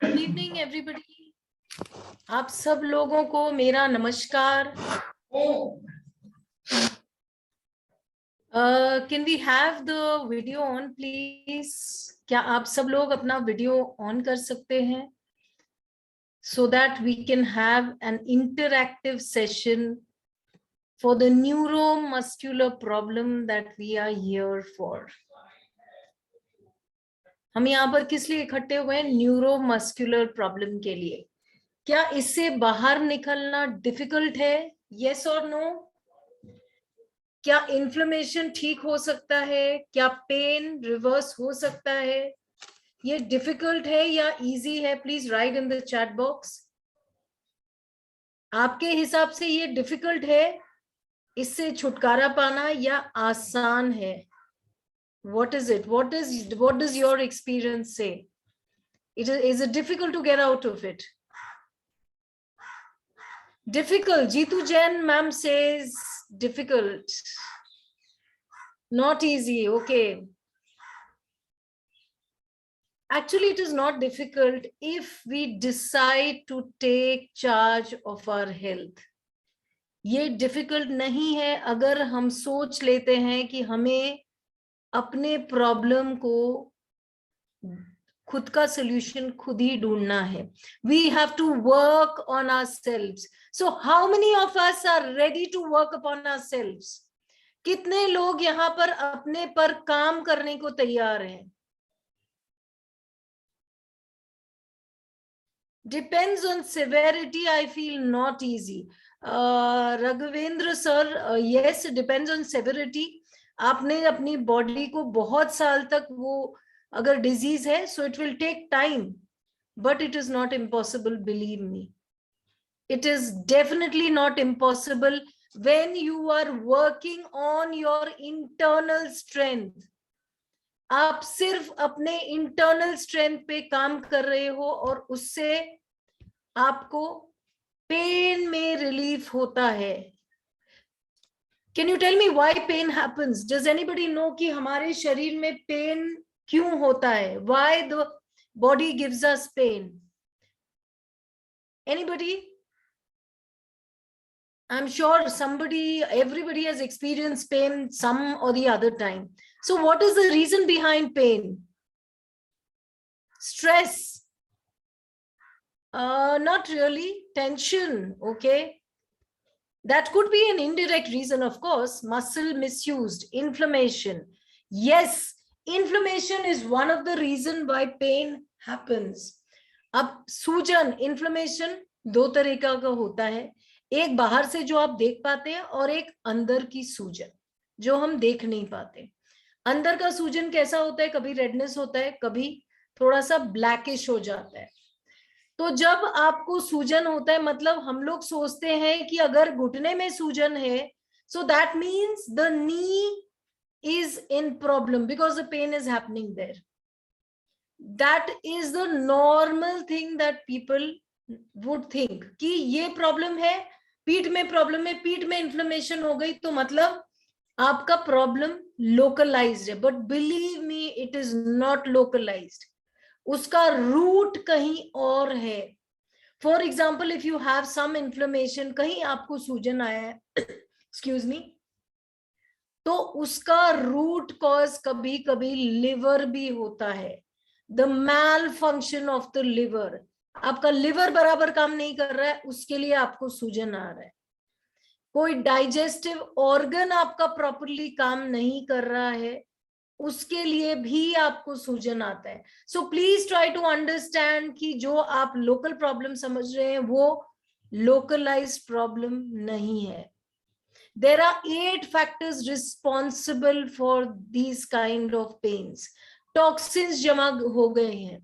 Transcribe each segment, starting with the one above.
Good evening everybody, आप सब लोगों को मेरा नमस्कार। Can we have the video on please? क्या आप सब लोग अपना वीडियो ऑन कर सकते हैं so that we can have an interactive session for the neuromuscular problem that we are here for? हम यहाँ पर किस लिए इकट्ठे हुए हैं? न्यूरोमस्कुलर प्रॉब्लम के लिए। क्या इससे बाहर निकलना डिफिकल्ट है? यस और नो? क्या इन्फ्लेमेशन ठीक हो सकता है? क्या पेन रिवर्स हो सकता है? ये डिफिकल्ट है या इजी है? Please right in the chat box. आपके हिसाब से ये डिफिकल्ट है, इससे छुटकारा पाना, या आसान है? What is it? What does your experience say? Is it difficult to get out of it? Difficult. Jitu Jain ma'am says difficult. Not easy. Okay. Actually, it is not difficult if we decide to take charge of our health. ये difficult नहीं है अगर हम सोच लेते हैं कि हमें अपने प्रॉब्लम को खुद का सोल्यूशन खुद ही ढूंढना है. We have to work on ourselves. So how many of us are ready to work upon ourselves? कितने लोग यहाँ पर अपने पर काम करने को तैयार हैं? Depends on severity. I feel not easy. Raghavendra sir, yes, it depends on severity. आपने अपनी बॉडी को बहुत साल तक वो अगर डिजीज है, so it will take time, but it is not impossible, believe me. It is definitely not impossible when you are working on your internal strength. आप सिर्फ अपने इंटरनल स्ट्रेंथ पे काम कर रहे हो और उससे आपको पेन में रिलीफ होता है. Can you tell me why pain happens? Does anybody know कि हमारे शरीर में पेन क्यों होता है? Why the body gives us pain? Anybody? I'm sure everybody has experienced pain some or the other time. So what is the reason behind pain? Stress. Not really. Tension. Okay. That could be an indirect reason, of course. Muscle misused, inflammation. Yes, inflammation is one of the reasons why pain happens. अब सूजन, inflammation दो तरीका का होता है. एक बाहर से जो आप देख पाते हैं और एक अंदर की सूजन जो हम देख नहीं पाते. अंदर का सूजन कैसा होता है? कभी रेडनेस होता है, कभी थोड़ा सा ब्लैकिश हो जाता है. तो जब आपको सूजन होता है, मतलब हम लोग सोचते हैं कि अगर घुटने में सूजन है, so that means the knee is in problem because the pain is happening there. That is the normal thing that people would think कि ये प्रॉब्लम है, पीठ में प्रॉब्लम है, पीठ में इन्फ्लेमेशन हो गई तो मतलब आपका प्रॉब्लम लोकलाइज्ड है. But believe me, it is not localised. उसका रूट कहीं और है. For example, if you have some inflammation, कहीं आपको सूजन आया है, एक्सक्यूज मी, तो उसका रूट कॉज कभी कभी लिवर भी होता है. The malfunction of the liver. आपका लिवर बराबर काम नहीं कर रहा है, उसके लिए आपको सूजन आ रहा है. कोई डाइजेस्टिव ऑर्गन आपका प्रॉपरली काम नहीं कर रहा है, उसके लिए भी आपको सूजन आता है. So please try to understand कि जो आप लोकल प्रॉब्लम समझ रहे हैं वो लोकलाइज्ड प्रॉब्लम नहीं है. There are 8 factors responsible for these kind of pains. Toxins जमा हो गए हैं.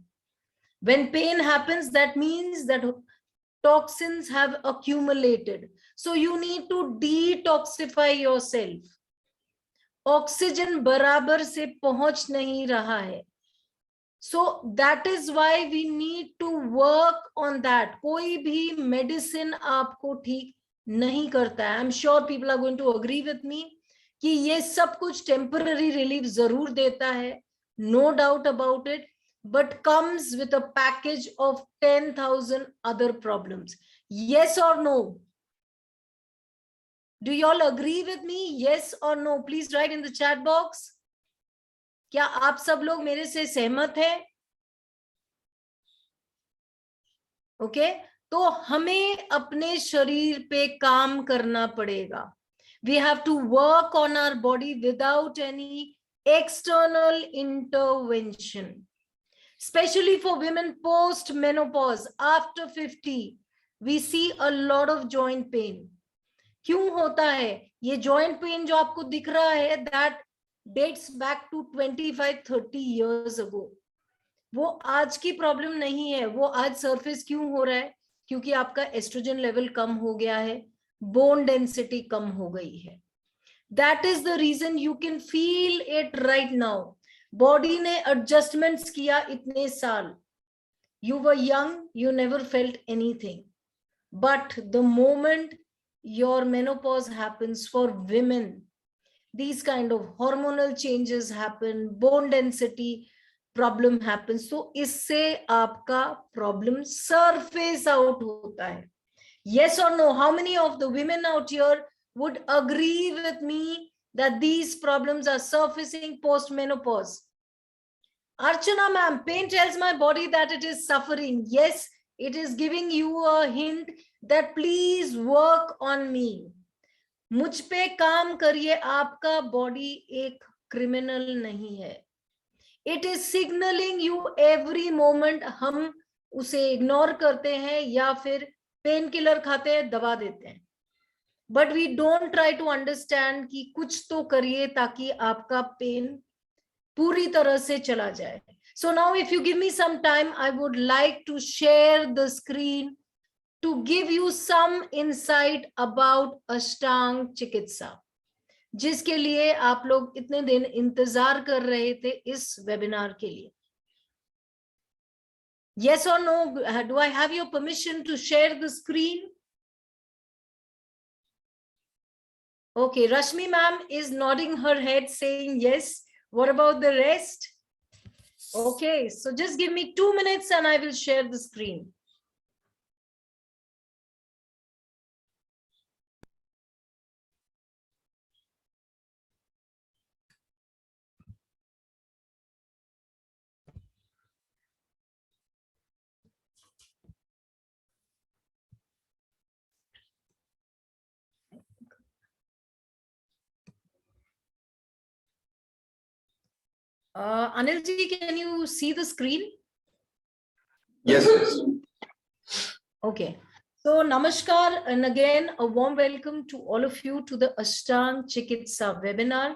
When pain happens, that means that toxins have accumulated. So you need to detoxify yourself. Oxygen बराबर से पहुंच नहीं रहा है. So that is why we need to work on that. कोई भी मेडिसिन आपको ठीक नहीं करता है. I am sure people are going to agree with me कि ये सब कुछ टेम्पररी रिलीफ जरूर देता है, no doubt about it, but comes with a package of 10,000 other problems. Yes or no? Do you all agree with me? Yes or no? Please write in the chat box. क्या आप सब लोग मेरे से सहमत हैं? ओके, तो हमें अपने शरीर पे काम करना पड़ेगा. We have to work on our body without any external intervention. Especially for women post menopause after 50, we see a lot of joint pain. क्यों होता है ये joint pain जो आपको दिख रहा है, that dates back to 25-30 years ago. वो आज की प्रॉब्लम नहीं है. वो आज सरफेस क्यों हो रहा है? क्योंकि आपका एस्ट्रोजन लेवल कम हो गया है, बोन डेंसिटी कम हो गई है. That is the reason you can feel it right now. Body ने एडजस्टमेंट्स किया इतने साल. You were young, you never felt anything. But the moment your menopause happens for women, these kind of hormonal changes happen, bone density problem happens. So इससे आपका problem surface out होता है. Yes or no? How many of the women out here would agree with me that these problems are surfacing post menopause? Archana ma'am, pain tells my body that it is suffering. Yes, it is giving you a hint that please work on me. मुझ पे काम करिए. आपका body एक criminal नहीं है. It is signaling you every moment. हम उसे इग्नोर करते हैं या फिर पेन किलर खाते हैं, दबा देते हैं. But we don't try to understand कि कुछ तो करिए ताकि आपका पेन पूरी तरह से चला जाए. So now if you give me some time, I would like to share the screen to give you some insight about Ashtaang Chikitsa, जिसके लिए आप लोग इतने दिन इंतजार कर रहे थे इस वेबिनार के लिए. Yes or no? Do I have your permission to share the screen? Okay, Rashmi ma'am is nodding her head saying yes. What about the rest? Okay, so just give me 2 minutes and I will share the screen. Anil ji, can you see the screen? Yes. Okay. So namaskar, and again a warm welcome to all of you to the Ashtaang Chikitsa webinar.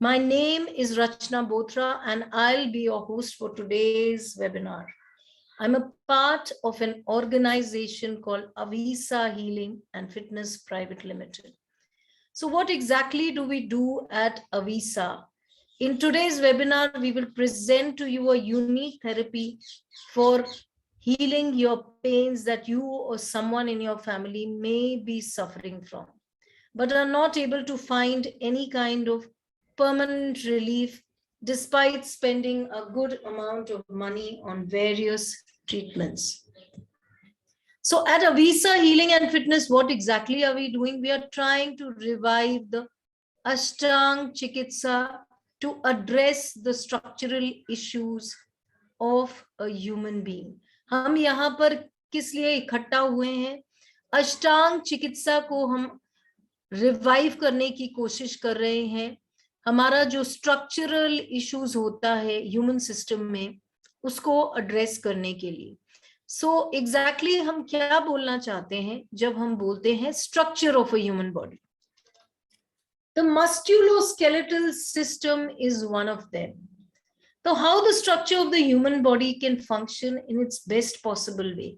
My name is Rachna Bothra and I'll be your host for today's webinar. I'm a part of an organization called Avisa Healing and Fitness Private Limited. So what exactly do we do at Avisa? In today's webinar, we will present to you a unique therapy for healing your pains that you or someone in your family may be suffering from, but are not able to find any kind of permanent relief despite spending a good amount of money on various treatments. So at Avisa Healing and Fitness, what exactly are we doing? We are trying to revive the Ashtaang Chikitsa to address the structural issues of a human being. हम यहाँ पर किस लिए इकट्ठा हुए हैं? अष्टांग चिकित्सा को हम रिवाइव करने की कोशिश कर रहे हैं. हमारा जो स्ट्रक्चरल इश्यूज होता है ह्यूमन सिस्टम में, उसको एड्रेस करने के लिए. सो एग्जैक्टली हम क्या बोलना चाहते हैं जब हम बोलते हैं structure of a human body? The musculoskeletal system is one of them. So how the structure of the human body can function in its best possible way?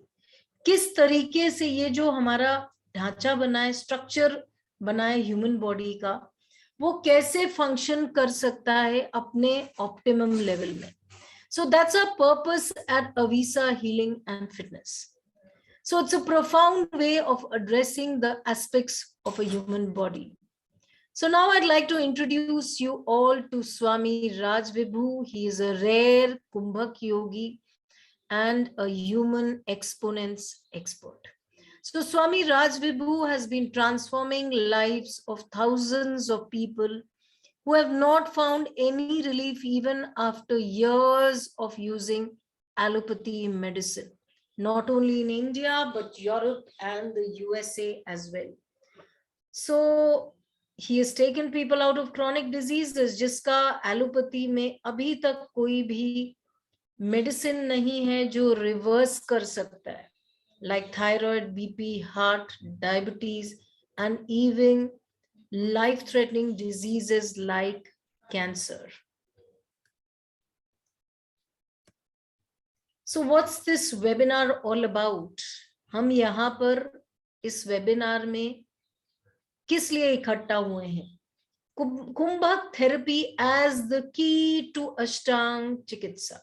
किस तरीके से ये जो हमारा ढांचा बना है, स्ट्रक्चर बना है ह्यूमन बॉडी का, वो कैसे फंक्शन कर सकता है अपने ऑप्टिमम लेवल में? So that's our purpose at Avisa Healing and Fitness. So it's a profound way of addressing the aspects of a human body. So now I'd like to introduce you all to Swami Rajvibhu. He is a rare Kumbhak yogi and a human exponents expert. So Swami Rajvibhu has been transforming lives of thousands of people who have not found any relief even after years of using allopathy medicine, not only in India, but Europe and the USA as well. So he has taken people out of chronic diseases जिसका allopathy में अभी तक कोई भी medicine नहीं है जो reverse कर सकता है, like thyroid, BP, heart, diabetes, and even life-threatening diseases like cancer. So what's this webinar all about? हम यहाँ पर इस webinar में किस लिए इकट्ठा हुए हैं? Kumbhak therapy as the key to Ashtanga Chikitsa.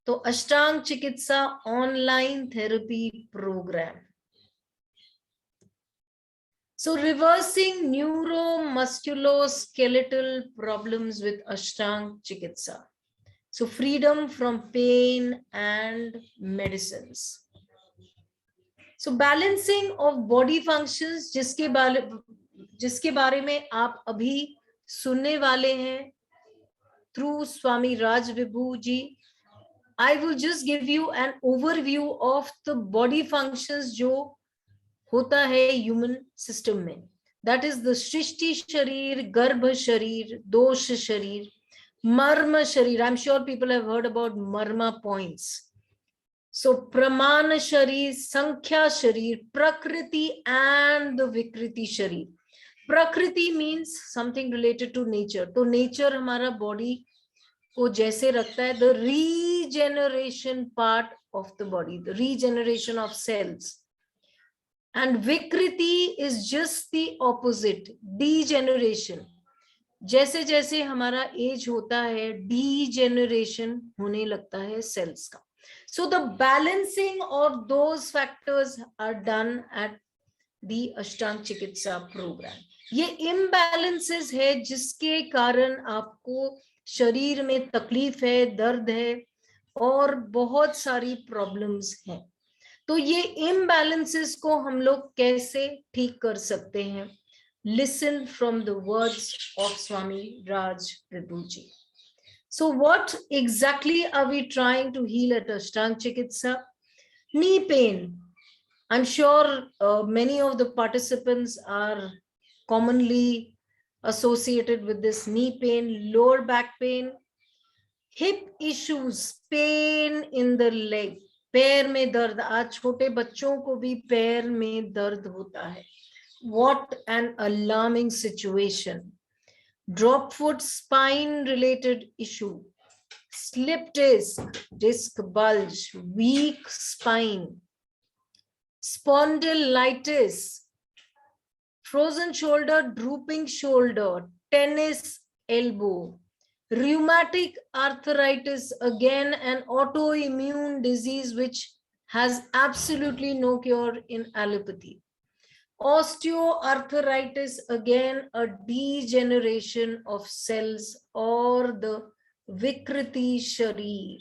तो Ashtanga Chikitsa online therapy program. So reversing neuro musculoskeletal problems with Ashtaang Chikitsa. So freedom from pain and medicines. So balancing of body functions जिसके बारे में आप अभी सुनने वाले हैं through Swami Rajvibhu ji. I will just give you an overview of the body functions जो होता है human system में. That is the सृष्टि शरीर, गर्भ शरीर, दोष शरीर, मर्म शरीर. I'm sure people have heard about marma points. So Pramana sharir, Sankhya sharir, Prakriti and the Vikriti sharir. Prakriti means something related to nature. तो nature हमारा body को जैसे रखता है, the regeneration part of the body, the regeneration of cells. And Vikriti is just the opposite, degeneration. जैसे जैसे हमारा as होता है, degeneration होने लगता है cells का. So the balancing of those factors are done at the Ashtaang Chikitsa program. ये imbalances है जिसके कारण आपको शरीर में तकलीफ है, दर्द है और बहुत सारी प्रॉब्लम्स हैं. तो ये imbalances को हम लोग कैसे ठीक कर सकते हैं? Listen from the words of Swami Rajvibhu ji. So what exactly are we trying to heal at Ashtaang Chikitsa? Knee pain. I'm sure many of the participants are commonly associated with this knee pain, lower back pain, hip issues, pain in the leg, पैर में दर्द. आज छोटे बच्चों को भी पैर में दर्द होता है. What an alarming situation. Drop foot, spine related issue, slip disc bulge, weak spine, spondylitis, frozen shoulder, drooping shoulder, tennis elbow, rheumatic arthritis, again an autoimmune disease which has absolutely no cure in allopathy. Osteoarthritis, again a degeneration of cells or the Vikriti sharir.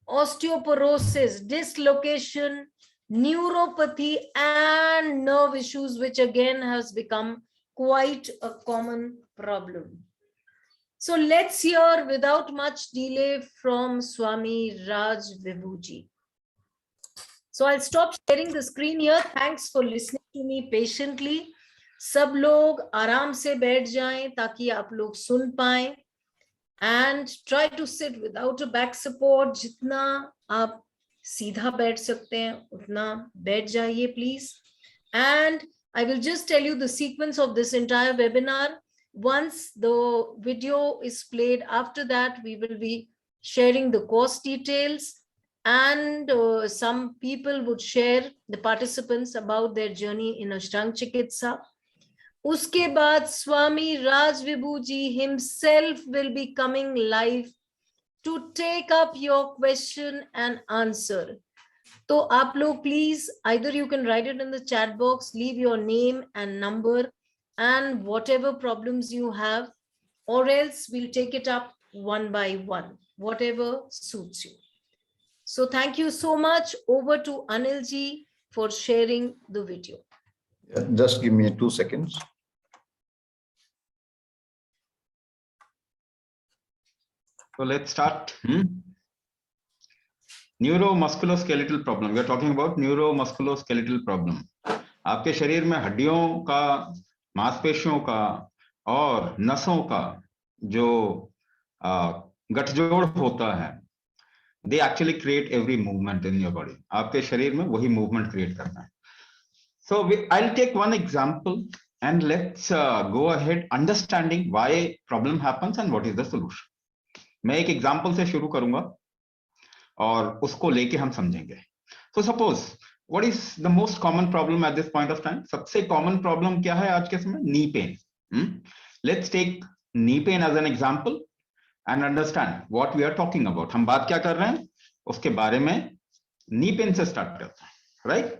Osteoporosis, dislocation, neuropathy and nerve issues, which again has become quite a common problem. So let's hear without much delay from Swami Rajvibhu ji. So I'll stop sharing the screen here. Thanks for listening to me patiently. सब लोग आराम से बैठ जाएं ताकि आप लोग सुन पाएं. And try to sit without a back support. जितना आप सीधा बैठ सकते हैं उतना बैठ जाइए please. And I will just tell you the sequence of this entire webinar. Once the video is played, after that we will be sharing the course details. And some people would share, the participants, about their journey in Ashtaang Chikitsa. Uske baad Swami Rajvibhu ji himself will be coming live to take up your question and answer. तो आप लोग please either you can write it in the chat box, leave your name and number and whatever problems you have, or else we'll take it up one by one, whatever suits you. So thank you so much. Over to Anil ji for sharing the video. Just give me 2 seconds. So let's start. Neuro Musculoskeletal problem. We are talking about Neuro Musculoskeletal problem. आपके शरीर में हड्डियों का, मांसपेशियों का और नसों का जो गठजोड़ होता है, they actually create every movement in your body. आपके शरीर में वही movement create करना है. So I'll take one example and let's go ahead understanding why problem happens and what is the solution. मैं एक एग्जाम्पल से शुरू करूंगा और उसको लेके हम समझेंगे. So suppose what is the most common problem at this point of time? सबसे common problem क्या है आज के समय? Knee pain. Let's take knee pain as an example and understand what we are talking about. हम बात क्या कर रहे हैं उसके बारे में. knee pain से start करते हैं, right?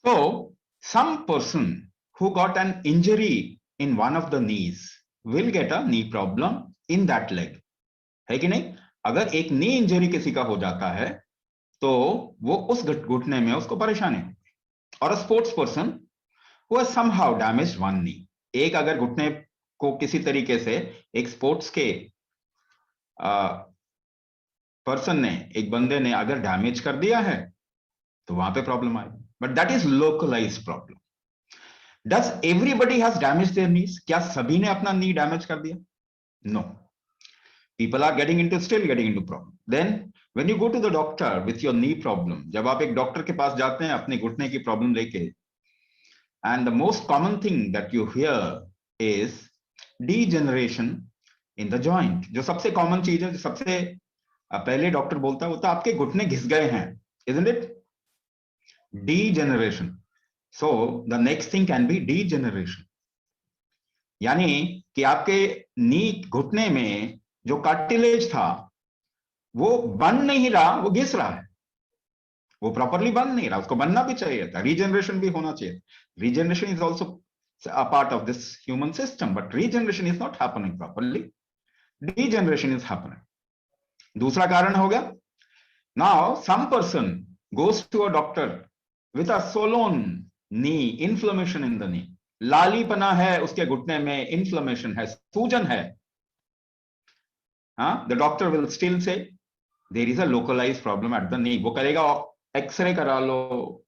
So some person who got an injury in one of the knees will get a knee problem in that leg. है कि नहीं? अगर एक नी इंजरी किसी का हो जाता है तो वो उस घुटने में उसको परेशानी होगी. और sports person who has somehow damaged one knee, एक अगर घुटने को किसी तरीके से एक स्पोर्ट्स के पर्सन ने, एक बंदे ने अगर डैमेज कर दिया है तो वहां पे प्रॉब्लम आएगी. But that is localised problem. Does everybody has damage their knees? क्या सभी ने अपना नी डैमेज कर दिया? No. People are still getting into problem. Then when you go to the doctor with your knee problem, जब आप एक doctor के पास जाते हैं अपने घुटने की प्रॉब्लम लेके, and the most common thing that you hear is degeneration in the joint. जो सबसे कॉमन चीज है, जो सबसे पहले डॉक्टर बोलता है वो तो आपके घुटने घिस गए हैं, isn't it? Degeneration. So the next thing can be degeneration. यानी कि आपके नी घुटने में जो कार्टिलेज था वो बन नहीं रहा, वो घिस रहा है, वो प्रॉपरली बन नहीं रहा. उसको बनना भी चाहिए था, रीजनरेशन भी होना चाहिए. Regeneration is also a part of this human system, but regeneration is not happening properly. Degeneration is happening. दूसरा कारण हो गया, now some person goes to a doctor with a swollen knee, inflammation in the knee. लालीपना है उसके घुटने में, inflammation है, सूजन है. The doctor will still say there is a localized problem at the knee. वो कहेगा एक्सरे करा लो,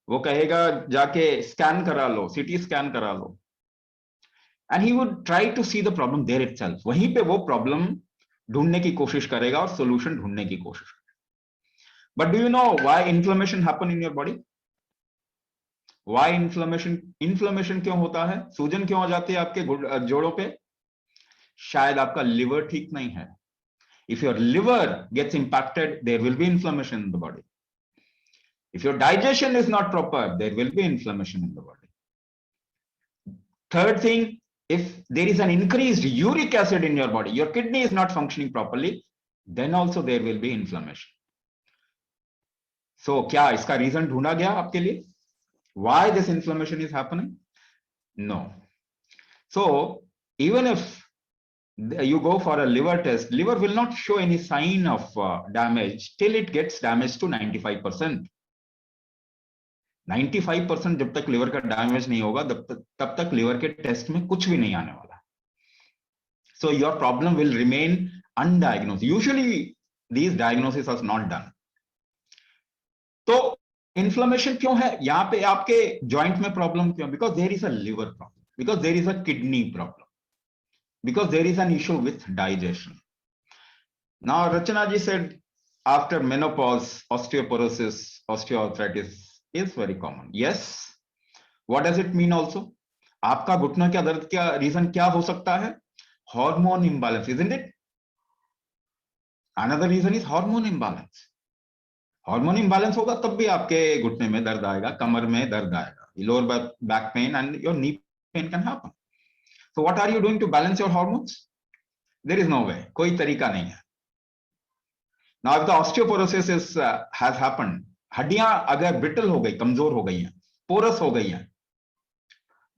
वो कहेगा जाके स्कैन करा लो, सीटी स्कैन करा लो. And he would try to see the problem there itself. वहीं पे वो प्रॉब्लम ढूंढने की कोशिश करेगा और सोल्यूशन ढूंढने की कोशिश करेगा. But do you know why inflammation happen in your body? Why inflammation? Inflammation क्यों होता है? सूजन क्यों हो जाती है आपके जोड़ों पे? शायद आपका लिवर ठीक नहीं है. If your liver gets impacted, there will be inflammation in the body. If your digestion is not proper, there will be inflammation in the body. Third thing, if there is an increased uric acid in your body, your kidney is not functioning properly, then also there will be inflammation. So क्या इसका reason ढूंढा गया आपके लिए? Why this inflammation is happening? No. So even if you go for a liver test, liver will not show any sign of damage till it gets damaged to 95%. 95% जब तक liver का damage नहीं होगा तब तक लिवर के test में कुछ भी नहीं आने वाला. So your problem will remain undiagnosed. Usually these diagnoses are not done. तो इन्फ्लेमेशन क्यों है यहाँ पे आपके जॉइंट में? प्रॉब्लम क्यों? Because there is a liver problem, because there is a kidney problem, because there is an issue with digestion. Now Rachana ji said after menopause osteoporosis, osteoarthritis is very common. Yes. What does it mean also? आपका घुटना का दर्द क्या reason क्या हो सकता है? Hormone imbalance, isn't it? Another reason is hormone imbalance. Hormone imbalance होगा तब भी आपके घुटने में दर्द आएगा, कमर में दर्द आएगा, lower back pain and your knee pain can happen. So what are you doing to balance your hormones? There is no way. कोई तरीका नहीं है. Now, if the osteoporosis has happened, हड्डियां अगर ब्रिटल हो गई, कमजोर हो गई हैं, पोरस हो गई हैं,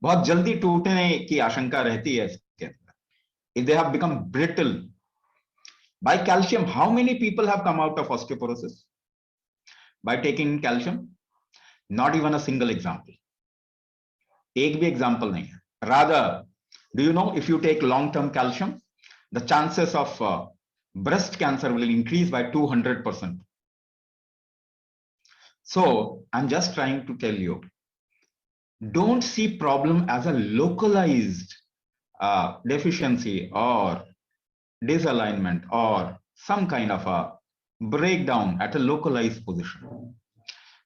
बहुत जल्दी टूटने की आशंका रहती है इसके अंदर. If they have become brittle by calcium, how many people have come out of osteoporosis by taking calcium? Not even a single example. एक भी example नहीं है. Rather, do you know if you take long-term calcium, the chances of breast cancer will increase by 200%. So I'm just trying to tell you, don't see problem as a localized deficiency or disalignment or some kind of a breakdown at a localized position.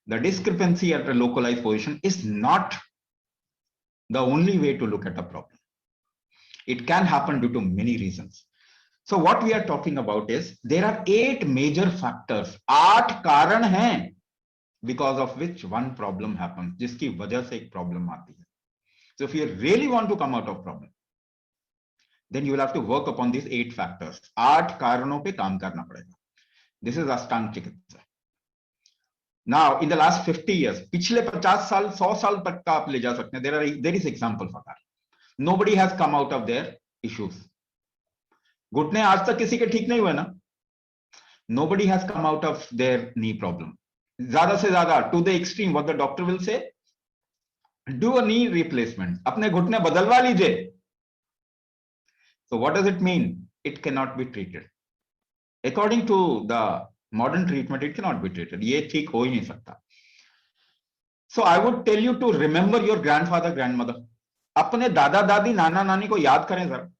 The discrepancy at a localized position is not the only way to look at a problem. It can happen due to many reasons. So what we are talking about is there are 8 major factors, 8 कारण हैं because of which one problem happens, जिसकी वजह से एक problem आती है. So if you really want to come out of problem, then you will have to work upon these 8 factors. 8 कारणों पे काम करना पड़ेगा. This is Ashtaang Chikitsa. Now, in the last 50 years, पिछले 50 साल, 100 साल तक का आप ले जा सकते हैं. There is example for that. Nobody has come out of their issues. घुटने आज तक किसी के ठीक नहीं हुए ना. Nobody has come out of their knee problem. ज्यादा से ज्यादा to the extreme, what the doctor will say, do a knee replacement. अपने घुटने बदलवा लीजिए. So what does it mean? It cannot be treated. According to the modern treatment, it cannot be treated. ये ठीक हो ही नहीं सकता. So I would tell you to remember your grandfather, grandmother. अपने दादा दादी नाना नानी को याद करें जरा.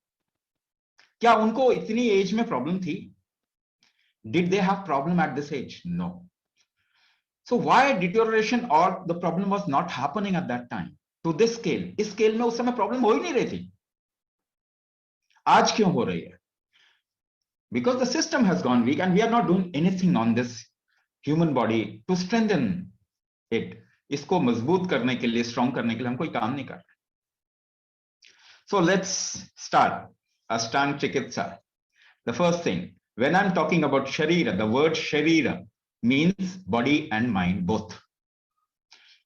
क्या उनको इतनी एज में प्रॉब्लम थी? Did they have problem at this age? No. So why deterioration or the problem was not happening at that time to this scale? इस scale में उस समय प्रॉब्लम हो ही नहीं रही थी. आज क्यों हो रही है? Because the system has gone weak and we are not doing anything on this human body to strengthen it. इसको मजबूत करने के लिए, strong करने के लिए हम कोई काम नहीं कर रहे. So let's start. Ashtaang Chikitsa. The first thing, when I'm talking about Sharira, the word Sharira means body and mind both.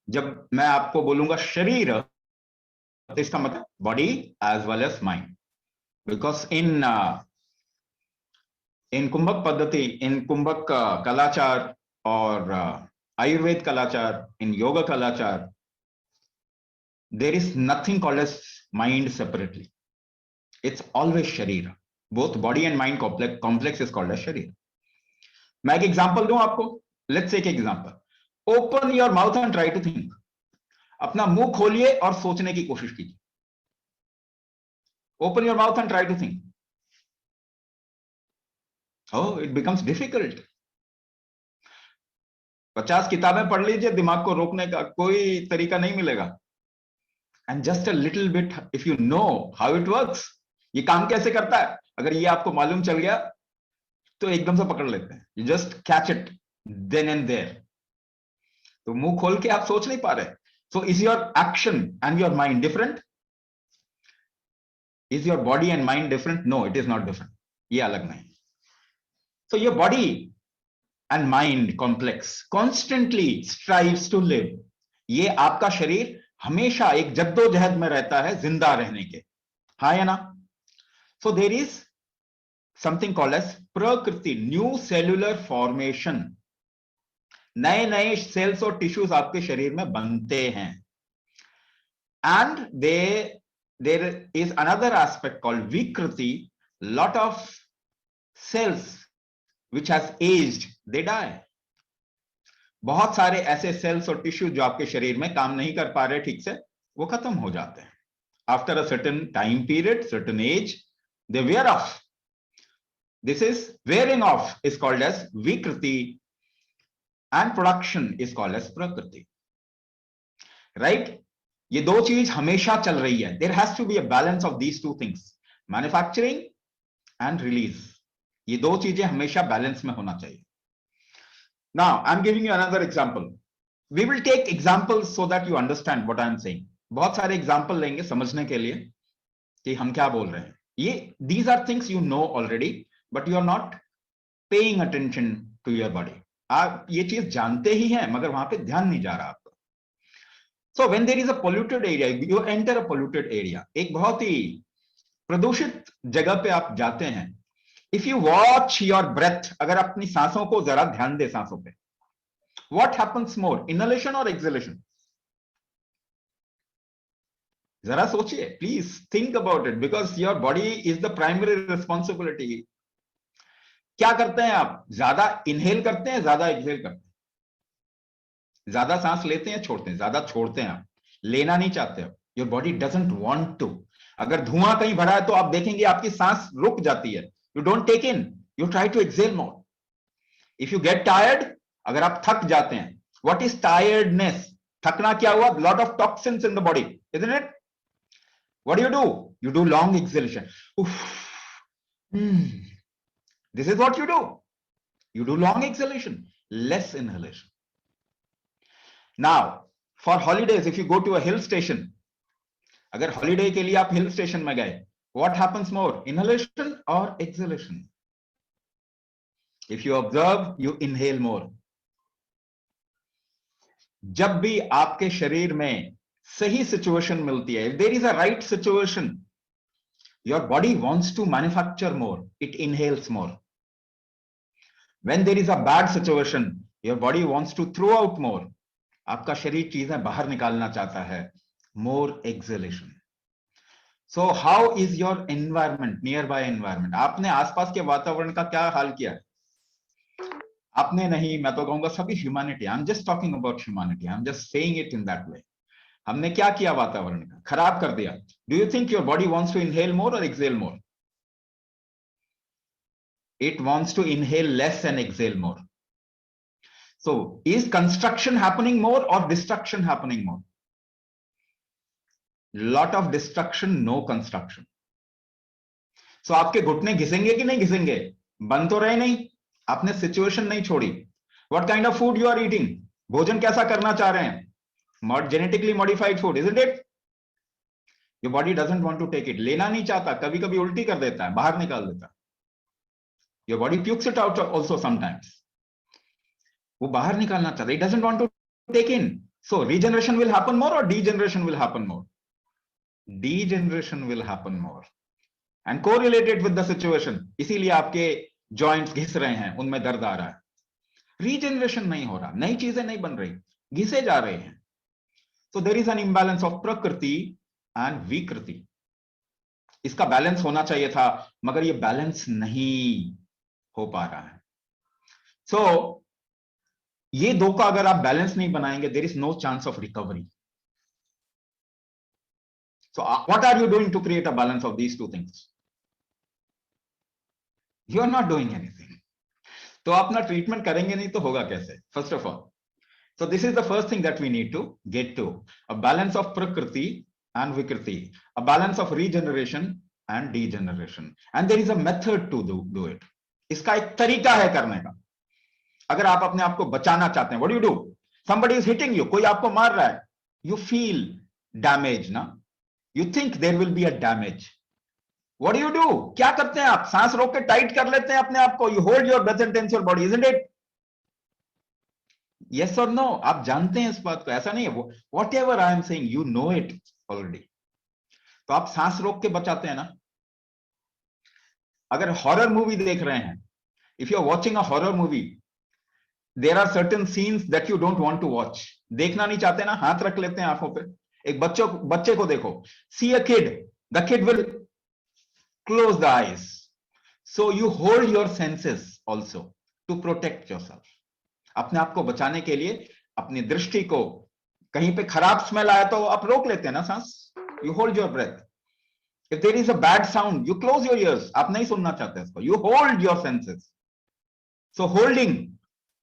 जब मैं आपको बोलूंगा शरीर, तो इसका मतलब body as well as mind. Because in कुंभक पद्धति, in कुंभक कलाचार और Ayurveda कलाचार, in yoga कलाचार, there is nothing called as mind separately. It's always Sharira. Both body and mind complex is called as Sharira. मैं एक एग्जांपल दूं आपको. Let's take example. Open your mouth and try to think. अपना मुंह खोलिए और सोचने की कोशिश कीजिए. Open your mouth and try to think. Oh, it becomes difficult. 50 किताबें पढ़ लीजिए, दिमाग को रोकने का कोई तरीका नहीं मिलेगा. And just a little bit, if you know how it works, ये काम कैसे करता है, अगर ये आपको मालूम चल गया तो एकदम से पकड़ लेते हैं. You just catch it then and there. तो मुंह खोल के आप सोच नहीं पा रहे. So is your action and your mind different? Is your body and mind different? No, it is not different. ये अलग नहीं. So your body and mind complex constantly strives to live. ये आपका शरीर हमेशा एक जद्दोजहद में रहता है जिंदा रहने के. हाँ या ना? So there is something called as prakriti, new cellular formation. नए नए सेल्स और टिश्यूज आपके शरीर में बनते हैं. And there is another aspect called vikrati. Lot of cells which has aged, they die. बहुत सारे ऐसे सेल्स और टिश्यू जो आपके शरीर में काम नहीं कर पा रहे ठीक से, वो खत्म हो जाते हैं. After a certain time period, certain age, they wear off. This is wearing off is called as vikriti and production is called as prakriti. Right? ये दो चीज हमेशा चल रही है. There has to be a balance of these two things, manufacturing and release. ये दो चीजें हमेशा बैलेंस में होना चाहिए. Now, I'm giving you another example. We will take examples so that you understand what I'm saying. बहुत सारे example लेंगे समझने के लिए कि हम क्या बोल रहे हैं. ये these are things you know already, but you are not paying attention to your body. आप ये चीज जानते ही हैं मगर वहां पे ध्यान नहीं जा रहा आपका। So when there is a polluted area, you enter a polluted area, एक बहुत ही प्रदूषित जगह पे आप जाते हैं। If you watch your breath, अगर अपनी सांसों को जरा ध्यान दे सांसों पे, व्हाट हैपेंस मोर, इनहेलेशन और एक्सहेलेशन? जरा सोचिए, please think about it, because your body is the primary responsibility. क्या करते हैं आप? ज्यादा इनहेल करते हैं, ज्यादा एक्सहेल करते हैं? ज्यादा सांस लेते हैं, छोड़ते हैं? ज्यादा छोड़ते हैं आप, लेना नहीं चाहते आप। Your body doesn't want to. अगर धुआं कहीं भरा है तो आप देखेंगे आपकी सांस रुक जाती है। You don't take in, you try to exhale more. If you get tired, अगर आप थक जाते हैं, व्हाट इज टायर्डनेस? थकना क्या हुआ? Lot of toxins in the body, isn't it? What you do? You do long exhalation. This is what you do. You do long exhalation, less inhalation. Now, for holidays, if you go to a hill station, अगर holiday के लिए आप hill station में गए, what happens more, inhalation or exhalation? If you observe, you inhale more. जब भी आपके शरीर में सही situation मिलती है, if there is a right situation, your body wants to manufacture more, it inhales more. When there is a bad situation, your body wants to throw out more. आपका शरीर चीजें बाहर निकालना चाहता है, more exhalation. So how is your environment, nearby environment? आपने आसपास के वातावरण का क्या हाल किया है? आपने नहीं, मैं तो कहूंगा सभी humanity, I am just talking about humanity, I am just saying it in that way. हमने क्या किया? वातावरण का खराब कर दिया। Do you think your body wants to inhale more or exhale more? It wants to inhale less and exhale more. So is construction happening more or destruction happening more? Lot of destruction, no construction. So आपके घुटने घिसेंगे कि नहीं घिसेंगे? बन तो रहे नहीं, आपने situation नहीं छोड़ी। What kind of food you are eating? भोजन कैसा करना चाह रहे हैं? Genetically modified food, isn't it? Your body doesn't want to take it. लेना नहीं चाहता, कभी कभी उल्टी कर देता है, बाहर निकाल देता है। Your body pukes it out also sometimes. वो बाहर निकालना चाहता है, it doesn't want to take in. So regeneration will happen more or degeneration will happen more? Degeneration will happen more and correlated with the situation. इसीलिए आपके joints घिस रहे हैं, उनमें दर्द आ रहा है। Regeneration नहीं हो रहा, नई चीजें नहीं बन रही, घिसे जा रहे हैं। So there is an imbalance of prakriti and vikriti. इसका बैलेंस होना चाहिए था, मगर ये बैलेंस नहीं हो पा रहा है। So ये दो का अगर आप बैलेंस नहीं बनाएंगे, there is no chance of recovery. So what are you doing to create a balance of these two things? You are not doing anything. तो अपना ट्रीटमेंट करेंगे नहीं तो होगा कैसे? First of all, so this is the first thing that we need to get to, a balance of prakriti and vikriti, a balance of regeneration and degeneration, and there is a method to do it. इसका एक तरीका है करने का। अगर आप अपने आप को बचाना चाहते हैं, what do you do? Somebody is hitting you, कोई आपको मार रहा है, you feel damage ना, you think there will be a damage. What do you do? क्या करते हैं आप? सांस रोक के टाइट कर लेते हैं अपने आप को, you hold your breath and tense your body, isn't it? Yes or no? आप जानते हैं इस बात को, ऐसा नहीं है। Whatever I am saying, you know it already. तो आप सांस रोक के बचाते हैं ना। अगर हॉरर मूवी देख रहे हैं, if you are watching a horror movie, there are certain scenes that you don't want to watch. देखना नहीं चाहते ना, हाथ रख लेते हैं आंखों पे। एक बच्चे को देखो, see a kid, the kid will close the eyes. So you hold your senses also to protect yourself. अपने आप को बचाने के लिए अपनी दृष्टि को, कहीं पे खराब स्मेल आया तो आप रोक लेते हैं ना सांस, you hold your breath. If there is a bad sound, you close your ears. आप नहीं सुनना चाहते इसको, you hold your senses. So holding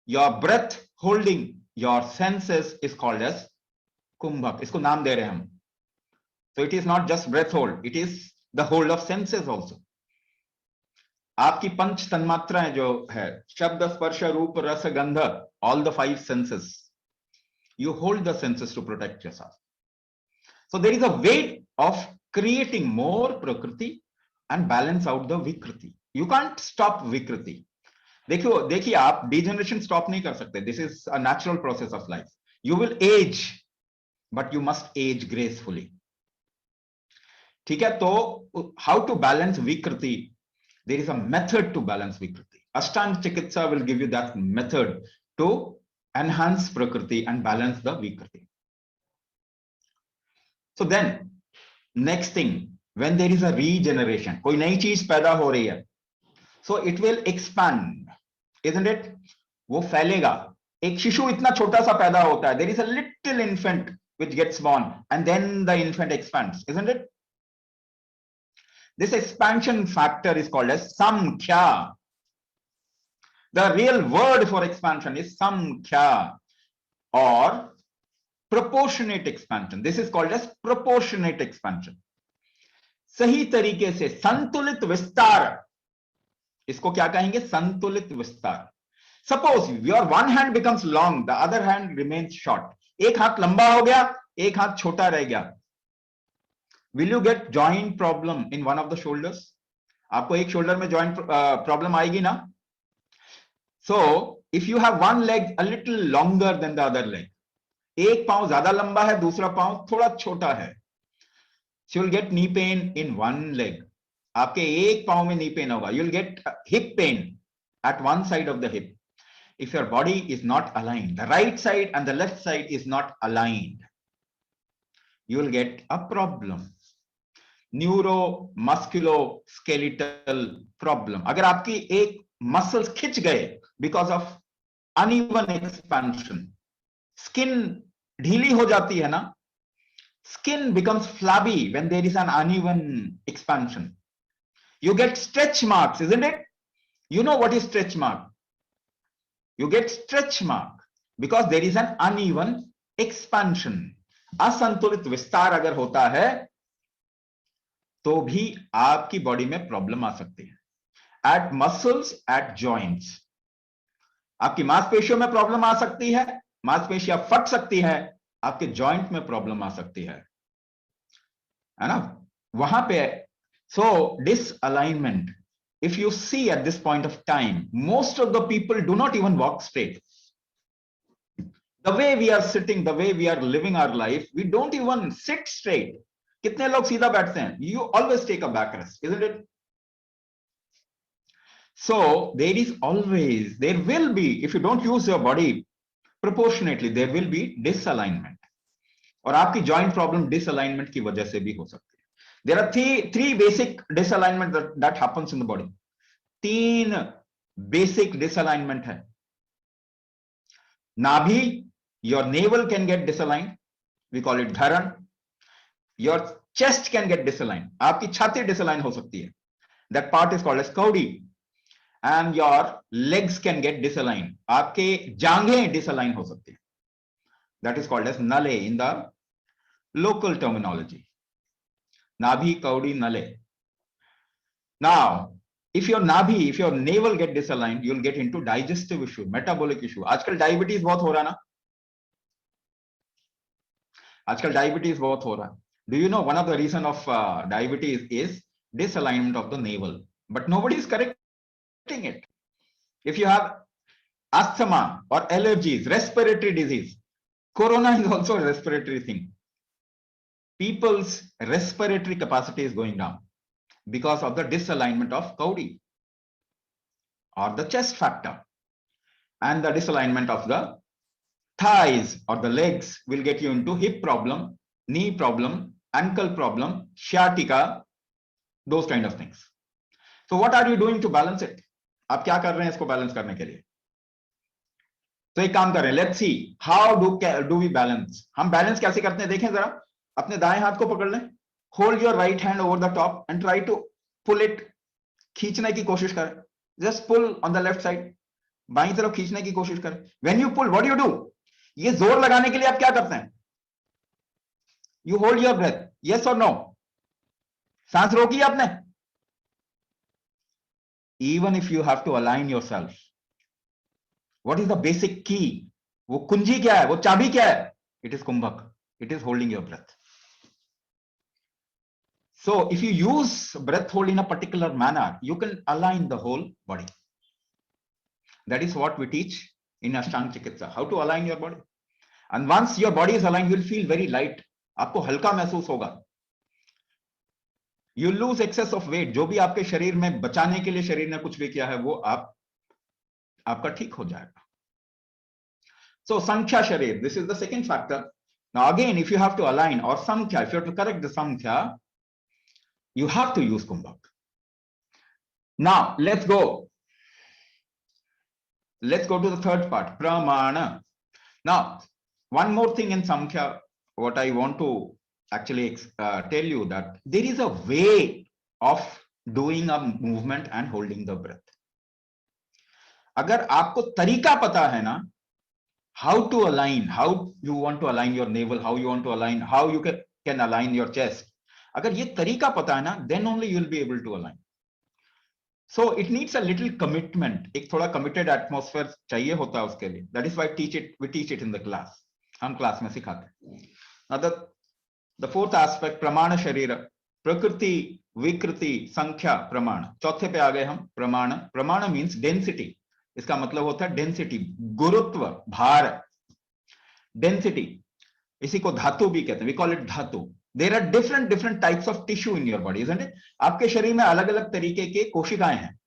your breath, holding your senses is called as kumbhak. इसको नाम दे रहे हैं हम। So it is not just breath hold, it is the hold of senses also. आपकी पंच तन्मात्राएं जो है, शब्द, स्पर्श, रूप, रस, गंध, all the 5 senses, you hold the senses to protect yourself. So there is a way of creating more prakriti and balance out the vikriti. You can't stop vikriti. देखिए आप डिजेनरेशन स्टॉप नहीं कर सकते. This is a natural process of life. You will age, but you must age gracefully. ठीक है, तो how to balance vikriti? There is a method to balance vikriti. Ashtanga Chikitsa will give you that method to enhance prakriti and balance the vikriti. So then next thing, when there is a regeneration, कोई नई चीज पैदा हो रही है, so it will expand, isn't it? वो फैलेगा. एक शिशु इतना छोटा सा पैदा होता है. There is a little infant which gets born and then the infant expands, isn't it? This expansion factor is called as samkhya. The real word for expansion is samkhya or proportionate expansion. This is called as proportionate expansion. सही तरीके से संतुलित विस्तार, इसको क्या कहेंगे? संतुलित विस्तार. Suppose your one hand becomes long, the other hand remains short. एक हाथ लंबा हो गया, एक हाथ छोटा रह गया. Will you get joint problem in one of the shoulders? आपको एक शोल्डर में joint problem आएगी ना? So if you have one leg a little longer than the other leg, एक पांव ज्यादा लंबा है, दूसरा पांव थोड़ा छोटा है, so you'll get knee pain in one leg. आपके एक पांव में knee pain होगा. You'll get hip pain at one side of the hip. If your body is not aligned, the right side and the left side is not aligned, you will get a problem. Neuro Musculoskeletal problem. अगर आपकी एक muscles खिंच गए because of uneven expansion, skin ढीली हो जाती है ना. Skin becomes flabby when there is an uneven expansion. You get stretch marks, isn't it? You know what is stretch mark? You get stretch mark because there is an uneven expansion. असंतुलित विस्तार अगर होता है तो भी आपकी body में problem आ सकती है. एट मसल्स, एट जॉइंट्स, आपकी मांसपेशियों में प्रॉब्लम आ सकती है, मांसपेशियां फट सकती है, आपके जॉइंट में प्रॉब्लम आ सकती है ना, वहां पे. सो डिसअलाइनमेंट, if you see at this point of time, most of the people do not even walk straight. The way we are sitting, the way we are living our life, we don't even sit straight. कितने लोग सीधा बैठते हैं? You always take a back rest, isn't it? So there is always, there will be, if you don't use your body proportionately, there will be disalignment. और आपकी joint problem disalignment की वजह से भी हो सकती है. There are three basic disalignment that happens in the body. तीन basic disalignment है. नाभि, your navel can get disaligned, we call it dharan. Your chest can get disaligned, आपकी छाती डिसलाइन हो सकती है, that part is called as caudy. And your legs can get disaligned, आपके जांघें decline हो सकती है, that is called as nale in the local terminology. नाभि, कौड़ी, nale. Now if your navi, if your navel get disaligned, you'll get into digestive issue, metabolic issue. आजकल diabetes बहुत हो रहा है ना, आजकल डायबिटीज बहुत हो रहा है. Do you know one of the reason of diabetes is disalignment of the navel, but nobody is correcting it. If you have asthma or allergies, respiratory disease, corona is also a respiratory thing. People's respiratory capacity is going down because of the disalignment of caudy or the chest factor, and the disalignment of the thighs or the legs will get you into hip problem, knee problem, ankle problem, sciatica, those kind of things. So what are you doing to balance it? आप क्या कर रहे हैं इसको balance करने के लिए? तो एक काम करें, let's see how do we balance. हम बैलेंस कैसे करते हैं देखें जरा. अपने दाएं हाथ को पकड़ लें, hold your right hand over the top and try to pull it. खींचने की कोशिश करें, just pull on the left side. बाईं तरफ खींचने की कोशिश करें. When you pull, what do you do? ये जोर लगाने के लिए आप क्या करते हैं? You hold your breath, yes or no? सांस रोकी आपने? Even if you have to align yourself, what is the basic key? वो कुंजी क्या है, वो चाबी क्या है? It is kumbhak, it is holding your breath. So if you use breath hold in a particular manner, you can align the whole body. That is what we teach in Ashtaang Chikitsa, how to align your body. And once your body is aligned, you will feel very light. आपको हल्का महसूस होगा. You lose excess of weight. जो भी आपके शरीर में बचाने के लिए शरीर ने कुछ भी किया है, वो आपका ठीक हो जाएगा. So Sankhya Sharir, this is the second factor. Now again, if you have to align or Sankhya, if you have to correct the Sankhya, you have to use Kumbhak. Now let's go. Let's go to the third part, Pramana. Now, one more thing in Sankhya, what I want to actually tell you that there is a way of doing a movement and holding the breath. अगर आपको तरीका पता है ना, how to align, how you want to align your navel, how you want to align, how you can align your chest. अगर ये तरीका पता है ना, then only you will be able to align. So it needs a little commitment. एक थोड़ा committed atmosphere चाहिए होता है उसके लिए. That is why we teach it in the class. हम क्लास में सिखाते हैं. Now the fourth aspect, Pramana Sharira, Prakriti, Vikriti, Sankhya, Pramana. चौथे पे आ गए हम, Pramana. Pramana means density. इसका मतलब होता है density, गुरुत्व, भार. Density. इसी को धातु भी कहते हैं. We call it धातु. There are different types of tissue in your body, isn't it? आपके शरीर में अलग-अलग तरीके के कोशिकाएं हैं.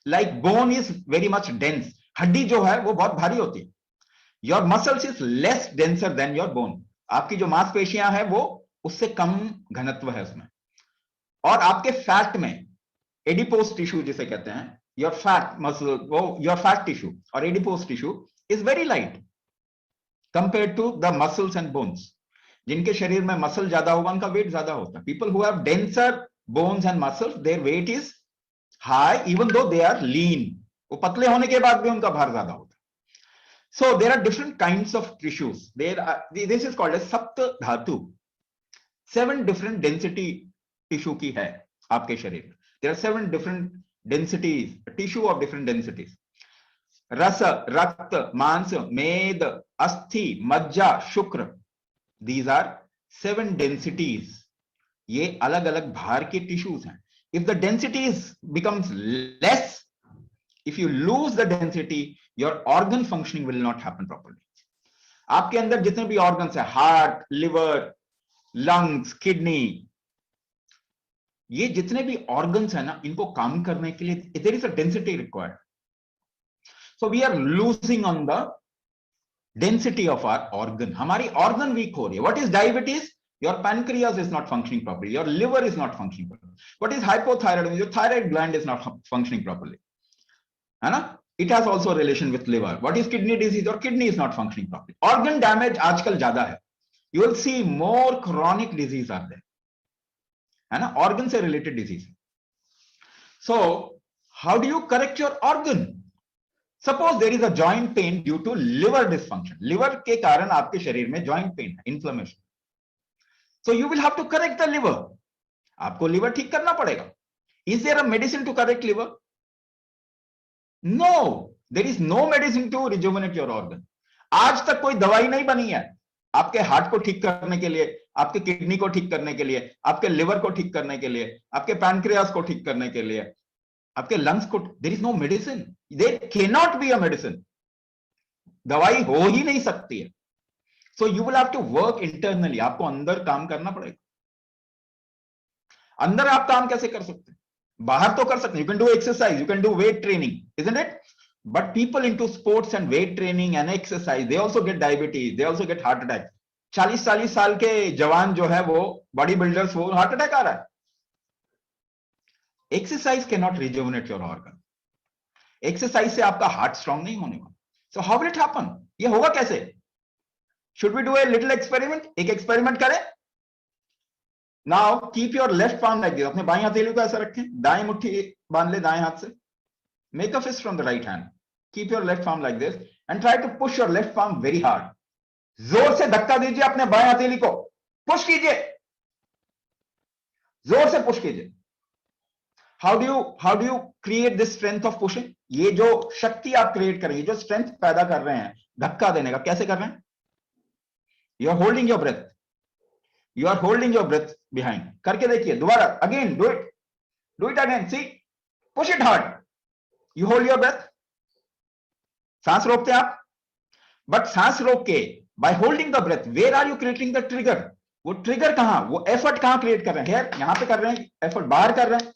Like bone is very much dense. हड्डी जो है वो बहुत भारी होती है. Your muscles is less denser than your bone. आपकी जो मांसपेशियां हैं वो उससे कम घनत्व है उसमें. और आपके फैट में एडिपोज टिश्यू जिसे कहते हैं, your fat muscle, your fat tissue or adipose tissue is very light compared to the muscles and bones. जिनके शरीर में मसल ज्यादा होगा उनका वेट ज्यादा होता है. People who have denser bones and muscles, their weight is high even though they are lean. वो पतले होने के बाद भी उनका भार ज्यादा होता है. So there are different kinds of tissues. This is called as Sapt Dhatu. 7 different density tissue की है आपके शरीर में. There are 7 different densities, tissue of different densities. Rasa, Rakta, Mansa, Med, Asthi, Majja, Shukra. These are 7 densities. ये अलग-अलग भार के tissues हैं. If the density becomes less, if you lose the density, your organ functioning will not happen properly. आपके अंदर जितने भी organs हैं, heart, liver, lungs, kidney, ये जितने भी organs हैं ना, इनको काम करने के लिए there is a density required. So we are losing on the density of our organ. हमारी organ weak हो रही है. What is diabetes? Your pancreas is not functioning properly. Your liver is not functioning properly. What is hypothyroidism? Your thyroid gland is not functioning properly. है ना? It has also a relation with liver. What is kidney disease? Your kidney is not functioning properly. Organ damage आजकल ज्यादा है. You will see more chronic disease are there. है ना? Organ से related disease. So how do you correct your organ? Suppose there is a joint pain due to liver dysfunction. Liver के कारण आपके शरीर में joint pain है, inflammation. So you will have to correct the liver. आपको liver ठीक करना पड़ेगा. Is there a medicine to correct liver? No, there is no medicine to rejuvenate your organ. आज तक कोई दवाई नहीं बनी है आपके हार्ट को ठीक करने के लिए, आपके किडनी को ठीक करने के लिए, आपके लिवर को ठीक करने के लिए, आपके पैनक्रियास को ठीक करने के लिए, आपके लंग्स को. There is no medicine. There cannot be a medicine. दवाई हो ही नहीं सकती है. So you will have to work internally. आपको अंदर काम करना पड़ेगा. अंदर आप काम कैसे कर सकते हैं? बाहर तो कर सकते हैं. You can do exercise, you can do weight training, isn't it? But people into sports and weight training and exercise, they also get diabetes, they also get heart attack. 40-40 साल के जवान जो है वो बॉडी बिल्डर्स, वो heart attack आ रहा है. Exercise cannot rejuvenate your organ. Exercise से आपका हार्ट स्ट्रांग नहीं होने वाला. So how will it happen? ये होगा कैसे? Should we do a little experiment? एक एक्सपेरिमेंट करें. Now keep your left palm like this. अपने बाएं हथेली को ऐसा रखें, दाएं मुट्ठी बांध ले दाएं हाथ से. Make a fist from the right hand. Keep your left palm like this and try to push your left palm very hard. जोर से धक्का दीजिए अपने बाएं हथेली को. पुश कीजिए, जोर से पुश कीजिए. How do you create this strength of pushing? ये जो शक्ति आप क्रिएट करेंगे, जो स्ट्रेंथ पैदा कर रहे हैं धक्का देने का, कैसे कर रहे हैं? You are holding your breath. You are holding your breath behind. करके देखिए दोबारा. Again, do it. Do it again. See, push it hard. You hold your breath. सांस रोकते हैं आप, बट सांस रोक के by holding the breath where are you creating the trigger? वो ट्रिगर कहां, वो एफर्ट कहां क्रिएट कर रहे हैं? हेयर, यहां पे कर रहे हैं एफर्ट, बाहर कर रहे हैं,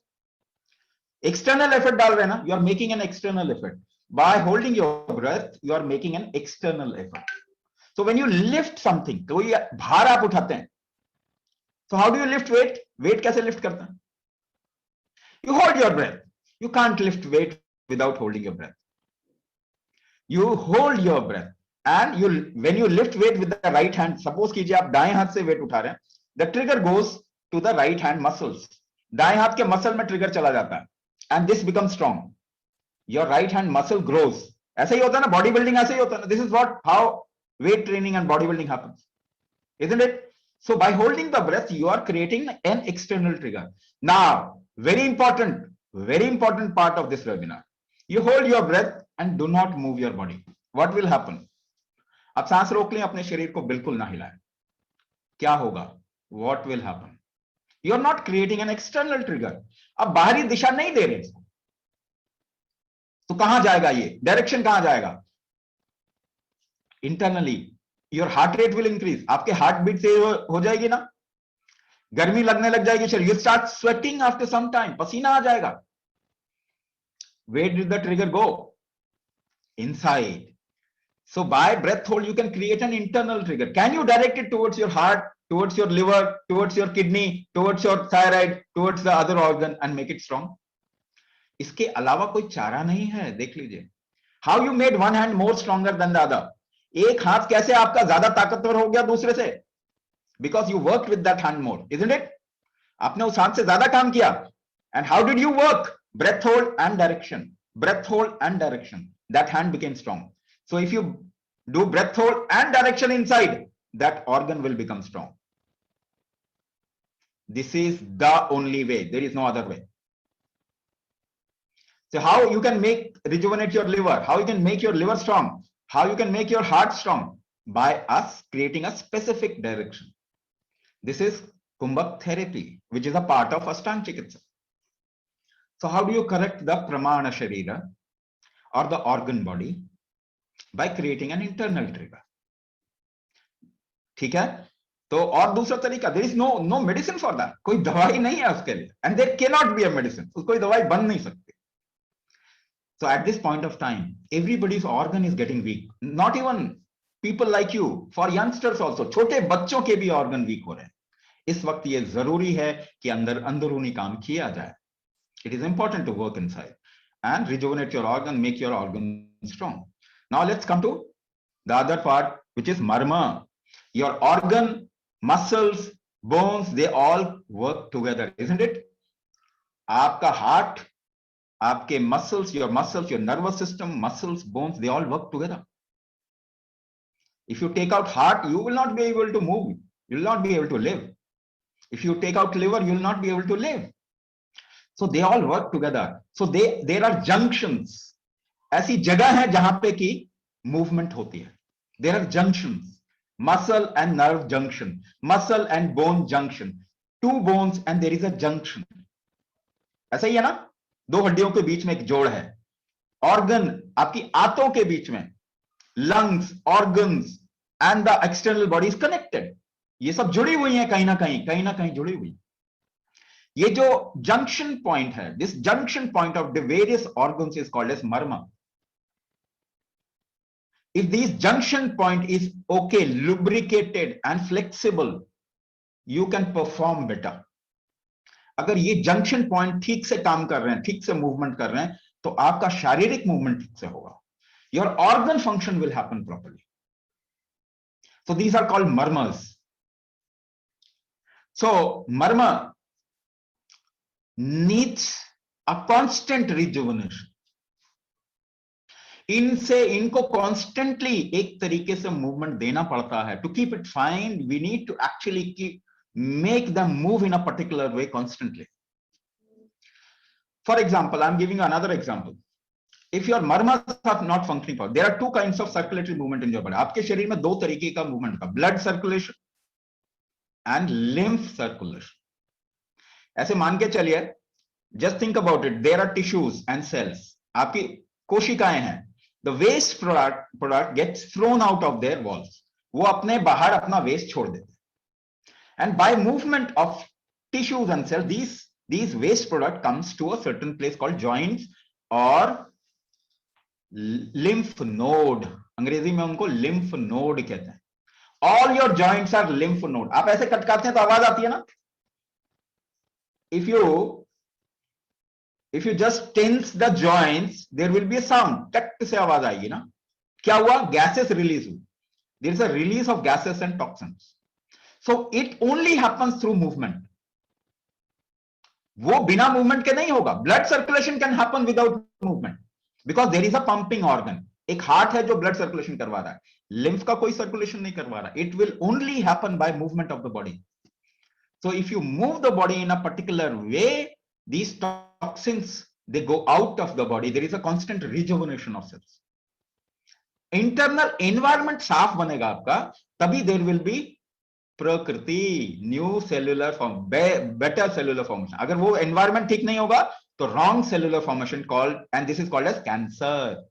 एक्सटर्नल एफर्ट डाल रहे हैं ना, you are making an external effort. By holding your breath you are making an external effort. So when you lift something, कोई भार आप उठाते हैं, so how do you lift weight? Weight कैसे लिफ्ट करते हैं? You hold your breath. You can't lift weight without holding your breath. You hold your breath and you, when you lift weight with the right hand, suppose कीजिए आप दाएं हाथ से wait उठा रहे हैं, the trigger goes to the right hand muscles. दाएं हाथ के मसल में ट्रिगर चला जाता है and this becomes strong. Your right hand muscle grows. ऐसा ही होता है ना, बॉडी बिल्डिंग ऐसे ही होता है ना. This is what how weight training and bodybuilding happens, isn't it? So by holding the breath, you are creating an external trigger. Now, very important part of this webinar. You hold your breath and do not move your body. What will happen? आप सांस रोक लें, अपने शरीर को बिल्कुल ना हिलाएं. क्या होगा? What will happen? You are not creating an external trigger. अब बाहरी दिशा नहीं दे रहे इसको, तो कहां जाएगा ये? डायरेक्शन कहां जाएगा? Internally. Your heart rate will increase. आपके हार्ट बीट से हो जाएगी ना, गर्मी लगने लग जाएगी शरीर. You start sweating after some time. पसीना आ जाएगा. Where did the trigger go? Inside. So by breath hold you can create an internal trigger. Can you direct it towards your heart, towards your liver, towards your kidney, towards your thyroid, towards the other organ and make it strong? इसके अलावा कोई चारा नहीं है. देख लीजिए. How you made one hand more stronger than the other? एक हाथ कैसे आपका ज्यादा ताकतवर हो गया दूसरे से? Because you worked with that hand more, isn't it? आपने उस हाथ से ज्यादा काम किया. And how did you work? Breath hold and direction. Breath hold and direction. That hand became strong. So if you do breath hold and direction inside, that organ will become strong. This is the only way. There is no other way. So how you can rejuvenate your liver? How you can make your liver strong? How you can make your heart strong? By us creating a specific direction. This is Kumbhak therapy, which is a part of Ashtaang Chikitsa. So how do you correct the Pramana Sharira or the organ body? By creating an internal trigger. ठीक है? तो और दूसरा तरीका, there is no medicine for that. कोई दवाई नहीं है उसके लिए. And there cannot be a medicine. कोई दवाई बन नहीं सकती. So at this point of time, everybody's organ is getting weak. Not even people like you, for youngsters also, छोटे बच्चों के भी organ weak हो रहे हैं. इस वक्त ये जरूरी है कि अंदरूनी काम किया जाए. It is important to work inside and rejuvenate your organ, make your organ strong. Now let's come to the other part, which is marma. Your organ, muscles, bones, they all work together, isn't it? आपका heart, आपके muscles, your nervous system, muscles, bones, they all work together. If you take out heart, you will not be able to move. You will not be able to live. If you take out liver, you will not be able to live. So they all work together. So there are junctions. ऐसी जगह है जहां पे की movement होती है. There are junctions. Muscle and nerve junction. Muscle and bone junction. Two bones and there is a junction. ऐसा ही है ना? दो हड्डियों के बीच में एक जोड़ है. Organ, आपकी आंतों के बीच में. Lungs, organs and the external body is connected. ये सब जुड़ी हुई हैं कहीं ना कहीं जुड़ी हुई. ये जो junction point है, this junction point of the various organs is called as marma. If this junction point is okay, lubricated and flexible, you can perform better. अगर ये junction point ठीक से काम कर रहे हैं, ठीक से movement कर रहे हैं, तो आपका शारीरिक movement ठीक से होगा. Your organ function will happen properly. So these are called marmas. So marma needs a constant rejuvenation. इनको constantly एक तरीके से movement देना पड़ता है. To keep it fine, we need to actually make them move in a particular way constantly. For example, I'm giving you another example. If your marmas are not functioning properly, there are two kinds of circulatory movement in your body. आपके शरीर में दो तरीके का movement का, blood circulation and lymph circulation. ऐसे मान के चलिए, just think about it. There are tissues and cells. आपकी कोशिकाएं हैं. the waste product gets thrown out of their walls. वो अपने बाहर अपना waste छोड़ देते हैं. And by movement of tissues and cells, these waste product comes to a certain place called joints or lymph node. अंग्रेजी में उनको lymph node कहते हैं. All your joints are lymph node. आप ऐसे कटकाते हैं तो आवाज आती है ना. If you just tense the joints, there will be a sound. टक से आवाज आएगी ना. क्या हुआ? Gases release हुई. There is a release of gases and toxins. So it only happens through movement. वो बिना movement के नहीं होगा. Blood circulation can happen without movement because there is a pumping organ. एक heart है जो blood circulation करवा रहा है. Lymph का कोई circulation नहीं करवा रहा. It will only happen by movement of the body. So if you move the body in a particular way, these toxins, they go out of the body. There is a constant rejuvenation of cells. Internal environment साफ बनेगा आपका, तभी there will be प्रकृति, new cellular form, better cellular formation. अगर वो environment ठीक नहीं होगा, तो wrong cellular formation called, and this is called as cancer.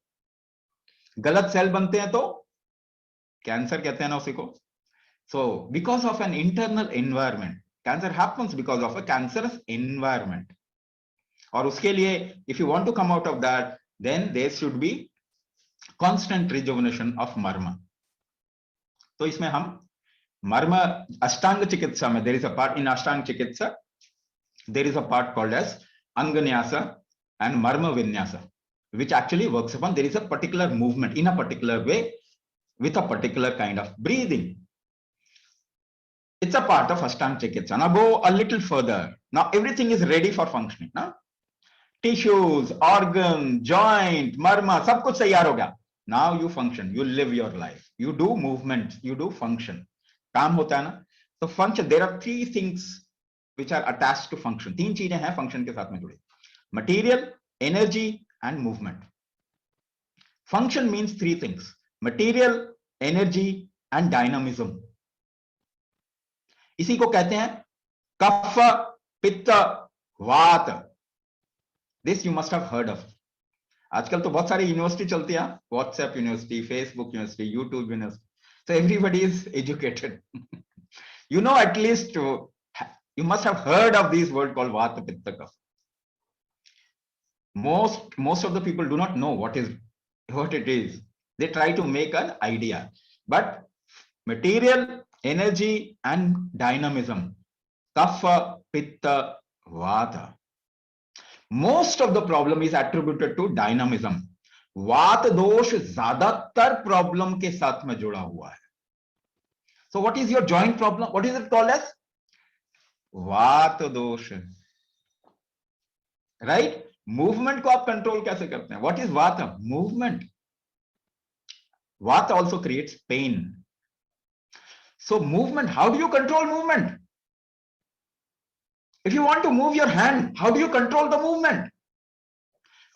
गलत सेल बनते हैं तो कैंसर कहते हैं ना उसी को. So because of an internal environment, cancer happens because of a cancerous environment. और उसके लिए, if you want to come out of that, then there should be constant rejuvenation of marma. तो इसमें हम marma Ashtaang Chikitsa में, there is a part in Ashtaang Chikitsa, there is a part called as Anganyasa and Marma Vinyasa, which actually works upon, there is a particular movement in a particular way with a particular kind of breathing. It's a part of Ashtaang Chikitsa. Now go a little further. Now everything is ready for functioning. Now tissues, organ, joint, marma, सब कुछ तैयार हो गया. Now you function, you live your life, you do movement, you do function. काम होता है ना. तो function, there are three things which are attached to function. तीन चीजें हैं function के साथ में जुड़ी. Material, energy and movement. Function means three things: material, energy and dynamism. इसी को कहते हैं कफ, पित्त, वात. This you must have heard of. आजकल तो बहुत सारी यूनिवर्सिटी चलती है, WhatsApp university, Facebook university, YouTube university. So everybody is educated. You know, at least you must have heard of these words called vata, pitta, kapha. Most of the people do not know what it is. They try to make an idea. But material, energy and dynamism, kapha, pitta, vata. Most of the problem is attributed to dynamism. वात दोष ज्यादातर problem के साथ में जुड़ा हुआ है. So what is your joint problem? What is it called as? वात दोष. Right? Movement को आप कंट्रोल कैसे करते हैं? What is vata? Movement. Vata also creates pain. So movement, how do you control movement? If you want to move your hand, how do you control the movement?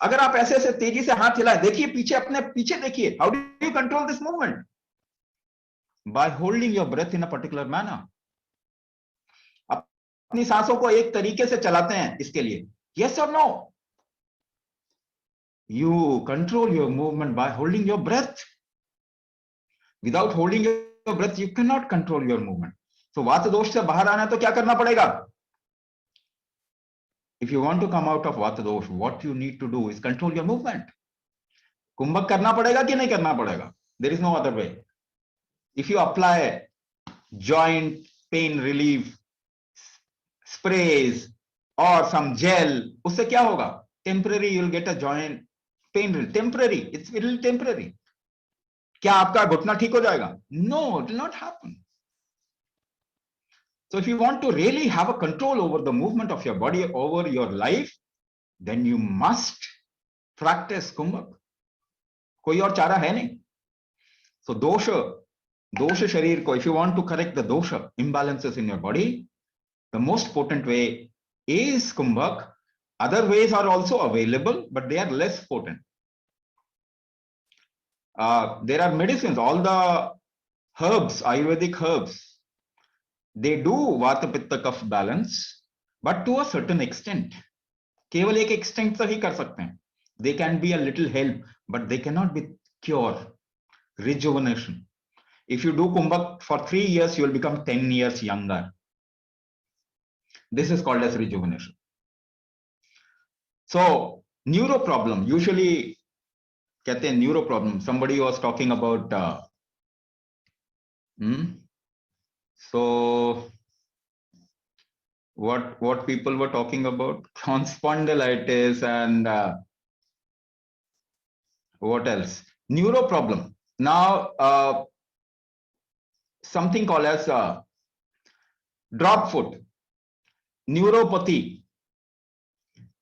अगर आप ऐसे ऐसे तेजी से हाथ हिलाएं, देखिए पीछे, अपने पीछे देखिए. How do you control this movement? By holding your breath in a particular manner. अपनी सांसों को एक तरीके से चलाते हैं इसके लिए. Yes or no? You control your movement by holding your breath. Without holding your breath, you cannot control your movement. So वात दोष से बाहर आना है तो क्या करना पड़ेगा? If you want to come out of vata dosh, what you need to do is control your movement. कुंभक करना पड़ेगा कि नहीं करना पड़ेगा? There is no other way. If you apply joint pain relief sprays or some gel, उससे क्या होगा? Temporary, you will get a joint pain relief. Temporary, it will temporary. क्या आपका घुटना ठीक हो जाएगा? No, it will not happen. So if you want to really have a control over the movement of your body, over your life, then you must practice kumbhak. कोई और चारा है नहीं. So दोष शरीर को, if you want to correct the dosha imbalances in your body, the most potent way is kumbhak. Other ways are also available, but they are less potent. There are medicines, all the herbs, Ayurvedic herbs, they do vata pitta kapha balance, but to a certain extent. केवल एक extent तक ही कर सकते हैं. They can be a little help, but they cannot be cure, rejuvenation. If you do Kumbhak for 3 years, you will become 10 years younger. This is called as rejuvenation. So, neuro problem, usually, कहते हैं neuro problem. Somebody was talking about, so what people were talking about? Spondylitis and what else? Neuro problem. Now, something called as drop foot, neuropathy,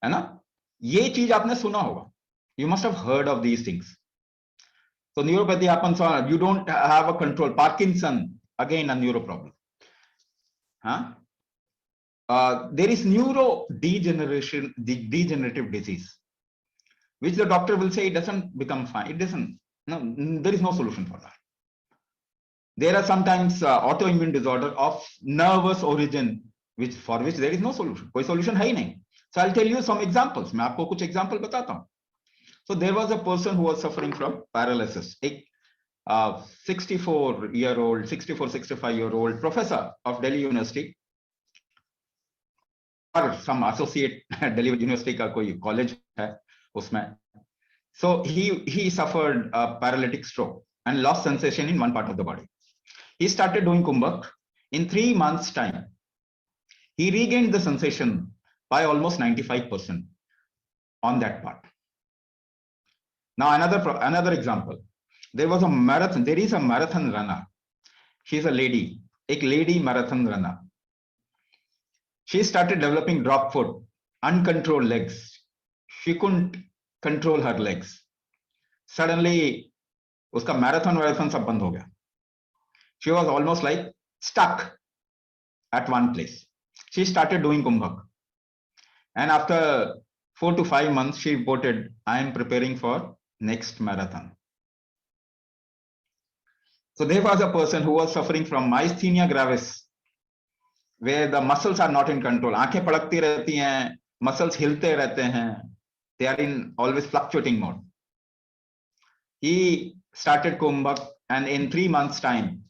है ना? ये चीज आपने सुना होगा. You must have heard of these things. So neuropathy happens on, you don't have a control. Parkinson, again a neuro problem. Huh? There is degenerative disease, which the doctor will say it doesn't become fine. It doesn't. No, there is no solution for that. There are sometimes autoimmune disorder of nervous origin, for which there is no solution. कोई solution है ही नहीं. So I'll tell you some examples. मैं आपको कुछ example बताता हूँ. So there was a person who was suffering from paralysis. एक 65-year-old professor of Delhi University or some associate Delhi University का कोई college है उसमें. So he suffered a paralytic stroke and lost sensation in one part of the body. He started doing Kumbhak. In 3 months' time, he regained the sensation by almost 95% on that part. Now another example. There is a marathon runner. She's a lady, a lady marathon runner. She started developing drop foot, uncontrolled legs. She couldn't control her legs. Suddenly, uska marathon सब बंद हो गया. She was almost like stuck at one place. She started doing Kumbhak. And after 4 to 5 months, she reported, I am preparing for next marathon. So there was a person who was suffering from myasthenia gravis, where the muscles are not in control. आंखें पड़कती रहती हैं, muscles हिलते रहते हैं. They are in always fluctuating mode. He started Kumbhak, and in 3 months' time,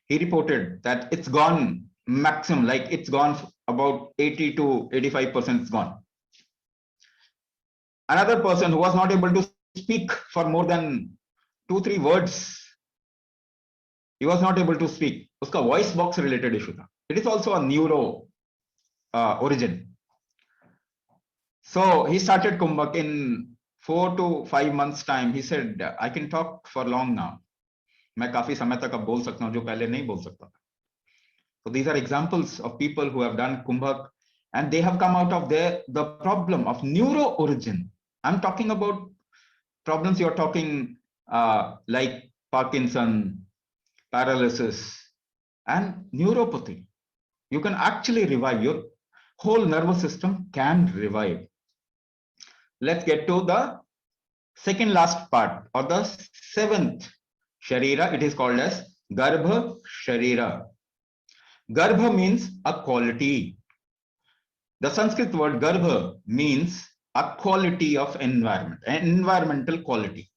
he reported that it's gone maximum, like it's gone about 80 to 85% it's gone. Another person who was not able to speak for more than 2-3 words, he was not able to speak. Uska voice box related issue tha. It is also a neuro origin. So he started Kumbhak. In 4 to 5 months time, he said, I can talk for long now. मैं काफी समय तक अब बोल सकता हूं जो पहले नहीं बोल सकता था. So these are examples of people who have done Kumbhak and they have come out of the problem of neuro origin. I'm talking about problems you're talking like Parkinson, paralysis, and neuropathy. You can actually revive. Your whole nervous system can revive. Let's get to the second last part or the 7th Sharira. It is called as Garbha Sharira. Garbha means a quality. The Sanskrit word Garbha means a quality of environment, an environmental quality.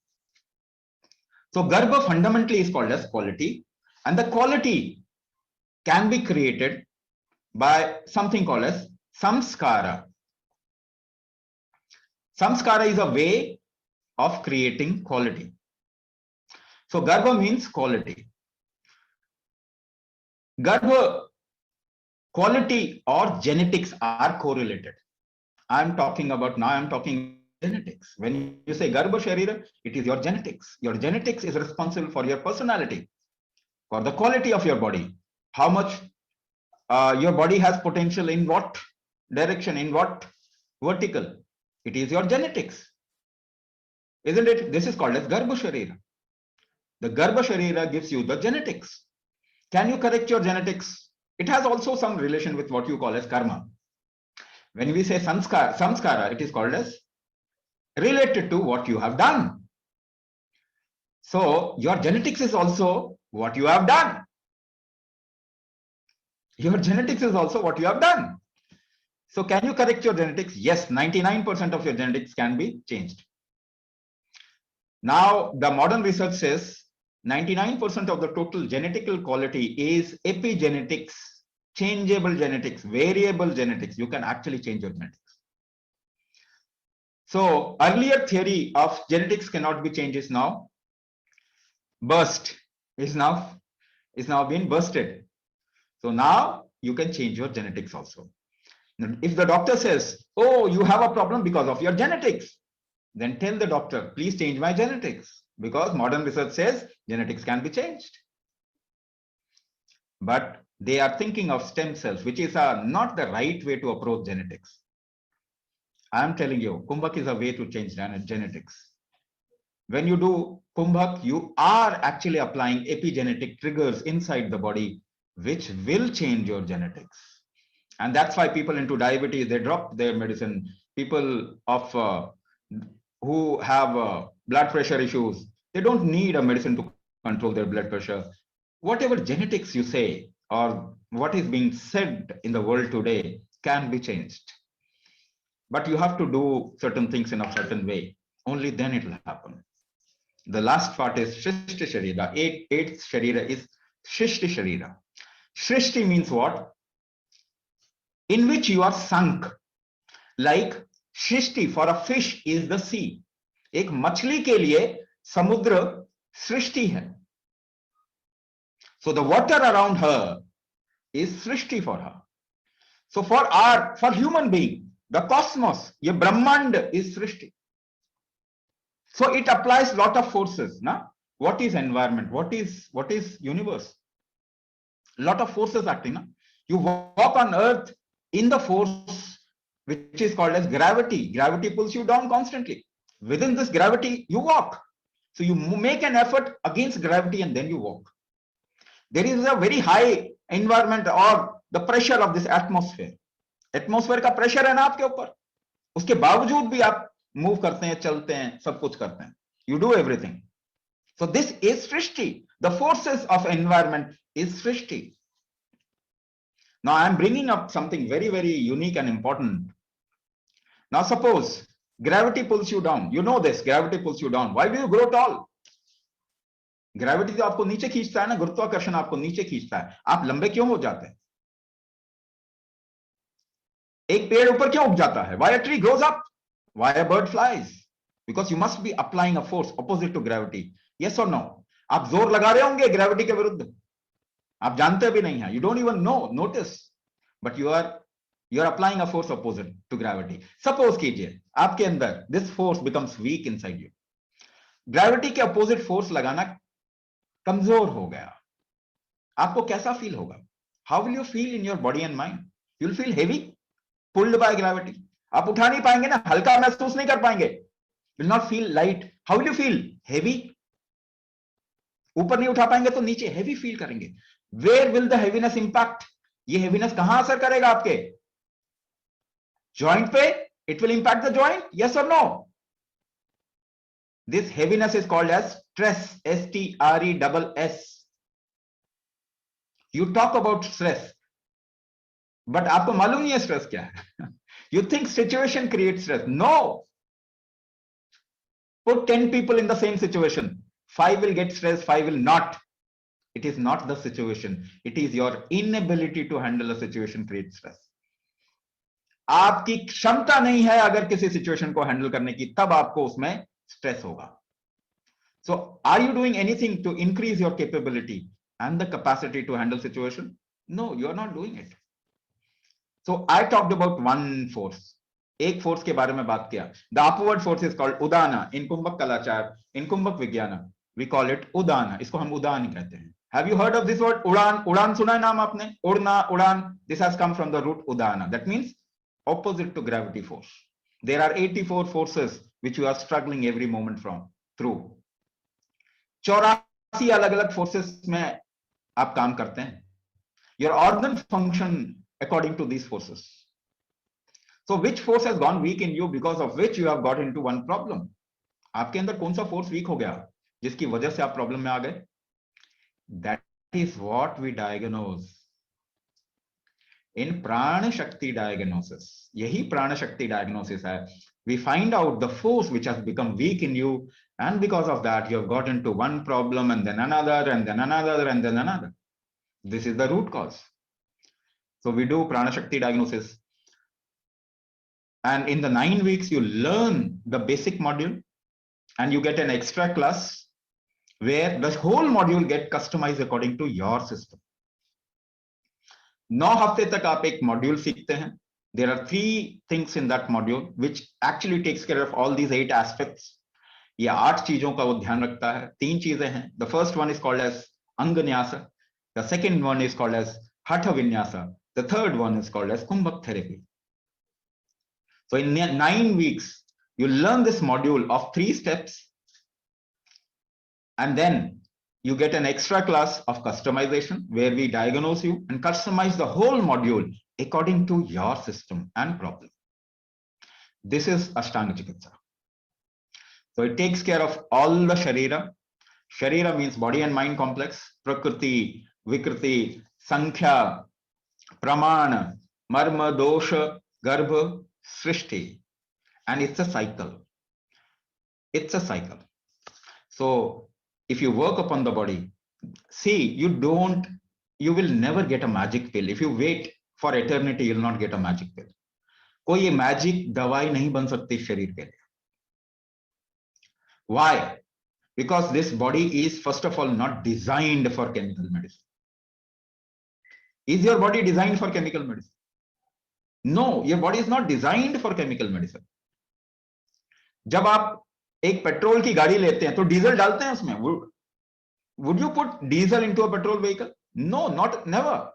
So Garbha fundamentally is called as quality, and the quality can be created by something called as samskara. Samskara is a way of creating quality. So Garbha means quality. Garbha, quality or genetics are correlated. I'm talking genetics. When you say Garbha Sharira, it is your genetics. Your genetics is responsible for your personality, for the quality of your body. How much your body has potential in what direction, in what vertical. It is your genetics. Isn't it? This is called as Garbha Sharira. The Garbha Sharira gives you the genetics. Can you correct your genetics? It has also some relation with what you call as karma. When we say samskara, it is called as related to what you have done. So your genetics is also what you have done. Your genetics is also what you have done. So can you correct your genetics? Yes, 99% of your genetics can be changed. Now, the modern research says 99% of the total genetical quality is epigenetics, changeable genetics, variable genetics. You can actually change your genetics. So earlier theory of genetics cannot be changed is now burst, is now being bursted. So now you can change your genetics also. Now, if the doctor says, oh, you have a problem because of your genetics, then tell the doctor, please change my genetics, because modern research says genetics can be changed. But they are thinking of stem cells, which is not the right way to approach genetics. I am telling you, Kumbhak is a way to change genetics. When you do Kumbhak, you are actually applying epigenetic triggers inside the body, which will change your genetics. And that's why people into diabetes, they drop their medicine. People of who have blood pressure issues, they don't need a medicine to control their blood pressure. Whatever genetics you say or what is being said in the world today can be changed. But you have to do certain things in a certain way. Only then it will happen. The last part is Shrishti Sharira. Eighth Sharira is Shrishti Sharira. Shrishti means what? In which you are sunk. Like Shrishti for a fish is the sea. एक मछली के लिए समुद्र सृष्टि है. So the water around her is Srishti for her. So for human being, the cosmos, ये ब्रह्मांड is Srishti. So it applies lot of forces. Na? What is environment? What is universe? Lot of forces acting. Na? You walk on earth in the force which is called as gravity. Gravity pulls you down constantly. Within this gravity, you walk. So you make an effort against gravity and then you walk. There is a very high environment or the pressure of this atmosphere. Atmosphere का pressure है ना आपके ऊपर. उसके बावजूद भी आप move करते हैं, चलते हैं, सब कुछ करते हैं. You do everything. So this is Srishti. The forces of environment is Srishti. Now I am bringing up something very, very unique and important. Now suppose gravity pulls you down. You know this, gravity pulls you down. Why do you grow tall? Gravity तो आपको नीचे खींचता है ना, गुरुत्वाकर्षण आपको नीचे खींचता है. आप लंबे क्यों हो जाते हैं? एक पेड़ ऊपर क्यों उग जाता है? Why a tree grows up? Why a bird flies? Because you must be applying a force opposite to gravity. Yes or no? आप जोर लगा रहे होंगे gravity के विरुद्ध. आप जानते भी नहीं हैं. You don't even know, notice. But you are applying a force opposite to gravity. Suppose कीजिए, आपके अंदर this force becomes weak inside you. Gravity के opposite force लगाना कमजोर हो गया. आपको कैसा फील होगा? How will you feel in your body and mind? You'll feel heavy, pulled by gravity. आप उठा नहीं पाएंगे ना, हल्का महसूस नहीं कर पाएंगे. Will not feel light. How will you feel? Heavy. ऊपर नहीं उठा पाएंगे तो नीचे heavy feel करेंगे. Where will the heaviness impact? ये heaviness कहां असर करेगा आपके? Joint पे? It will impact the joint? Yes or no? This heaviness is called as stress. S-T-R-E-S-S. You talk about stress, but आपको मालूम नहीं है stress क्या है. You think situation creates stress. No. Put 10 people in the same situation. 5 will get stressed, 5 will not. It is not the situation. It is your inability to handle a situation creates stress. आपकी क्षमता नहीं है अगर किसी situation को handle करने की, तब आपको उसमें स्ट्रेस होगा. So are you doing anything to increase your capability and the capacity to handle situation? No, you are not doing it. So I talked about one force. एक फोर्स के बारे में बात किया. The upward force is called Udana. In कुंभक कलाचार, in कुंभक विज्ञान, we call it Udana. इसको हम उदान कहते हैं. Have you heard of this word उड़ान? उड़ान सुना है नाम आपने? उड़ना, उड़ान. This has come from the root udana. That means opposite to gravity force. There are 84 forces which you are struggling every moment through. 84 अलग-अलग forces में आप काम करते हैं. Your organ function according to these forces. So which force has gone weak in you because of which you have got into one problem? आपके अंदर कौन सा force weak हो गया जिसकी वजह से आप problem में आ गए? That is what we diagnose. In prana shakti diagnosis, यही prana shakti diagnosis है. We find out the force which has become weak in you And because of that, you have got into one problem and then another and then another and then another. This is the root cause. So we do Prana Shakti diagnosis. And in the 9 weeks, you learn the basic module and you get an extra class where the whole module get customized according to your system. 9 हफ्ते तक आप एक module सीखते हैं. There are 3 things in that module which actually takes care of all these 8 aspects. ये 8 चीजों का वो ध्यान रखता है. 3 चीजें हैं. The first one is called as Anganyasa. The second one is called as Hatha Vinyasa. The third one is called as Kumbhak therapy. So in 9 weeks, you learn this module of 3 steps, and then you get an extra class of customization where we diagnose you and customize the whole module according to your system and problem. This is Ashtaang Chikitsa. So it takes care of all the Sharira. Sharira means body and mind complex. Prakriti, Vikrati, Sankhya, Pramana, Marma, Dosha, Garbha, Srishti. And it's a cycle. It's a cycle. So if you work upon the body, see, you will never get a magic pill. If you wait for eternity, you'll not get a magic pill. कोई magic दवाई नहीं बन सकती शरीर के लिए. Why? Because this body is first of all not designed for chemical medicine. Is your body designed for chemical medicine? No, your body is not designed for chemical medicine. जब आप एक पेट्रोल की गाड़ी लेते हैं तो डीजल डालते हैं उसमें. Would you put diesel into a petrol vehicle? No, never.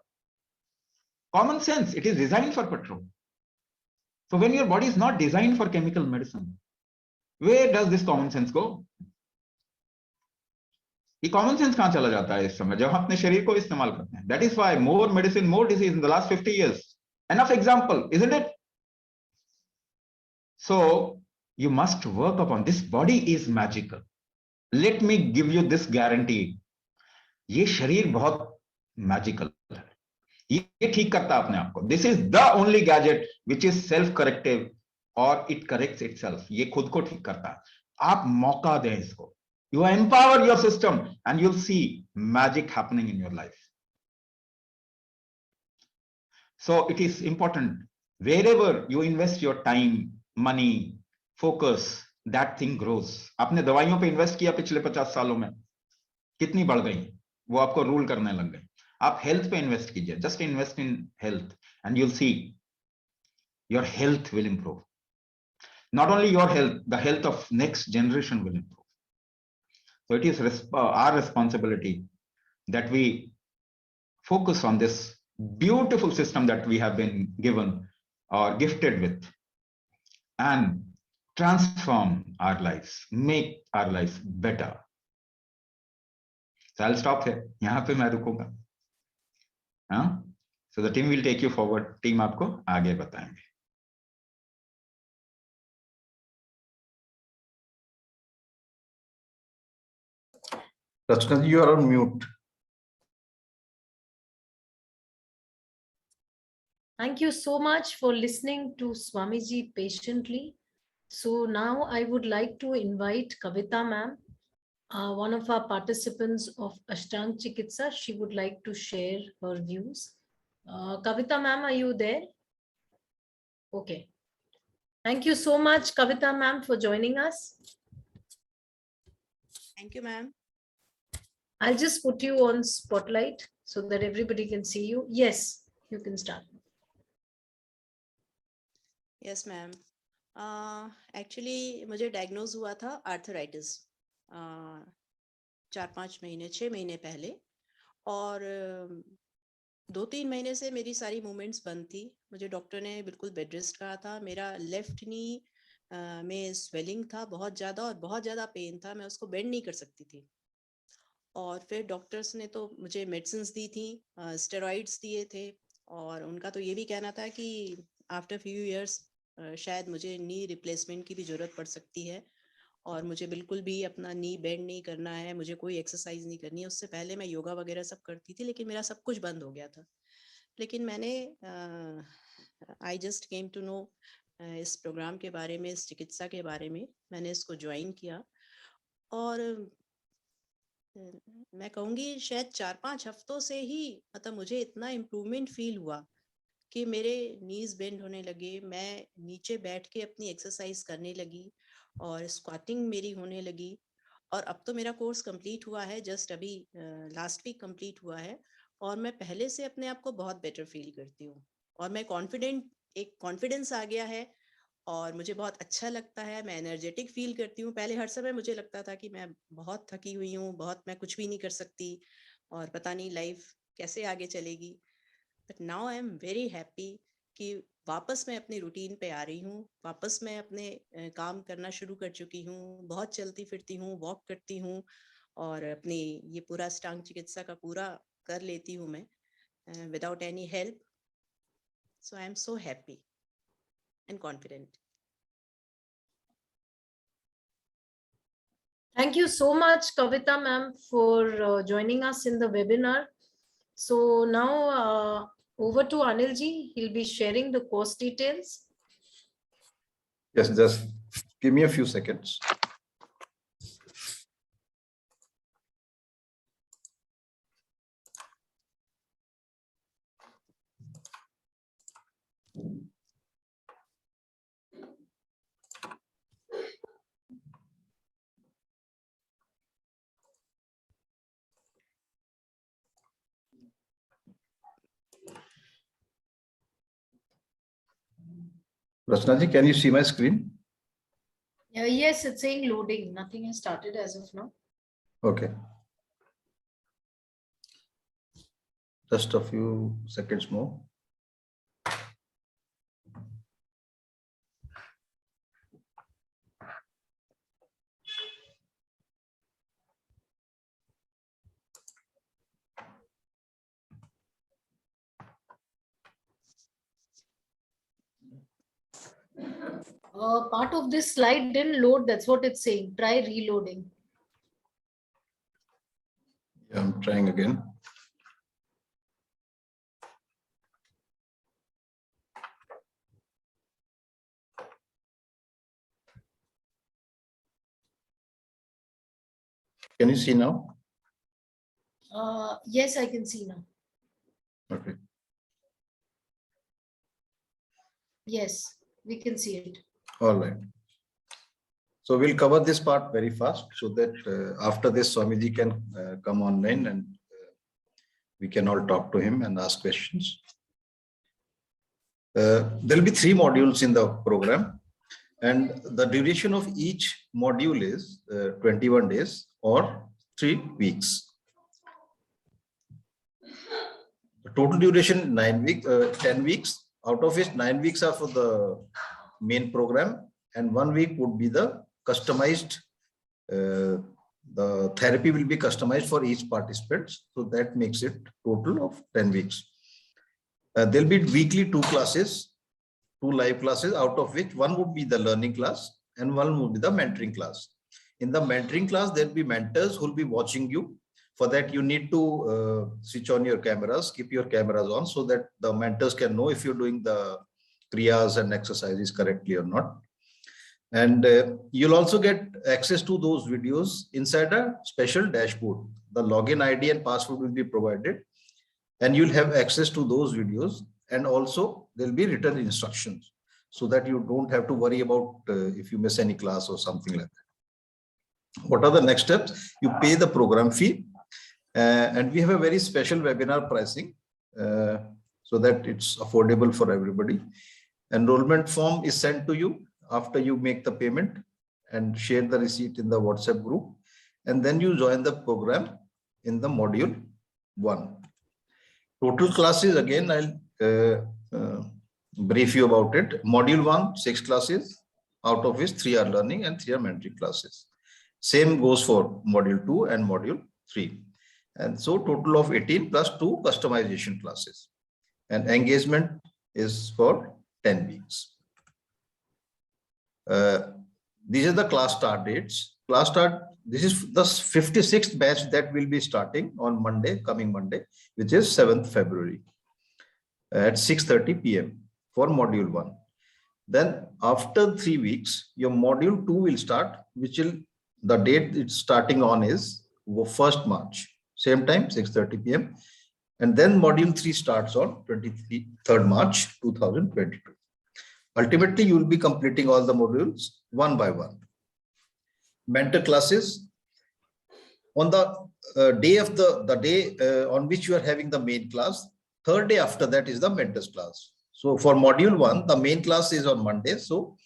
Common sense, it is designed for petrol. So when your body is not designed for chemical medicine, where does this common sense go? ये common sense कहां चला जाता है इस समय जब हम अपने शरीर को इस्तेमाल करते हैं? That is why more medicine, more disease in the last 50 years. Enough example, isn't it? So you must work upon this. Body is magical. Let me give you this guarantee. ये शरीर बहुत मैजिकल है. ये ठीक करता है अपने आप को. This is the only gadget which is self-corrective or it corrects itself. ये खुद को ठीक करता है. आप मौका दें इसको. You empower your system and you'll see magic happening in your life. So it is important. Wherever you invest your time, money, focus, that thing grows. आपने दवाइयों पे इन्वेस्ट किया पिछले 50 सालों में, कितनी बढ़ गई? वो आपको रूल करने लग गए. आप हेल्थ पे इन्वेस्ट कीजिए. Just invest in health and you'll see your health will improve. Not only your health, the health of next generation will improve. So it is our responsibility that we focus on this beautiful system that we have been given or gifted with and transform our lives, make our lives better. So I'll stop here. यहाँ पे मैं रुकूंगा. So the team will take you forward. Team आपको आगे बताएंगे. Rachna, you are on mute. Thank you so much for listening to Swamiji patiently. So now I would like to invite Kavita ma'am, one of our participants of Ashtaang Chikitsa. She would like to share her views. Kavita ma'am, are you there? Okay. Thank you so much, Kavita ma'am, for joining us. Thank you, ma'am. I'll just put you on spotlight so that everybody can see you. Yes, you can start. Yes, ma'am. Actually, मुझे diagnose हुआ था arthritis 4-5 महीने 6 महीने पहले और 2-3 महीने से मेरी सारी मूवमेंट्स बंद थी. मुझे डॉक्टर ने बिल्कुल बेड रेस्ट कहा था. मेरा लेफ्ट नी में स्वेलिंग था बहुत ज़्यादा और बहुत ज़्यादा पेन था. मैं उसको बेंड नहीं कर सकती थी. और फिर डॉक्टर्स ने तो मुझे मेडिसिन्स दी थी, स्टेरॉइड्स दिए थे और उनका तो ये भी कहना था कि आफ्टर फ्यू इयर्स शायद मुझे नी रिप्लेसमेंट की भी ज़रूरत पड़ सकती है और मुझे बिल्कुल भी अपना नी बेंड नहीं करना है, मुझे कोई एक्सरसाइज नहीं करनी है. उससे पहले मैं योगा वगैरह सब करती थी लेकिन मेरा सब कुछ बंद हो गया था. लेकिन मैंने I just came to know इस प्रोग्राम के बारे में, इस चिकित्सा के बारे में. मैंने इसको ज्वाइन किया और मैं कहूँगी शायद 4-5 हफ्तों से ही मतलब मुझे इतना इम्प्रूवमेंट फील हुआ कि मेरे नीज बेंड होने लगे, मैं नीचे बैठ के अपनी एक्सरसाइज करने लगी और स्क्वाटिंग मेरी होने लगी। और अब तो मेरा कोर्स कंप्लीट हुआ है, जस्ट अभी लास्ट वीक कंप्लीट हुआ है, और मैं पहले से अपने आप को बहुत बेटर फील करती हूँ और मैं एक कॉन्फिडेंस आ गया है और मुझे बहुत अच्छा लगता है। मैं एनर्जेटिक फील करती हूँ। पहले हर समय मुझे लगता था कि मैं बहुत थकी हुई हूँ, मैं कुछ भी नहीं कर सकती और पता नहीं लाइफ कैसे आगे चलेगी। But now I am very happy कि वापस मैं अपनी रूटीन पे आ रही हूँ, वापस मैं अपने काम करना शुरू कर चुकी हूँ, बहुत चलती फिरती हूँ, वॉक करती हूँ और अपनी ये पूरा अष्टांग चिकित्सा का पूरा कर लेती हूँ मैं without any help. So I am so happy and confident. Thank you so much, Kavita ma'am, for joining us in the webinar. So now over to Anilji. He'll be sharing the course details. Yes, just give me a few seconds. Rachna ji, can you see my screen? Yes, it's saying loading. Nothing has started as of now. Okay. Just a few seconds more. Part of this slide didn't load. That's what it's saying. Try reloading. Yeah, I'm trying again. Can you see now? Yes, I can see now. Okay. Yes, we can see it. All right. So we'll cover this part very fast so that after this, Swamiji can come online and we can all talk to him and ask questions. There'll be 3 modules in the program, and the duration of each module is 21 days or 3 weeks. The total duration 10 weeks, out of which 9 weeks are for the main program and 1 week would be the customized. The therapy will be customized for each participant, so that makes it total of 10 weeks. There'll be weekly 2 classes, 2 live classes, out of which one would be the learning class and one would be the mentoring class. In the mentoring class, there'll be mentors who'll be watching you. For that, you need to switch on your cameras, keep your cameras on so that the mentors can know if you're doing the kriyas and exercises correctly or not. And you'll also get access to those videos inside a special dashboard. The login ID and password will be provided, and you'll have access to those videos. And also there'll be written instructions so that you don't have to worry about if you miss any class or something like that. What are the next steps? You pay the program fee, and we have a very special webinar pricing so that it's affordable for everybody. Enrollment form is sent to you after you make the payment and share the receipt in the WhatsApp group, and then you join the program in the module 1. Total classes, again, I'll brief you about it. Module 1, 6 classes, out of which 3 are learning and 3 are mentoring classes. Same goes for module 2 and module 3. And so total of 18 plus 2 customization classes. And engagement is for 10 weeks. These are the class start dates. This is the 56th batch that will be starting on Monday, coming Monday, which is 7th February at 6:30 p.m. for module 1. Then after 3 weeks, your module 2 will start, which will the date it's starting on is 1st March, same time, 6:30 p.m. And then module 3 starts on 3rd March 2022. Ultimately, you will be completing all the modules one by one. Mentor classes. On the day of the day on which you are having the main class, 3rd day after that is the mentors class. So for module 1, the main class is on Mondays. So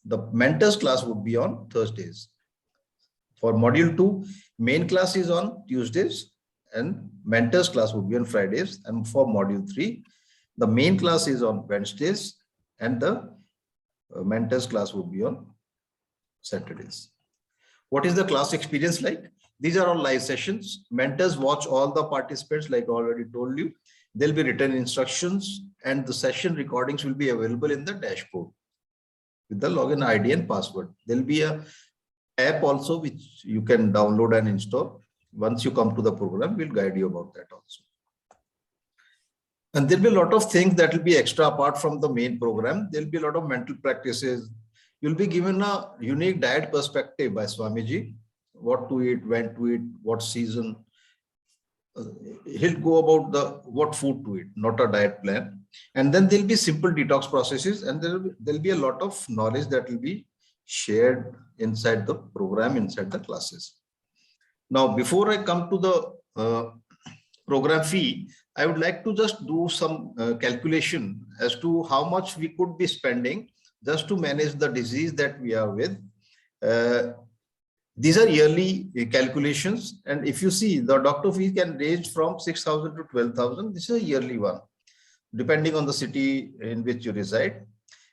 the mentors class would be on Thursdays. For module 2, main class is on Tuesdays and mentors class would be on Fridays. And for module 3, the main class is on Wednesdays and the mentors class would be on Saturdays. What is the class experience like? These are all live sessions. Mentors watch all the participants, like I already told you. There'll be written instructions and the session recordings will be available in the dashboard with the login ID and password. There'll be a app also which you can download and install. Once you come to the program, we'll guide you about that also. And there'll be a lot of things that will be extra apart from the main program. There'll be a lot of mental practices. You'll be given a unique diet perspective by Swamiji. What to eat, when to eat, what season. He'll go about the what food to eat, not a diet plan. And then there'll be simple detox processes, and there'll be a lot of knowledge that will be shared inside the program, inside the classes. Now, before I come to the program fee, I would like to just do some calculation as to how much we could be spending just to manage the disease that we are with. These are yearly calculations. And if you see, the doctor fee can range from 6,000 to 12,000. This is a yearly one, depending on the city in which you reside.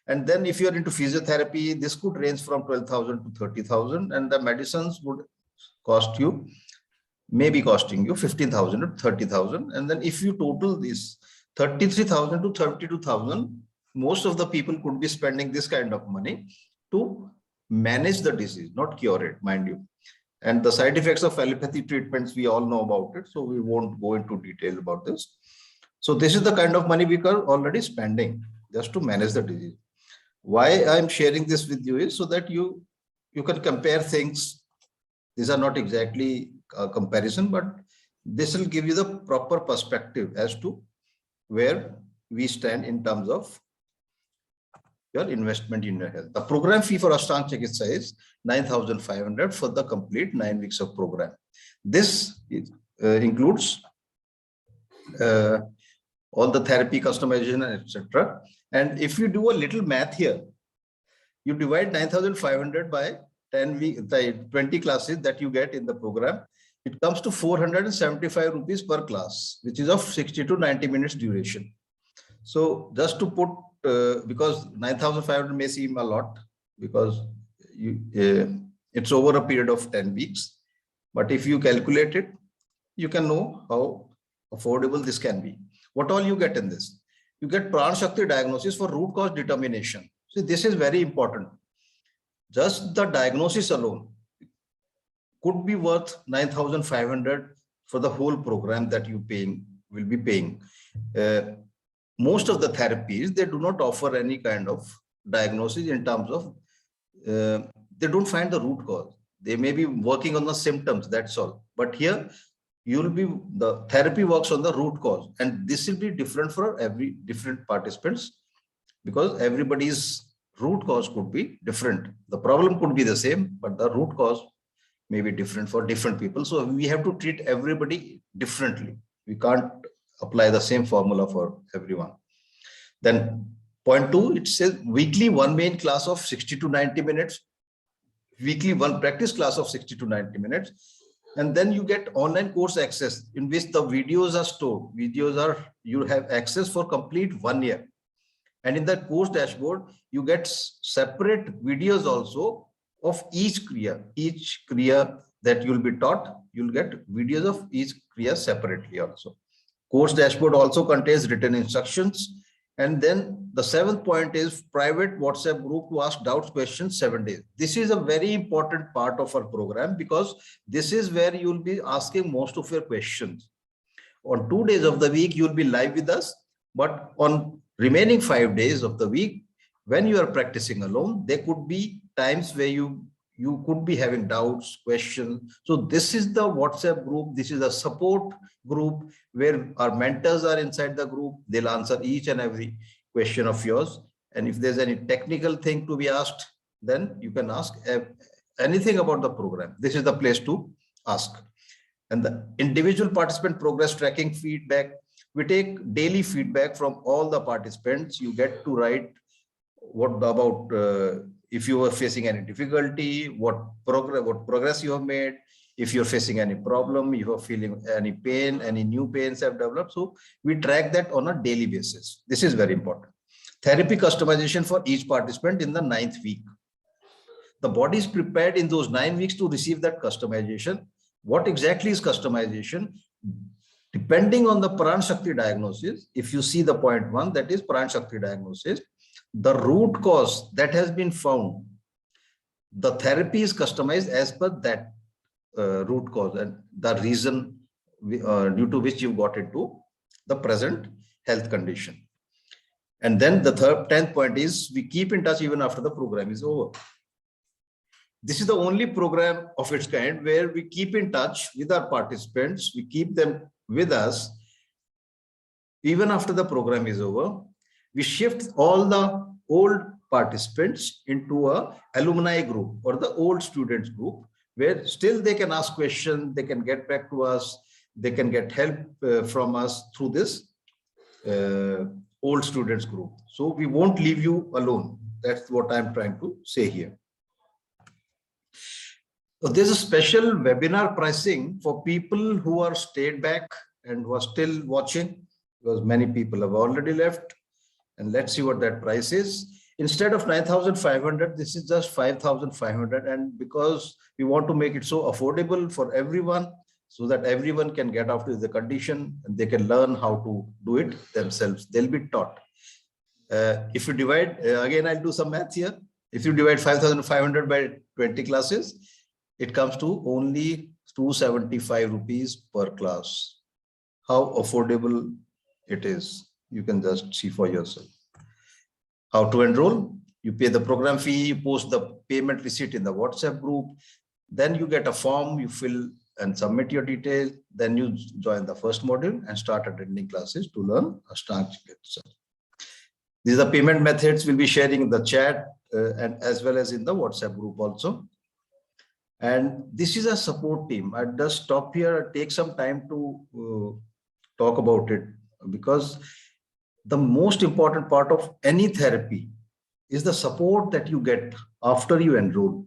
And then if you are into physiotherapy, this could range from 12,000 to 30,000. And the medicines would cost you, maybe costing you 15,000 to 30,000. And then if you total this 33,000 to 32,000, most of the people could be spending this kind of money to manage the disease, not cure it, mind you. And the side effects of allopathy treatments, we all know about it. So we won't go into detail about this. So this is the kind of money we are already spending just to manage the disease. Why I'm sharing this with you is so that you can compare things. These are not exactly a comparison, but this will give you the proper perspective as to where we stand in terms of your investment in your health. The program fee for Ashtaang Chikitsa is 9,500 for the complete 9 weeks of program. This includes all the therapy, customization, etc. And if you do a little math here, you divide 9,500 by 20 classes that you get in the program. It comes to 475 rupees per class, which is of 60 to 90 minutes duration. So just to put, because 9,500 may seem a lot because it's over a period of 10 weeks. But if you calculate it, you can know how affordable this can be. What all you get in this? You get Pran Shakti diagnosis for root cause determination. See, this is very important. Just the diagnosis alone could be worth 9,500 for the whole program that you will be paying. Most of the therapies, they do not offer any kind of diagnosis in terms of, they don't find the root cause. They may be working on the symptoms, that's all. But here, the therapy works on the root cause. And this will be different for every different participants because everybody's root cause could be different. The problem could be the same, but the root cause may be different for different people. So we have to treat everybody differently. We can't apply the same formula for everyone. Then point 2, it says weekly 1 main class of 60 to 90 minutes, weekly 1 practice class of 60 to 90 minutes. And then you get online course access in which the videos are stored. You have access for complete 1 year. And in that course dashboard, you get separate videos also of each kriya that you'll be taught. You'll get videos of each kriya separately also. Course dashboard also contains written instructions. And then the 7th point is private WhatsApp group to ask doubts, questions 7 days. This is a very important part of our program because this is where you'll be asking most of your questions. On 2 days of the week, you'll be live with us, but on remaining 5 days of the week, when you are practicing alone, there could be times where you you could be having doubts, questions. So this is the WhatsApp group. This is a support group where our mentors are inside the group. They'll answer each and every question of yours. And if there's any technical thing to be asked, then you can ask anything about the program. This is the place to ask. And the individual participant progress tracking feedback, we take daily feedback from all the participants. You get to write what about if you are facing any difficulty, what progress you have made, if you're facing any problem, you are feeling any pain, any new pains have developed. So we track that on a daily basis. This is very important. Therapy customization for each participant in the 9th week. The body is prepared in those 9 weeks to receive that customization. What exactly is customization? Depending on the Pran Shakti diagnosis, if you see the point 1, that is Pran Shakti diagnosis, the root cause that has been found, the therapy is customized as per that root cause and the reason due to which you got into the present health condition. And then the 10th point is we keep in touch even after the program is over. This is the only program of its kind where we keep in touch with our participants. We keep them with us even after the program is over. We shift all the old participants into a alumni group or the old students group where still they can ask questions, they can get back to us, they can get help from us through this old students group. So we won't leave you alone. That's what I'm trying to say here. So there's a special webinar pricing for people who are stayed back and who are still watching, because many people have already left. And let's see what that price is. Instead of 9,500, this is just 5,500. And because we want to make it so affordable for everyone, so that everyone can get out of the condition and they can learn how to do it themselves. They'll be taught. If you divide, again, I'll do some math here. If you divide 5,500 by 20 classes, it comes to only 275 rupees per class. How affordable it is. You can just see for yourself. How to enroll? You pay the program fee, you post the payment receipt in the WhatsApp group. Then you get a form, you fill and submit your details. Then you join the first module and start attending classes to learn Ashtaang Chikitsa. These are the payment methods we'll be sharing in the chat and as well as in the WhatsApp group also. And this is a support team. I just stop here, take some time to talk about it, because the most important part of any therapy is the support that you get after you enroll.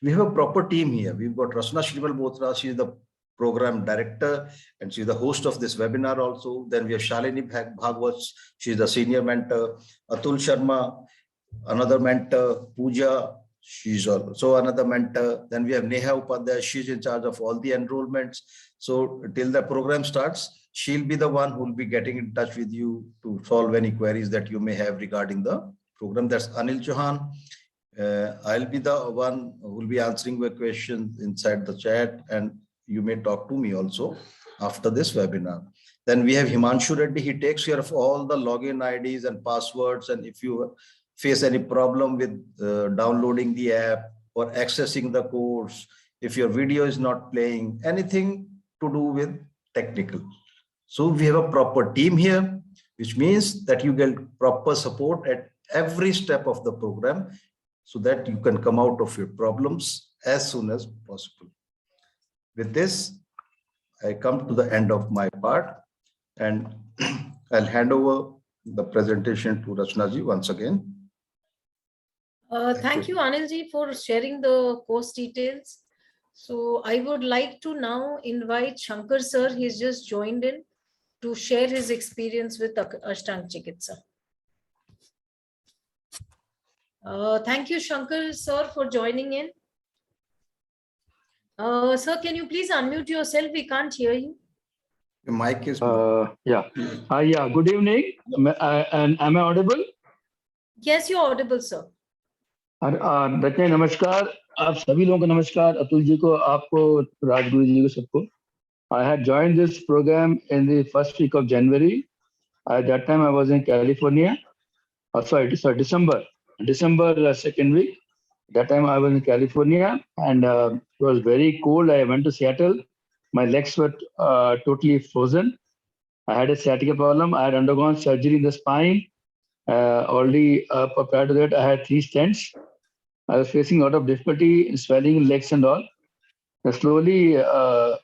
We have a proper team here. We've got Rasna Shrimal Botra. She is the program director and she's the host of this webinar also. Then we have Shalini Bhagwat. She's the senior mentor. Atul Sharma, another mentor. Pooja, she's also another mentor. Then we have Neha Upadhyay. She's in charge of all the enrollments. So till the program starts, she'll be the one who will be getting in touch with you to solve any queries that you may have regarding the program. That's Anil Chauhan. I'll be the one who will be answering your questions inside the chat, and you may talk to me also after this webinar. Then we have Himanshu Reddy. He takes care of all the login IDs and passwords. And if you face any problem with downloading the app or accessing the course, if your video is not playing, anything to do with technical. So we have a proper team here, which means that you get proper support at every step of the program so that you can come out of your problems as soon as possible. With this, I come to the end of my part and I'll hand over the presentation to Rachnaji once again. Thank you, Anilji, for sharing the course details. So I would like to now invite Shankar sir. He's just joined in to share his experience with Ashtaang Chikitsa. Thank you, Shankar sir, for joining in. Sir, can you please unmute yourself? We can't hear you. The mic is yeah. Good evening. And am I audible? Yes, you're audible, sir. रचना नमस्कार. आप सभी लोगों को नमस्कार. अतुल जी को, आपको, राजगुरु जी को, सबको. I had joined this program in the first week of January. At that time, I was in California. December second week. That time I was in California, and it was very cold. I went to Seattle. My legs were totally frozen. I had a sciatica problem. I had undergone surgery in the spine. Already prior to that, I had 3 stents. I was facing a lot of difficulty in swelling in legs and all. Slowly, I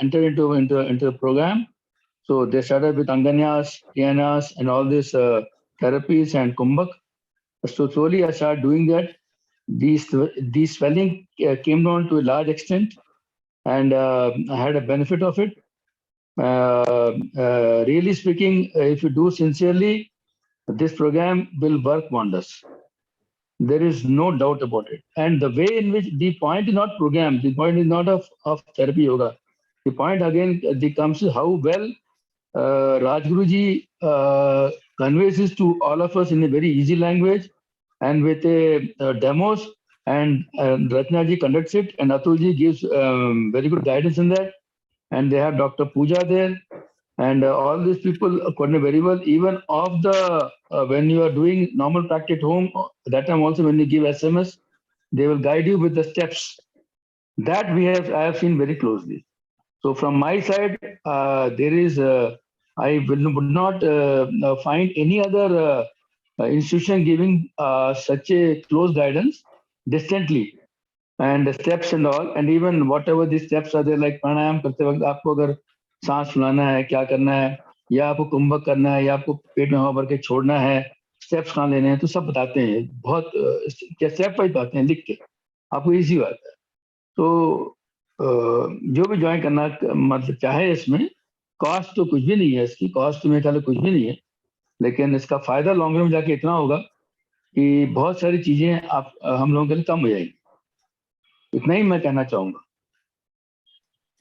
entered into the program. So they started with Anganyas, Tianas, and all these therapies and Kumbhak. So slowly, I started doing that. These swelling came down to a large extent, and I had a benefit of it. Really speaking, if you do sincerely, this program will work wonders. There is no doubt about it. And the way in which the point is not program, the point is not of therapy yoga. The point again comes to how well Rajguruji conveys this to all of us in a very easy language and with demos, and Ratnaji conducts it, and Atulji gives very good guidance in that. And they have Dr. Pooja there, and all these people coordinate very well. Even of the when you are doing normal practice at home, that time also when you give SMS, they will guide you with the steps. That I have seen very closely. So from my side, there is I would not find any other institution giving such a close guidance distantly, and the steps and all, and even whatever the steps are there, like pranayam करते वक्त आपको अगर सांस फुलाना है, क्या करना है, या आपको कुंभक करना है, या आपको पेट में हवा भर के छोड़ना है, स्टेप्स कहाँ लेने हैं, तो सब बताते हैं. बहुत स्टेप वाइज बताते हैं लिख के, आपको इजी बात है. तो जो भी ज्वाइन करना मतलब चाहे, इसमें कॉस्ट तो कुछ भी नहीं है, इसकी कॉस्ट मेरे ख्याल कुछ भी नहीं है, लेकिन इसका फायदा लॉन्ग रन में जाके इतना होगा कि बहुत सारी चीजें आप हम लोगों के लिए कम हो जाएंगी. इतना ही मैं कहना चाहूंगा.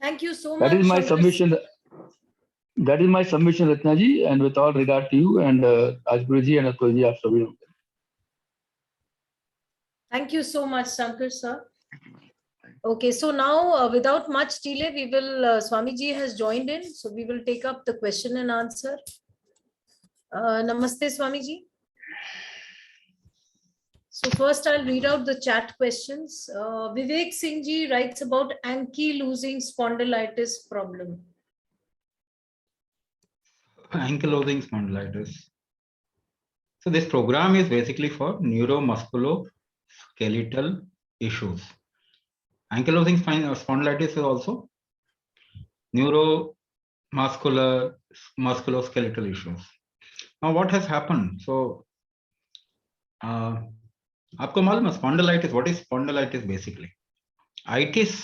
Thank you so That much. is my submission. That is my submission, Ratna ji, and with all regard to you and Rajguru ji and Atul ji, आप सभी लोग. Thank you so much, Shankar sir. Okay, so now without much delay, we will, Swami ji has joined in, so we will take up the question and answer. Namaste, Swami ji. So first I'll read out the chat questions. Vivek Singh ji writes about ankylosing spondylitis problem. Ankylosing spondylitis. So this program is basically for Neuro Musculoskeletal issues. Ankylosing spondylitis is also Neuro Musculoskeletal issues. Now what has happened? So आपको मालूम है spondylitis? What is spondylitis basically? Itis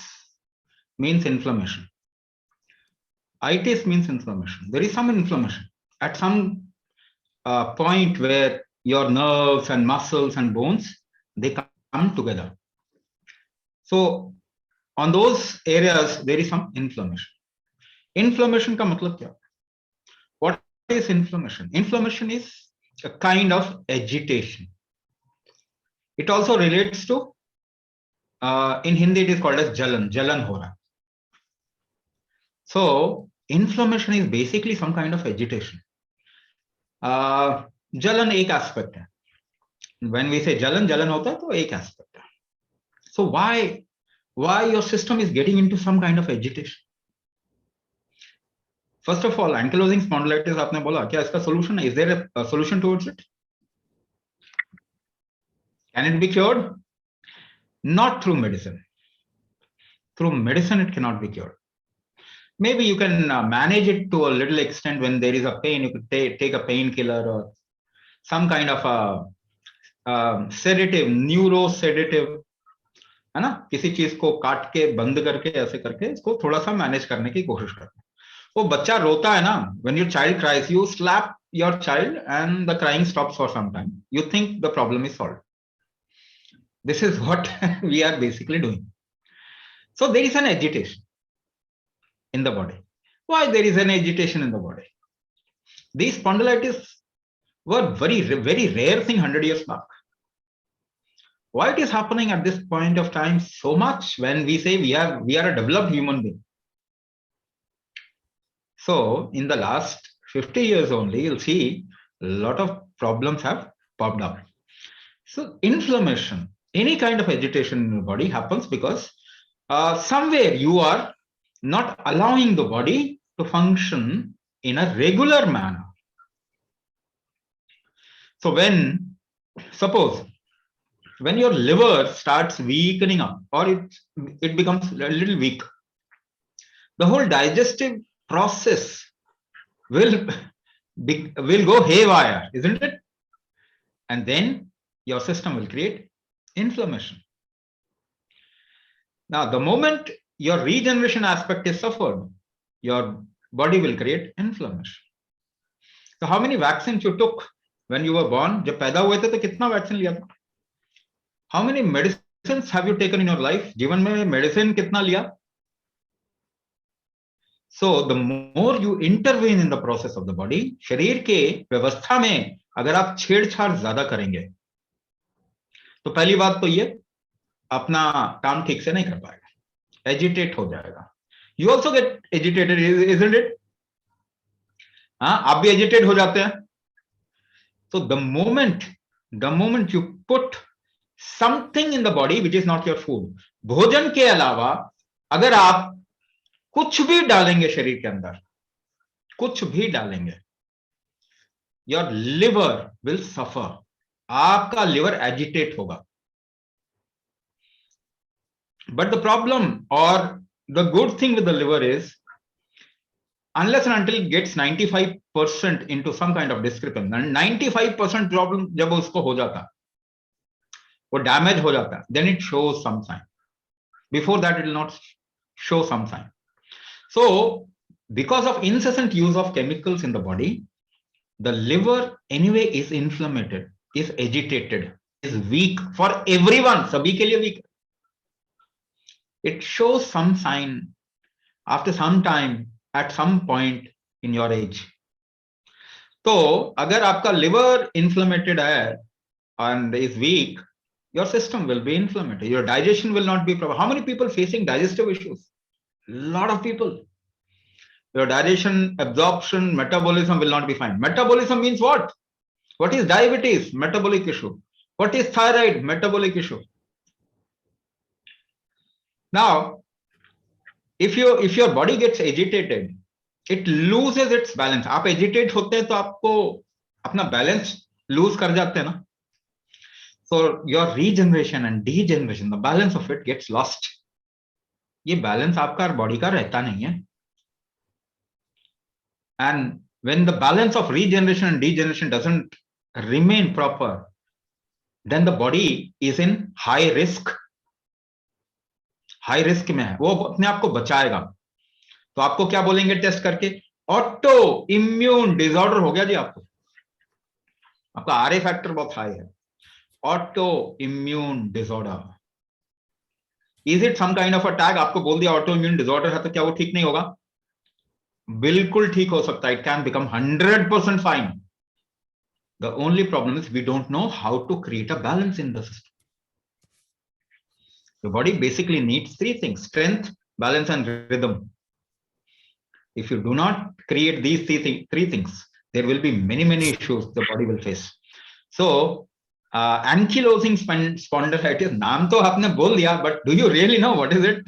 means inflammation. Itis means inflammation. There is some inflammation at some point where your nerves and muscles and bones, they come together. So on those areas, there is some inflammation. Inflammation का मतलब क्या? What is inflammation? Inflammation is a kind of agitation. It also relates to, in Hindi it is called as jalan ho raha. So inflammation is basically some kind of agitation. Jalan एक aspect है. When we say jalan होता है तो एक aspect है. So why your system is getting into some kind of agitation? First of all, ankylosing spondylitis आपने बोला, क्या इसका solution है? Is there a solution towards it? Can it be cured? Not through medicine. Through medicine, it cannot be cured. Maybe you can manage it to a little extent. When there is a pain, you could take a painkiller or some kind of a sedative, neurosedative, है ना? किसी चीज को काट के बंद करके ऐसे करके इसको थोड़ा सा मैनेज करने की कोशिश करते हैं. वो बच्चा रोता है ना, when your child cries, you slap your child and the crying stops for some time. You think the problem is solved. This is what we are basically doing. So there is an agitation in the body. Why there is an agitation in the body? These spondylitis were very rare thing 100 years back. Why it is happening at this point of time so much when we say we are a developed human being? So in the last 50 years only, you'll see a lot of problems have popped up. So inflammation any kind of agitation in your body happens because somewhere you are not allowing the body to function in a regular manner. So when, suppose, when your liver starts weakening up or it becomes a little weak, the whole digestive process will go haywire, isn't it? And then your system will create inflammation. Now, the moment your regeneration aspect is suffered, your body will create inflammation. So how many vaccines you took when you were born? जब पैदा हुए थे तो कितना vaccine लिया था? How many medicines have you taken in your life? जीवन में मेडिसिन कितना लिया? So the more you intervene in the process of the body, शरीर के व्यवस्था में अगर आप छेड़छाड़ ज्यादा करेंगे तो पहली बात तो ये अपना काम ठीक से नहीं कर पाएगा, एजिटेट हो जाएगा. You also get agitated, isn't it? हाँ, आप भी एजिटेट हो जाते हैं. So the moment you put something in the body which is not your food, भोजन के अलावा अगर आप कुछ भी डालेंगे शरीर के अंदर, कुछ भी डालेंगे, your liver will suffer. आपका लिवर एजिटेट होगा. But the problem or the good thing with the liver is, unless and until it gets 95% into some kind of discrepancy, and 95% problem जब उसको हो जाता, वो damage हो जाता, then it shows some sign. Before that, it will not show some sign. So, because of incessant use of chemicals in the body, the liver anyway is inflamed, is agitated, is weak for everyone. सभी के लिए weak. It shows some sign after some time, at some point in your age. तो अगर आपका liver inflamed है and is weak, your system will be inflamed. Your digestion will not be proper. How many people facing digestive issues? A lot of people. Your digestion, absorption, metabolism will not be fine. Metabolism means what? What is diabetes? Metabolic issue. What is thyroid? Metabolic issue. Now, if your body gets agitated, it loses its balance. आप agitate होते हैं तो आपको अपना balance lose कर जाते हैं ना. So your regeneration and degeneration, the balance of it gets lost. ये balance आपका body का रहता नहीं है. And when the balance of regeneration and degeneration doesn't remain proper, then the body is in high risk. High risk में है, वो अपने आप को बचाएगा. तो आपको क्या बोलेंगे टेस्ट करके? ऑटो इम्यून डिसऑर्डर हो गया जी. आपका आरए फैक्टर बहुत हाई है. Autoimmune disorder. Is it some kind of attack? आपको बोल दिया ऑटो इम्यून डिसऑर्डर है तो क्या वो ठीक नहीं होगा? बिल्कुल ठीक हो सकता है. It can become 100% fine. The only problem is we don't know how to create a balance in the system. The body basically needs three things: strength, balance, and rhythm. If you do not create these three things, there will be many issues the body will face. So, ankylosing spondylitis, नाम तो आपने बोल दिया, but do you really know what is it?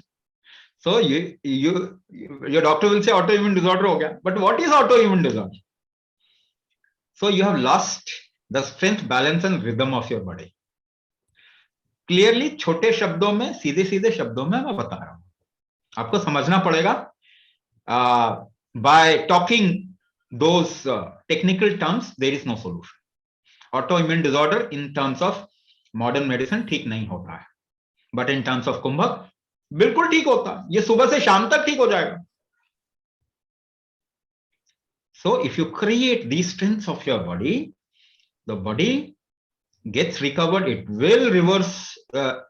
So your doctor will say autoimmune disorder हो गया, but what is autoimmune disorder? So you have lost the strength, balance, and rhythm of your body. Clearly छोटे शब्दों में, सीधे सीधे शब्दों में मैं बता रहा हूं, आपको समझना पड़ेगा. By talking those technical terms there is no solution. Autoimmune disorder in terms of modern medicine ठीक नहीं होता है, but in terms of kumbhak बिल्कुल ठीक होता है. ये सुबह से शाम तक ठीक हो जाएगा. सो if you create the strengths of your body, the body gets recovered. It will reverse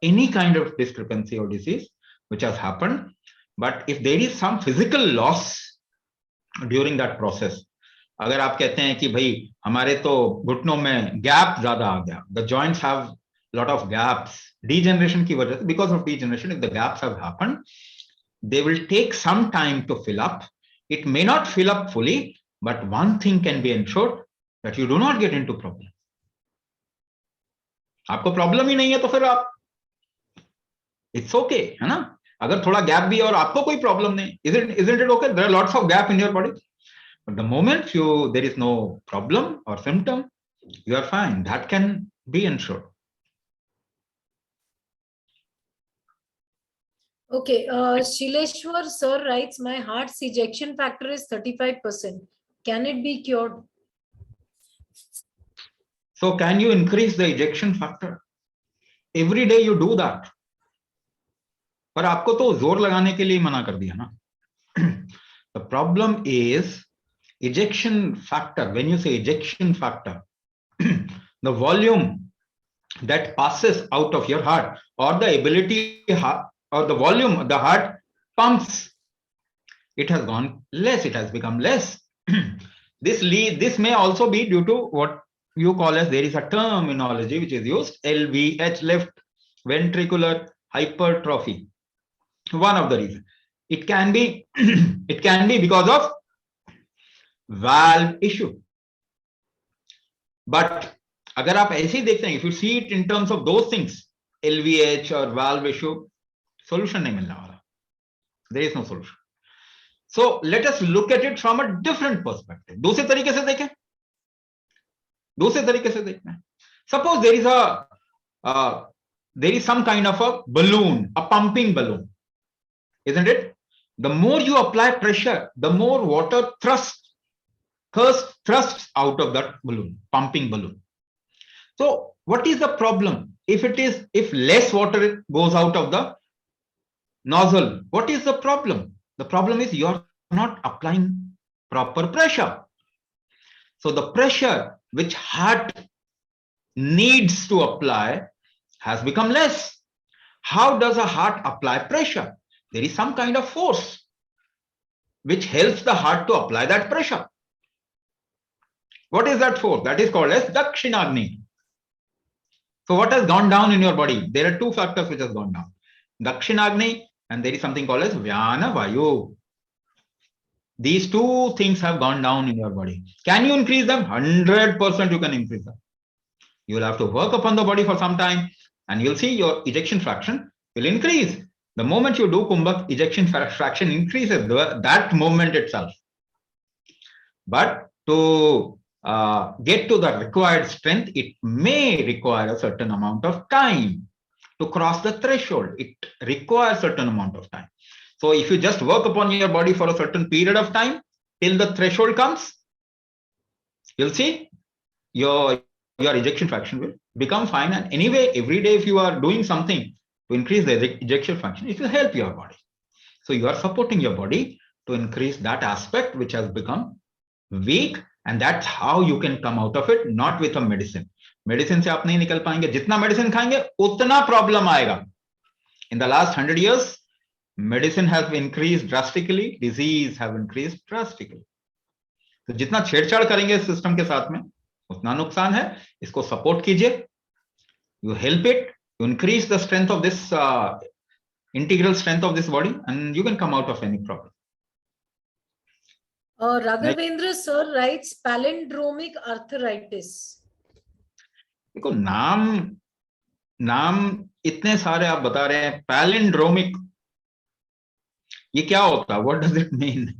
any kind of discrepancy or disease which has happened. But if there is some physical loss during that process, अगर आप कहते हैं कि भाई हमारे तो घुटनों में गैप ज्यादा आ गया, the joints have lot of gaps, degeneration की वजह से, because of degeneration, if the gaps have happened, they will take some time to fill up. It may not fill up fully, but one thing can be ensured, that you do not get into problem. आपको problem ही नहीं है तो फिर आप It's okay, है ना? अगर थोड़ा गैप भी और आपको कोई प्रॉब्लम नहीं, isn't it okay? There are lots of gap in your body, but the moment there is no problem or symptom, you are fine. That can be ensured. Okay, Shileshwar sir writes, my heart's ejection factor is 35%. Can it be cured? So can you increase the ejection factor? Every day you do that. पर आपको तो जोर लगाने के लिए मना कर दिया ना. The problem is ejection factor. When you say ejection factor, the volume that passes out of your heart, or the ability or the volume the heart pumps, it has gone less, it has become less. This may also be due to what you call as, there is a terminology which is used, LVH, left ventricular hypertrophy. One of the reasons. It can be it can be because of valve issue. But अगर आप ऐसे ही देखते हैं, if you see it in terms of those things, LVH or valve issue, solution नहीं मिलने वाला. There is no solution. So let us look at it from a different perspective. दूसरे तरीके से देखें. दूसरे तरीके से देखते हैं. Suppose there is some kind of a balloon, a pumping balloon, isn't it? The more you apply pressure, the more water thrusts out of that balloon, pumping balloon. So what is the problem? If less water goes out of the nozzle, what is the problem? The problem is you are not applying proper pressure. So the pressure which heart needs to apply has become less. How does a heart apply pressure? There is some kind of force which helps the heart to apply that pressure. What is that force? That is called as Dakshinagni. So what has gone down in your body? There are two factors which has gone down. Dakshinagni, and there is something called as Vyana Vayu. These two things have gone down in your body. Can you increase them? 100% you can increase them. You will have to work upon the body for some time, and you'll see your ejection fraction will increase. The moment you do Kumbhak, ejection fraction increases that moment itself. But to get to the required strength, it may require a certain amount of time to cross the threshold. It requires a certain amount of time. So if you just work upon your body for a certain period of time till the threshold comes, you'll see your ejection fraction will become fine. And anyway, every day if you are doing something to increase the ejection fraction, it will help your body. So you are supporting your body to increase that aspect which has become weak, and that's how you can come out of it, not with a medicine. Medicine से आप नहीं निकल पाएंगे. जितना medicine खाएंगे उतना problem आएगा. In the last 100 years, medicine has increased drastically, disease have increased drastically. तो जितना छेड़छाड़ करेंगे इस सिस्टम के साथ में उतना नुकसान है. इसको सपोर्ट कीजिए. You help it, you increase the strength of this integral strength of this body, and you can come out of any problem. Raghavendra sir writes palindromic arthritis. देखो नाम इतने सारे आप बता रहे हैं. पैलिंड्रोमिक, ये क्या होता है? What does it mean?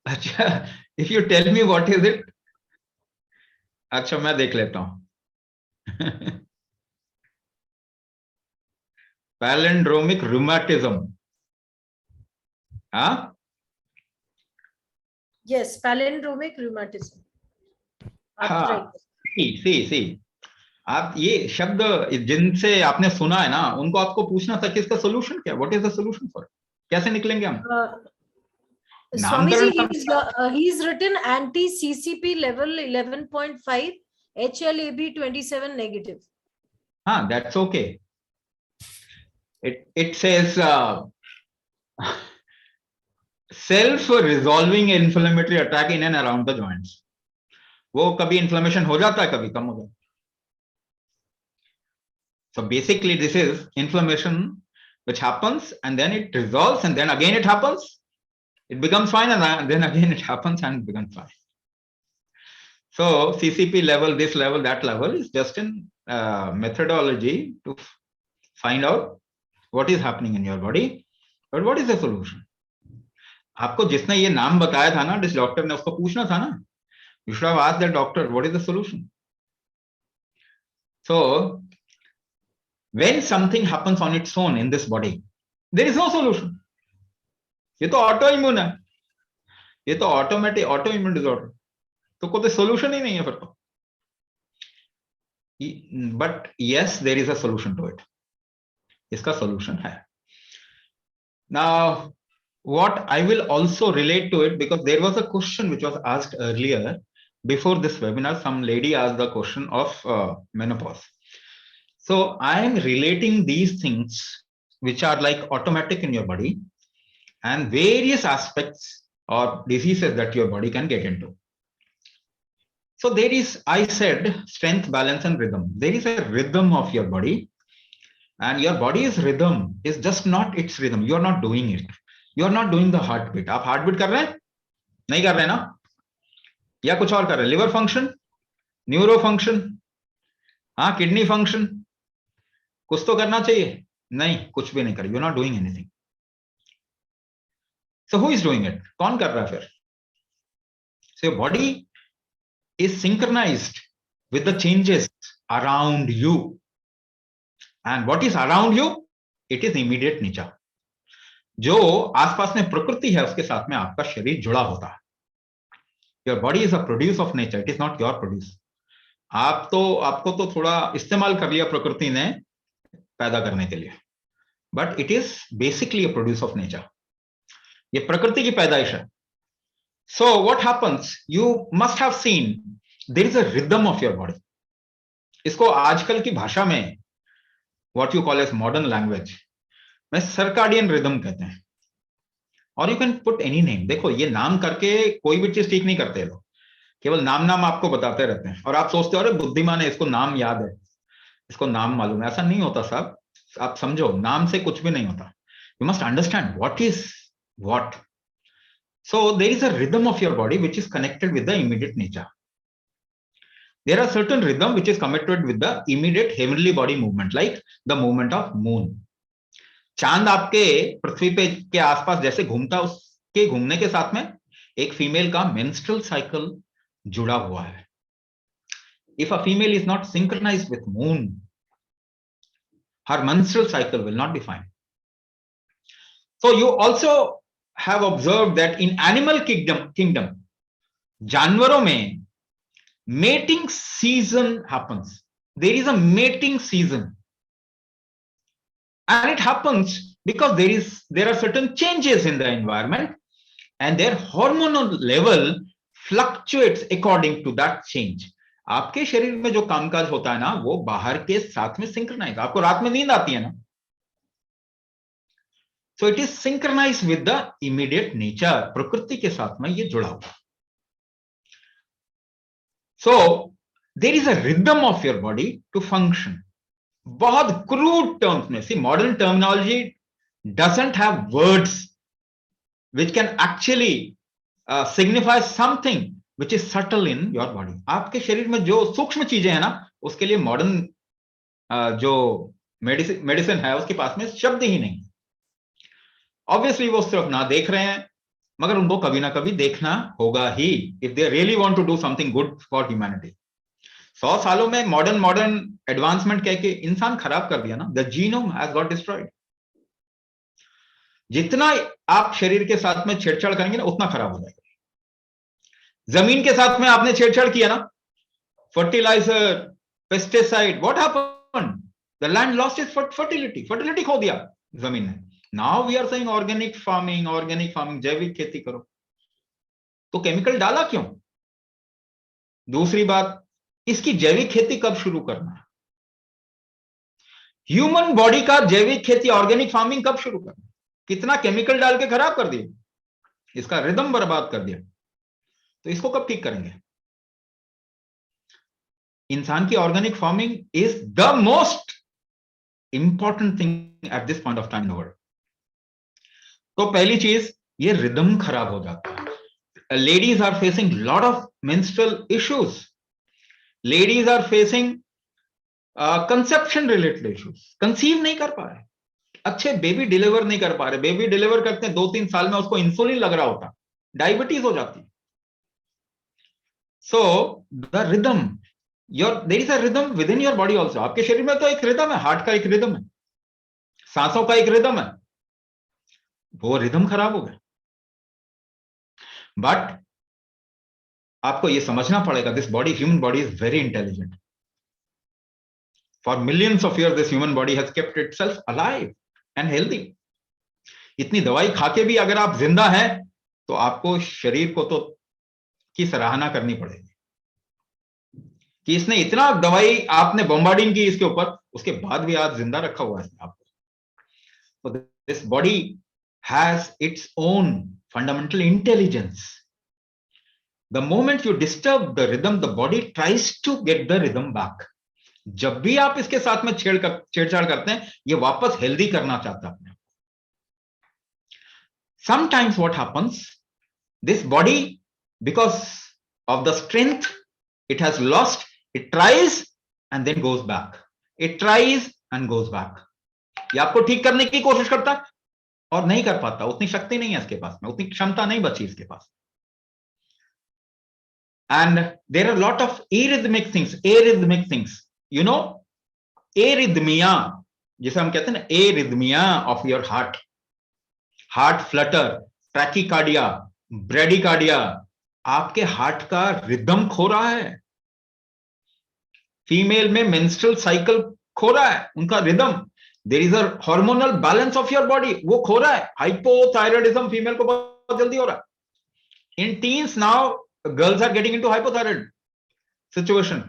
अच्छा, if you tell me what is it? अच्छा, मैं देख लेता हूं. Palindromic rheumatism. हाँ? Yes, palindromic rheumatism. हाँ. See. आप ये शब्द जिनसे आपने सुना है ना, उनको आपको पूछना था कि इसका सोल्यूशन क्या? What is the solution for it? कैसे निकलेंगे हम? Swami ji, he's written anti-CCP level 11.5, HLA-B 27 negative. हाँ, that's okay. It says self-resolving inflammatory attack in and around the joints. वो कभी inflammation हो जाता है, कभी कम हो जाता है. So basically this is inflammation which happens and then it resolves and then again it happens. It becomes fine and then again it happens and it becomes fine. So CCP level, this level, that level is just in methodology to find out what is happening in your body, but what is the solution? आपको जिसने ये नाम बताया था ना, जिस doctor ने, उसको पूछना था ना, you should have asked that doctor, what is the solution? So when something happens on its own in this body, there is no solution. ये तो ऑटो इम्यून है, ये तो ऑटोमेटिक ऑटो इम्यून डिसऑर्डर, तो कोई सोल्यूशन ही नहीं है फिर तो. But yes, there is a solution to it. इसका सोल्यूशन है. Now what I will also relate to it, because there was a question which was asked earlier before this webinar. Some lady asked the question of menopause. So I am relating these things which are like automatic in your body and various aspects or diseases that your body can get into. So there is, I said, strength, balance and rhythm. There is a rhythm of your body, and your body's rhythm is just not its rhythm. You are not doing it. You are not doing the heartbeat. आप heartbeat कर रहे हैं? नहीं कर रहे हैं ना? या कुछ और कर रहे हैं? Liver function, neuro function, हाँ, kidney function, कुछ तो करना चाहिए. नहीं, कुछ भी नहीं कर. You are not doing anything. So who is doing it? कौन कर रहा है फिर? So your body is synchronized with the changes around you. And what is around you? It is immediate nature. जो आसपास में प्रकृति है उसके साथ में आपका शरीर जुड़ा होता है. Your body is a produce of nature. It is not your produce. आपको तो थोड़ा इस्तेमाल कर लिया प्रकृति ने पैदा करने के लिए. But it is basically a produce of nature. ये प्रकृति की पैदाइश है. So what happens? You must have seen there is a rhythm of your body. इसको आजकल की भाषा में what you call as modern language में सर्काडियन रिदम कहते हैं. और you can put any name. देखो, ये नाम करके कोई भी चीज ठीक नहीं करते लोग, केवल नाम आपको बताते रहते हैं और आप सोचते हो अरे बुद्धिमान है, इसको नाम याद है, इसको नाम मालूम है. ऐसा नहीं होता साहब. आप समझो, नाम से कुछ भी नहीं होता. You must understand what is what. So there is a rhythm of your body which is connected with the immediate nature. There are certain rhythm which is connected with the immediate heavenly body movement, like the movement of moon. चांद आपके पृथ्वी पे के आसपास जैसे घूमता, उसके घूमने के साथ में एक फीमेल का मेंस्ट्रुअल साइकिल जुड़ा हुआ है. If a female is not synchronized with moon, her menstrual cycle will not be fine. So you also have observed that in animal kingdom, जानवरों में mating season happens. There is a mating season. And it happens because there are certain changes in the environment and their hormonal level fluctuates according to that change. आपके शरीर में जो कामकाज होता है ना, वो बाहर के साथ में सिंक्रोनाइज. आपको रात में नींद आती है ना, so it is synchronized with the immediate nature. प्रकृति के साथ में ये जुड़ा हुआ. So there is a rhythm of your body to function. बहुत crude terms में, see, modern terminology doesn't have words which can actually signify something which is subtle in your body. आपके शरीर में जो सूक्ष्म चीजें हैं ना, उसके लिए मॉडर्न जो मेडिसिन है उसके पास में शब्द ही नहीं. ऑब्वियसली वो सिर्फ ना देख रहे हैं, मगर उनको कभी ना कभी देखना होगा ही if they really want to do something good for humanity. 100 सालों में मॉडर्न एडवांसमेंट कह के इंसान खराब कर दिया ना. The genome has got destroyed. जितना आप शरीर के साथ में छेड़छाड़ करेंगे ना, उतना खराब हो जाएगा. जमीन के साथ में आपने छेड़छाड़ किया ना, fertilizer, pesticide, what happened? The land lost its fertility खो दिया जमीन ने. Now we are saying organic farming, जैविक खेती करो. तो केमिकल डाला क्यों? दूसरी बात, इसकी जैविक खेती कब शुरू करना है? ह्यूमन बॉडी का जैविक खेती, ऑर्गेनिक फार्मिंग कब शुरू करना? कितना केमिकल डाल के खराब कर दिया, इसका रिदम बर्बाद कर दिया. तो इसको कब ठीक करेंगे? इंसान की organic farming is the most important thing at this point of time in the world. तो पहली चीज, ये रिदम खराब हो जाता है. Ladies are facing lot of menstrual issues. Ladies are facing conception related issues, conceive नहीं कर पा रहे, अच्छे बेबी डिलीवर नहीं कर पा रहे, बेबी डिलीवर करते हैं 2-3 साल में उसको इंसुलिन लग रहा होता, डायबिटीज हो जाती है. So the rhythm, there is a rhythm within your body also. आपके शरीर में तो एक रिदम है, हार्ट का एक रिदम है, सांसों का एक रिदम है, वो रिदम खराब हो गया. बट आपको ये समझना पड़ेगा, this body, human body is very intelligent. For millions of years this human body has kept itself alive and healthy. इतनी दवाई खा के भी अगर आप जिंदा हैं तो आपको शरीर को तो की सराहना करनी पड़ेगी कि इसने इतना दवाई आपने बॉम्बार्डिंग की इसके ऊपर, उसके बाद भी आज जिंदा रखा हुआ है आपको. So this body has its own fundamental intelligence. The moment you disturb the rhythm, the body tries to get the rhythm back. जब भी आप इसके साथ में छेड़छाड़ करते हैं, ये वापस हेल्दी करना चाहता है अपने. Sometimes what happens, this body, because of the strength it has lost, it tries and then goes back. It tries and goes back. ये आपको ठीक करने की कोशिश करता है और नहीं कर पाता, उतनी शक्ति नहीं है इसके पास में, उतनी क्षमता नहीं बची इसके पास. And there are a lot of arrhythmic things, you know, arrhythmia, जिसे हम कहते हैं ना, arrhythmia of your heart flutter, tachycardia, bradycardia, आपके हार्ट का रिदम खो रहा है. फीमेल में मेंस्ट्रुअल साइकिल खो रहा है, उनका rhythm. There is a hormonal balance of your body, वो खो रहा है. हाइपोथायराइडिज्म फीमेल को बहुत जल्दी हो रहा है. In teens now girls are getting into hypothyroid situation.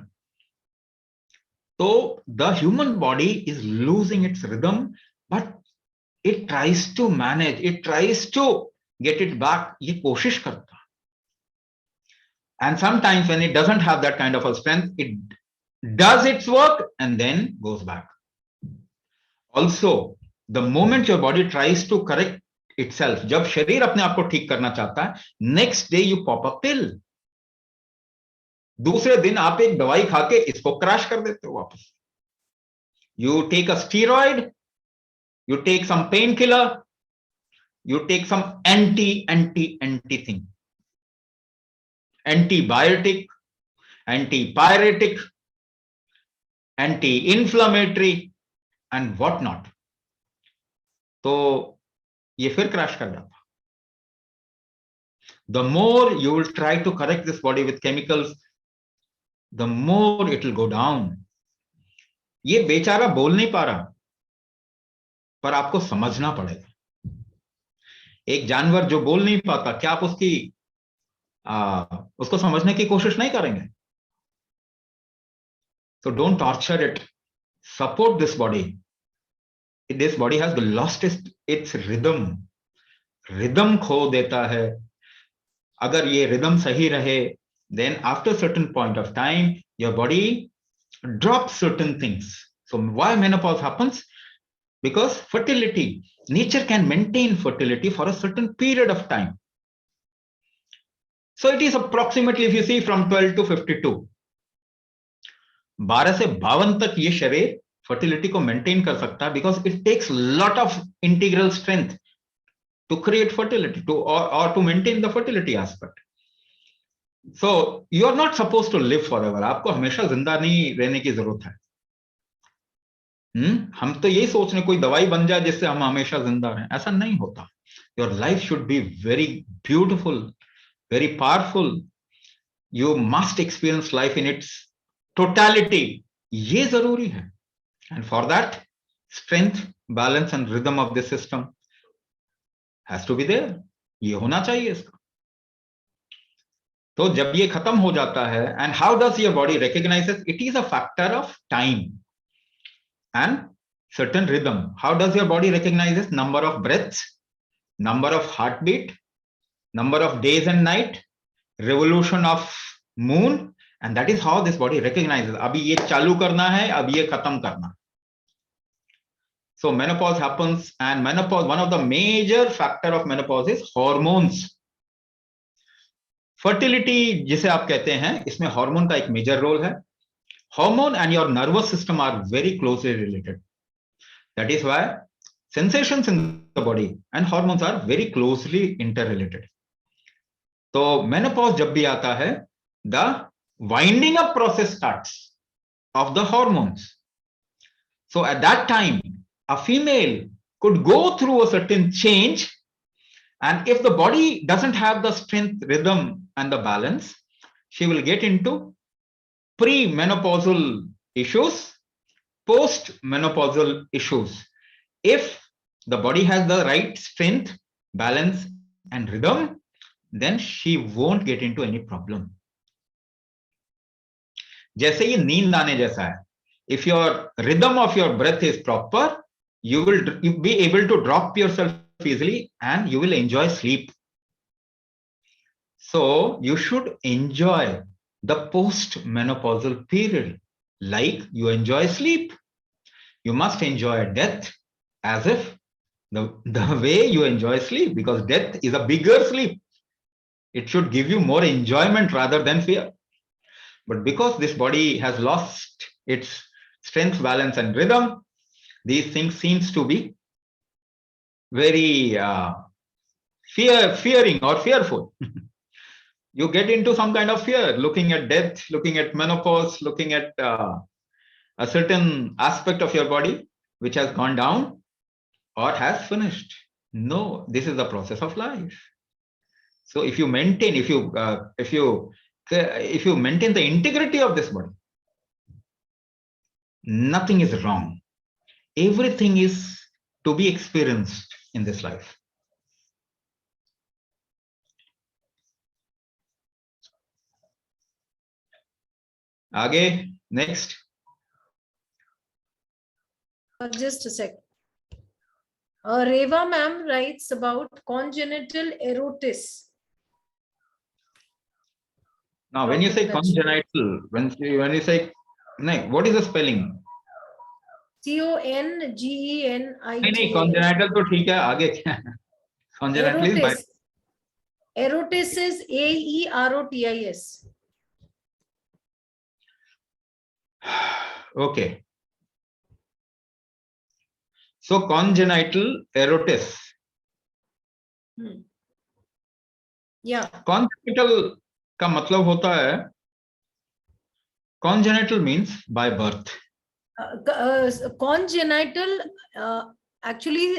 तो the human body is losing its rhythm, but it tries to manage, it tries to get it back, ये कोशिश करता. And sometimes when it doesn't have that kind of a strength, it does its work and then goes back. Also, the moment your body tries to correct itself, जब शरीर अपने आप को ठीक करना चाहता है, next day you pop a pill. दूसरे दिन आप एक दवाई खा के इसको क्रैश कर देते हो वापस. You take a steroid, you take some painkiller, you take some anti thing, antibiotic, antipyretic, anti-inflammatory and what not. तो ये फिर क्रैश कर जाता. The more you will try to correct this body with chemicals, the more it will go down. ये बेचारा बोल नहीं पा रहा, पर आपको समझना पड़ेगा. एक जानवर जो बोल नहीं पाता, क्या आप उसको समझने की कोशिश नहीं करेंगे? So don't torture it. Support this body. This body has lost its rhythm. Rhythm खो देता है. अगर ये rhythm सही रहे, then after a certain point of time, your body drops certain things. So why menopause happens? Because fertility, nature can maintain fertility for a certain period of time. So it is approximately, if you see, from 12 to 52. 12 से 52 तक ये शरीर fertility को maintain कर सकता है, because it takes lot of integral strength to create fertility, or to maintain the fertility aspect. So you are not supposed to live forever. आपको हमेशा जिंदा नहीं रहने की जरूरत है. हम तो यही सोच रहे कोई दवाई बन जाए जिससे हम हमेशा जिंदा रहें. ऐसा नहीं होता. Your life should be very beautiful, very powerful. You must experience life in its totality. ये जरूरी है. And for that, strength, balance and rhythm of this system has to be there. ये होना चाहिए इसका. तो जब ये खत्म हो जाता है, and how does your body recognizes? It is a factor of time and certain rhythm. How does your body recognizes? Number of breaths, number of heartbeat, number of days and night, revolution of moon, and that is how this body recognizes. अभी ये चालू करना है, अब ये खत्म करना. So menopause happens, and menopause, one of the major factor of menopause is hormones. Fertility जिसे आप कहते हैं, इसमें हार्मोन का एक मेजर रोल है. hormone and your nervous system are very closely related. That is why sensations in the body and hormones are very closely interrelated. So menopause जब भी आता है, the winding up process starts of the hormones. So at that time, a female could go through a certain change, and if the body doesn't have the strength, rhythm, and the balance, she will get into pre-menopausal issues, post-menopausal issues. If the body has the right strength, balance, and rhythm, then she won't get into any problem. जैसे ये नींद आने जैसा है. If your rhythm of your breath is proper, you will be able to drop yourself easily and you will enjoy sleep. So you should enjoy the post-menopausal period like you enjoy sleep. You must enjoy death as if the way you enjoy sleep, because death is a bigger sleep. It should give you more enjoyment rather than fear. But because this body has lost its strength, balance, and rhythm, these things seems to be very fearing or fearful. You get into some kind of fear, looking at death, looking at menopause, looking at a certain aspect of your body which has gone down or has finished. No, this is the process of life. So if you maintain, if you maintain the integrity of this body, nothing is wrong. Everything is to be experienced in this life. Aage, next. Just a sec. Reva ma'am writes about congenital erotis. Now, when you say congenital, when you say, no, what is the spelling? CONGENITAL. नहीं, congenital तो ठीक है, आगे क्या? Congenital is by... Erotis is AEROTIS. Okay. So congenital erotis. Yeah. Congenital का मतलब होता है, congenital means by birth. Congenital actually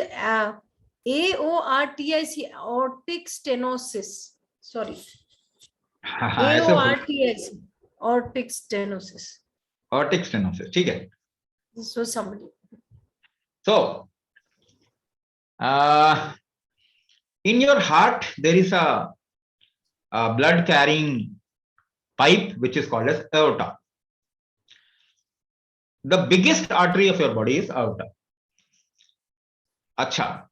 AORTIC, aortic stenosis. Sorry. AORTIC, aortic stenosis. Aortic stenosis, ठीक है. This was somebody. So, in your heart, there is a blood carrying pipe which is called as aorta. The biggest artery of your body is aorta. Acha.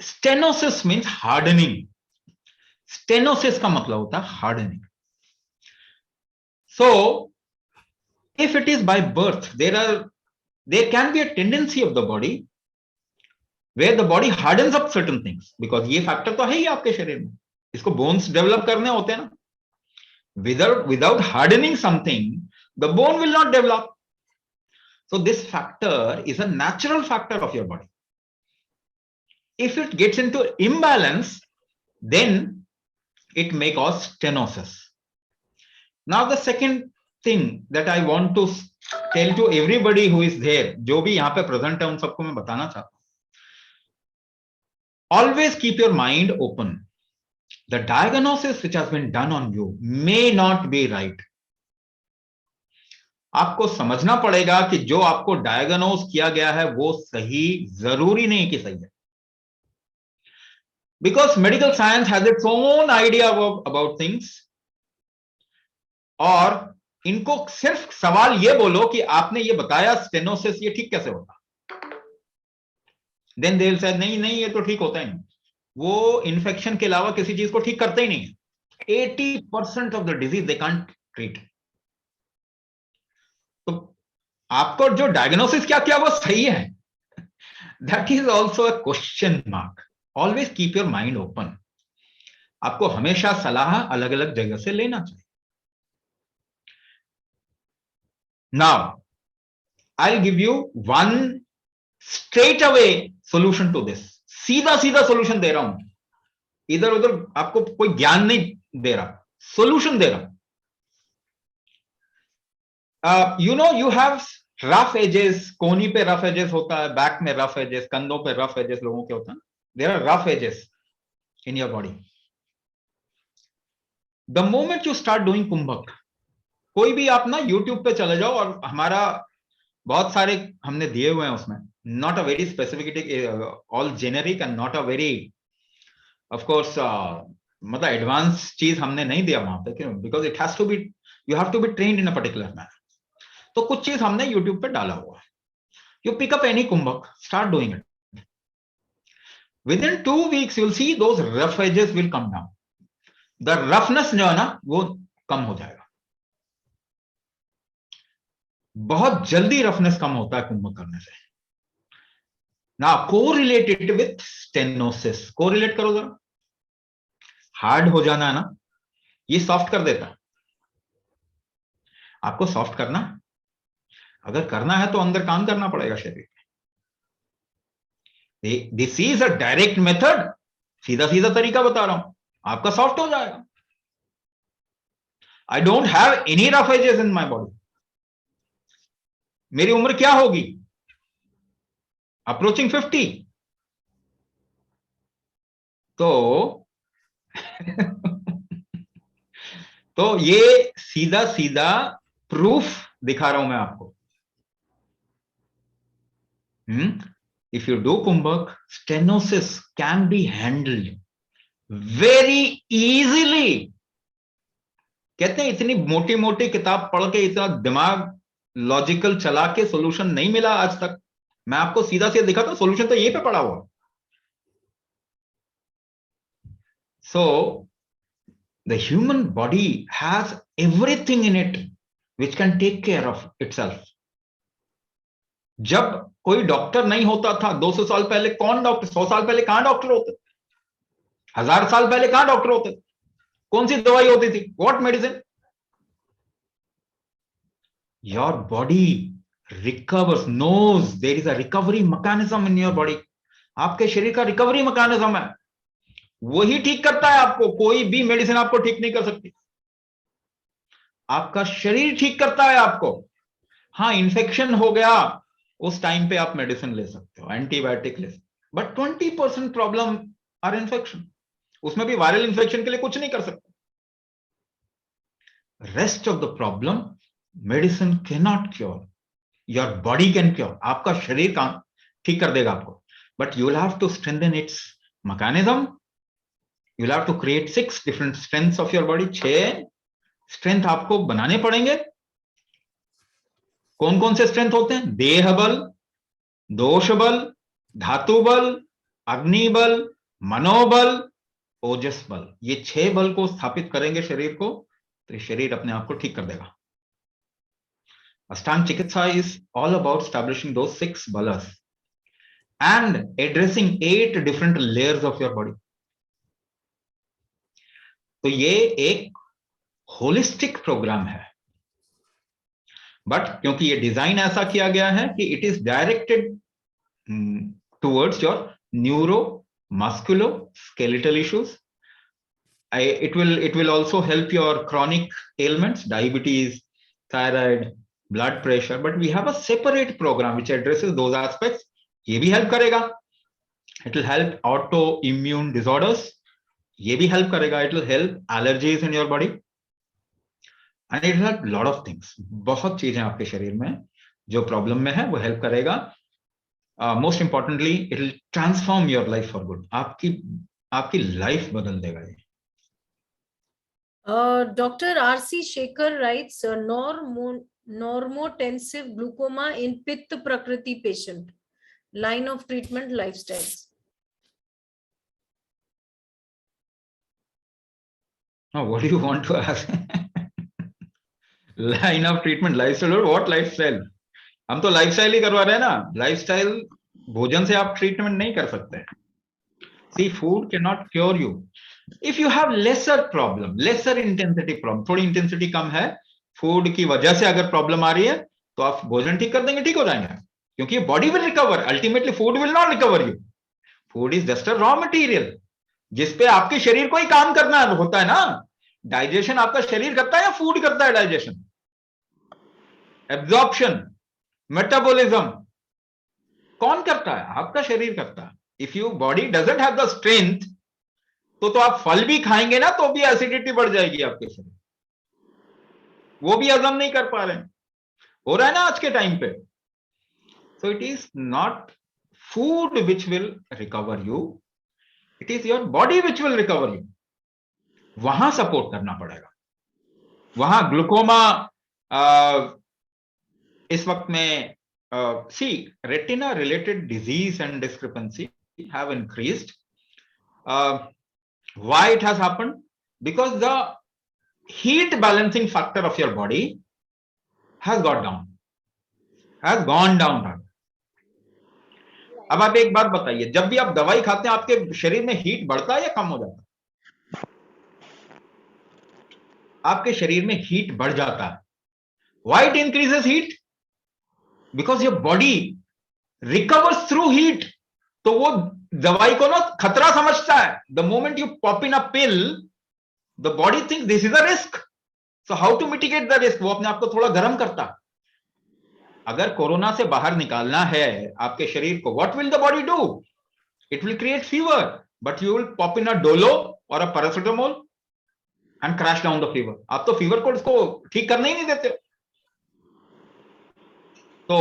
Stenosis means hardening. Stenosis का मतलब होता है hardening. So, if it is by birth, there can be a tendency of the body where the body hardens up certain things, because ये factor तो है ही आपके शरीर में. इसको bones develop करने होते हैं ना. Without hardening something, the bone will not develop. So this factor is a natural factor of your body. If it gets into imbalance, then it may cause stenosis. Now the second thing that I want to tell to everybody who is there, जो भी यहाँ पे present है उन सबको मैं बताना चाहता हूँ. Always keep your mind open. The diagnosis which has been done on you may not be right. आपको समझना पड़ेगा कि जो आपको डायग्नोज किया गया है वो सही जरूरी नहीं कि सही है. Because medical science has its own idea about things. और इनको सिर्फ सवाल ये बोलो कि आपने ये बताया स्टेनोसिस ये ठीक कैसे होता, then they will say नहीं ये तो ठीक होता ही नहीं. वो इन्फेक्शन के अलावा किसी चीज को ठीक करते ही नहीं. 80% of the disease they can't treat. तो आपको जो डायग्नोसिस क्या किया वो सही है, that is also a question mark. Always keep your mind open. आपको हमेशा सलाह अलग अलग जगह से लेना चाहिए. Now, I'll give you one straight away solution to this. सीधा सीधा solution दे रहा हूं, इधर उधर आपको कोई ज्ञान नहीं दे रहा, solution दे रहा. You know, you have rough edges, कोनी पे rough edges होता है, back में rough edges, कंधों पे rough edges लोगों के होता है. There are rough edges in your body. The moment you start doing कुंभक, कोई भी आप ना YouTube पे चले जाओ और हमारा बहुत सारे हमने दिए हुए हैं उसमें, not a very specific, all generic and not a very, of course, मतलब एडवांस चीज हमने नहीं दिया वहां पे, क्यों? Because it has to be, you have to be trained in a particular manner. तो कुछ चीज हमने YouTube पे डाला हुआ है. You pick up any कुंभक, start doing it. Within 2 weeks, you'll see those rough edges will come down. The roughness जो है ना वो कम हो जाएगा. बहुत जल्दी रफनेस कम होता है कुंभक करने से. Now correlate it with stenosis. Correlate करो जरा. हार्ड हो जाना है ना, ये सॉफ्ट कर देता है. आपको सॉफ्ट करना, अगर करना है तो अंदर काम करना पड़ेगा शरीर में. This is a direct method, सीधा सीधा तरीका बता रहा हूं, आपका सॉफ्ट हो जाएगा. I don't have any rough edges in my body. मेरी उम्र क्या होगी? अप्रोचिंग 50. तो तो ये सीधा सीधा प्रूफ दिखा रहा हूं मैं आपको. If you do kumbhak, stenosis can be handled very easily. कहते हैं इतनी मोटी मोटी किताब पढ़ के इतना दिमाग लॉजिकल चला के सॉल्यूशन नहीं मिला आज तक. मैं आपको सीधा सीधा दिखा था, सॉल्यूशन तो यहीं पे पड़ा हुआ. So the human body has everything in it which can take care of itself. जब कोई डॉक्टर नहीं होता था 200 साल पहले, कौन डॉक्टर? 100 साल पहले कहां डॉक्टर होते? 1000 साल पहले कहां डॉक्टर होते? कौन सी दवाई होती थी? What medicine? Your body recovers, knows there is a recovery mechanism in your body. आपके शरीर का रिकवरी मैकेनिज्म है, वही ठीक करता है आपको. कोई भी मेडिसिन आपको ठीक नहीं कर सकती. आपका शरीर ठीक करता है आपको. हाँ, इन्फेक्शन हो गया, उस टाइम पे आप मेडिसिन ले सकते हो, एंटीबायोटिक ले सकते हो, बट 20% प्रॉब्लम आर इन्फेक्शन. उसमें भी वायरल इन्फेक्शन के लिए कुछ नहीं कर सकते. Rest of the problem medicine can not cure, your body can cure. आपका शरीर काम ठीक कर देगा आपको, but you will have to strengthen its mechanism. You will have to create 6 different strengths of your body. 6 strength आपको बनाने पड़ेंगे. कौन कौन से स्ट्रेंथ होते हैं? देह बल, दोष बल, धातु बल, अग्नि बल, मनोबल, ओजस बल. ये 6 बल को स्थापित करेंगे शरीर को, तो शरीर अपने आप को ठीक कर देगा. अष्टांग चिकित्सा is all about establishing those 6 balas and addressing 8 different layers of your body. तो ये एक होलिस्टिक प्रोग्राम है, बट क्योंकि ये डिजाइन ऐसा किया गया है कि it is directed towards your neuro musculoskeletal issues. It will also help your chronic ailments, diabetes, thyroid, blood pressure, but we have a separate program which addresses those aspects. ये भी help करेगा. It will help autoimmune disorders. ये भी help करेगा. It will help allergies in your body. And it will help lot of things. बहुत चीजें आपके शरीर में जो प्रॉब्लम में है वो हेल्प करेगा. Most importantly, it will transform your life for good. आपकी लाइफ बदल देगा ये. Dr. R.C. Shekhar writes, normotensive glaucoma in Pitta Prakriti patient. Line of treatment, lifestyles. Now, what do you want to ask? Line of treatment, lifestyle, or what lifestyle? हम तो lifestyle ही करवा रहे हैं ना. लाइफस्टाइल, भोजन से आप ट्रीटमेंट नहीं कर सकते. See, food cannot cure you. If you have lesser problem, lesser intensity problem, थोड़ी इंटेंसिटी कम है, फूड की वजह से अगर प्रॉब्लम आ रही है, तो आप भोजन ठीक कर देंगे, ठीक हो जाएंगे, क्योंकि body will recover, ultimately food will not recover you, food is just a raw material जिसपे आपके शरीर को ही काम करना होता है ना। डाइजेशन आपका शरीर करता है या फूड करता है? डाइजेशन, एब्जॉर्प्शन, मेटाबॉलिज्म कौन करता है? आपका शरीर करता है। If you body doesn't have the strength, तो आप फल भी खाएंगे ना तो भी एसिडिटी बढ़ जाएगी आपके शरीर, वो भी हजम नहीं कर पा रहे हैं, हो रहा है ना आज के टाइम पे। So it is not food which will recover you, it is your body which will recover you. वहां सपोर्ट करना पड़ेगा, वहां ग्लूकोमा इस वक्त में सी retina related disease and discrepancy have increased. Why it has happened? Because the heat balancing factor of your body has got down, has gone down. अब आप एक बात बताइए, जब भी आप दवाई खाते हैं आपके शरीर में हीट बढ़ता है या कम हो जाता है? आपके शरीर में हीट बढ़ जाता है. Why it increases heat? Because your body recovers through heat. तो वो दवाई को ना खतरा समझता है. The moment you pop in a pill, the body thinks this is a risk. So how to mitigate the risk? वो अपने आप को थोड़ा गर्म करता है. अगर कोरोना से बाहर निकालना है आपके शरीर को, what will the body do? It will create fever, but you will pop in a Dolo or a paracetamol and crash down the fever. आप तो फीवर को इसको ठीक करने ही नहीं देते. So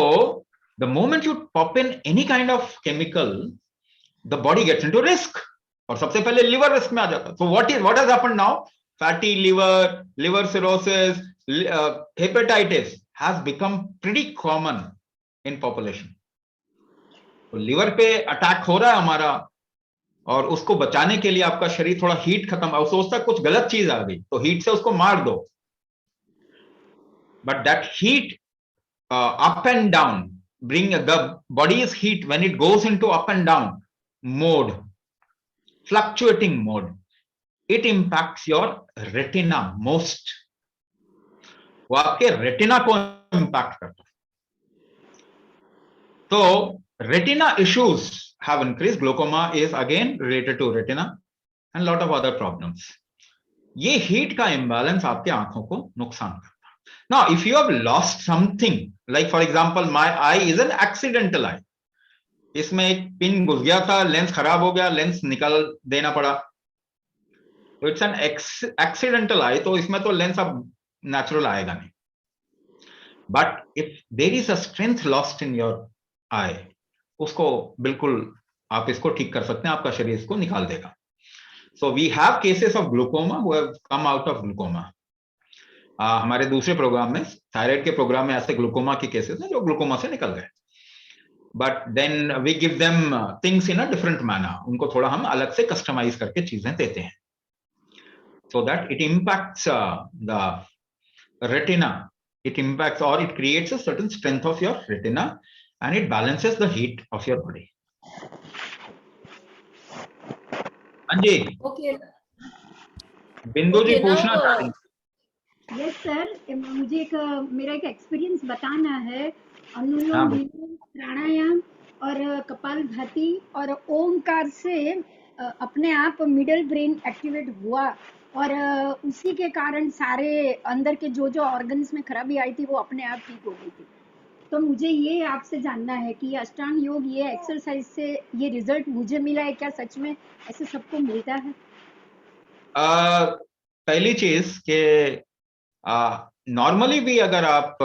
the moment you pop in any kind of chemical, the body gets into risk. और सबसे पहले liver risk में आ जाता है. So what has happened now? Fatty liver, liver cirrhosis, hepatitis has become pretty common in population. तो liver पे attack हो रहा है हमारा, और उसको बचाने के लिए आपका शरीर थोड़ा हीट खत्म, और सोचता है कुछ गलत चीज आ गई तो हीट से उसको मार दो. But that heat up and down, bring the body's heat when it goes into up and down mode, fluctuating mode, it impacts your retina most. वो आपके रेटिना को इम्पैक्ट करता है. तो retina issues have increased. Glaucoma is again related to retina and lot of other problems. ये heat का imbalance आपके आंखों को नुकसान करता है. Now, if you have lost something, like for example, my eye is an accidental eye. इसमें एक पिन घुस गया था, लेंस खराब हो गया, लेंस निकाल देना पड़ा. तो इट्स एन एक्सीडेंटल आई, तो इसमें तो लेंस अब नेचुरल आएगा नहीं. But if there is a strength lost in your eye, उसको बिल्कुल आप इसको ठीक कर सकते हैं, आपका शरीर इसको निकाल देगा. So we have cases of glaucoma who have come out of glaucoma. हमारे दूसरे प्रोग्राम में, थायराइड के प्रोग्राम में, ऐसे ग्लूकोमा के केसेस हैं जो ग्लूकोमा से निकल गए. But then we give them things in a different manner. उनको थोड़ा हम अलग से कस्टमाइज करके चीजें देते हैं, so that it impacts the retina, it impacts or it creates a certain strength of your retina and it balances the heat of your body. Anji, Okay. बिंदु जी Okay, पूछना now, चाहेंगे. यस सर, मुझे एक मेरा एक experience बताना है. हाँ, अनुलोम विलोम, प्राणायाम और कपालभाति और ओमकार से अपने आप मिडल ब्रेन एक्टिवेट हुआ, और उसी के कारण सारे अंदर के जो जो ऑर्गन्स में खराबी आई थी वो अपने आप ठीक हो गई थी. तो मुझे ये आपसे जानना है कि अष्टांग योग, ये एक्सरसाइज से ये रिजल्ट मुझे मिला है क्या? सच में ऐसे सबको मिलता है? पहली चीज के नॉर्मली भी अगर आप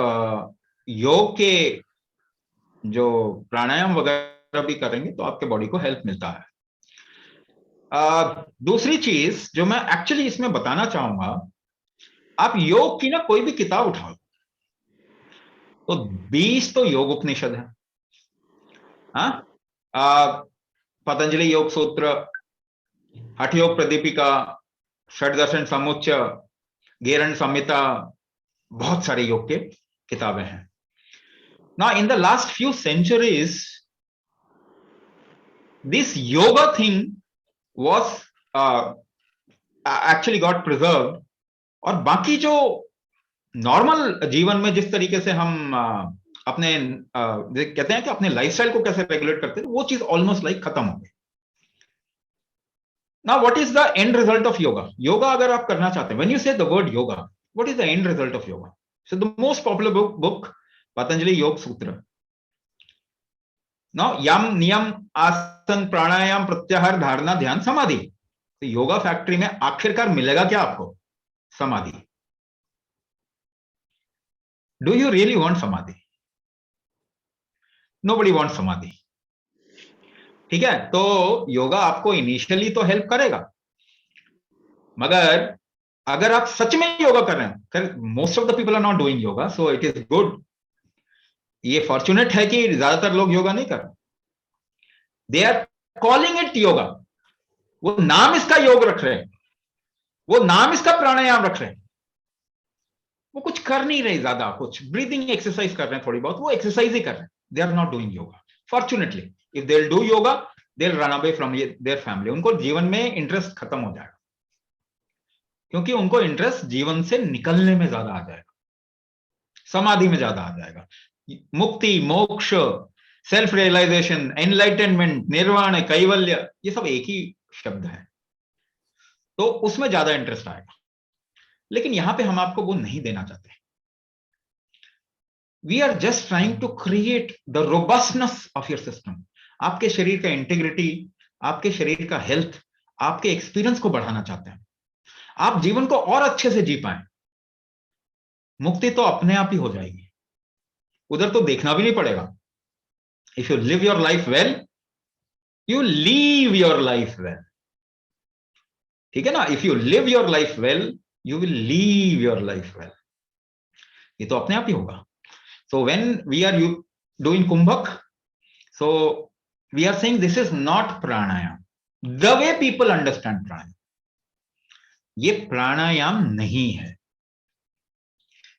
योग के जो प्राणायाम वगैरह भी करेंगे तो आपके बॉडी को हेल्प मिलता है. दूसरी चीज जो मैं एक्चुअली इसमें बताना चाहूंगा, आप योग की ना कोई भी किताब उठाओ तो 20 तो योग उपनिषद है. पतंजलि योग सूत्र, हठ योग प्रदीपिका, षड्दर्शन समुच्चय, गेरण संहिता, बहुत सारे योग के किताबें हैं. Now in the last few centuries this yoga thing was actually got preserved. और बाकी जो नॉर्मल जीवन में जिस तरीके से हम अपने कहते हैं कि अपने लाइफस्टाइल को कैसे रेगुलेट करते थे, वो चीज ऑलमोस्ट लाइक खत्म हो गई। Now what is the end result of yoga? Yoga अगर आप करना चाहते हैं, व्हेन यू से the word yoga, what is the end result of yoga? So the most popular book Patanjali योग सूत्र। नाउ यम नियम आसन प्राणायाम प्रत्याहार धारणा ध्यान समाधि। तो योगा फैक्ट्री में आखिरकार मिलेगा क्या आपको? समाधि। डू यू रियली वांट समाधि? नोबडी वांट समाधि। ठीक है, तो योगा आपको इनिशियली तो हेल्प करेगा, मगर अगर आप सच में योगा कर रहे हैं, most of the people are not doing yoga, so it is good. ये फॉर्चुनेट है कि ज्यादातर लोग योगा नहीं कर रहे, they are calling it yoga. वो नाम इसका योग रख रहे हैं, वो नाम इसका प्राणायाम रख रहे हैं, वो कुछ कर नहीं रहे, ज्यादा कुछ ब्रीदिंग एक्सरसाइज कर रहे हैं थोड़ी बहुत, वो एक्सरसाइज ही कर रहे हैं, they are not doing yoga. Fortunately if they will do yoga, they will run away from their family. उनको जीवन में इंटरेस्ट खत्म हो जाएगा, क्योंकि उनको इंटरेस्ट जीवन से निकलने में ज्यादा आ जाएगा, समाधि में ज्यादा आ जाएगा। मुक्ति, मोक्ष, सेल्फ रियलाइजेशन, एनलाइटनमेंट, निर्वाण, कैवल्य, ये सब एक ही शब्द है, तो उसमें ज्यादा इंटरेस्ट आएगा। लेकिन यहां पे हम आपको वो नहीं देना चाहते। We are just trying to create the robustness of your system. आपके शरीर का इंटीग्रिटी, आपके शरीर का हेल्थ, आपके एक्सपीरियंस को बढ़ाना चाहते हैं, आप जीवन को और अच्छे से जी पाए। मुक्ति तो अपने आप ही हो जाएगी, उधर तो देखना भी नहीं पड़ेगा। If you live your life well, you leave your life well. ठीक है ना? If you live your life well, you will leave your life well. ये तो अपने आप ही होगा। So when we are doing kumbhak, so we are saying this is not pranayama the way people understand pranayama. ये प्राणायाम नहीं है।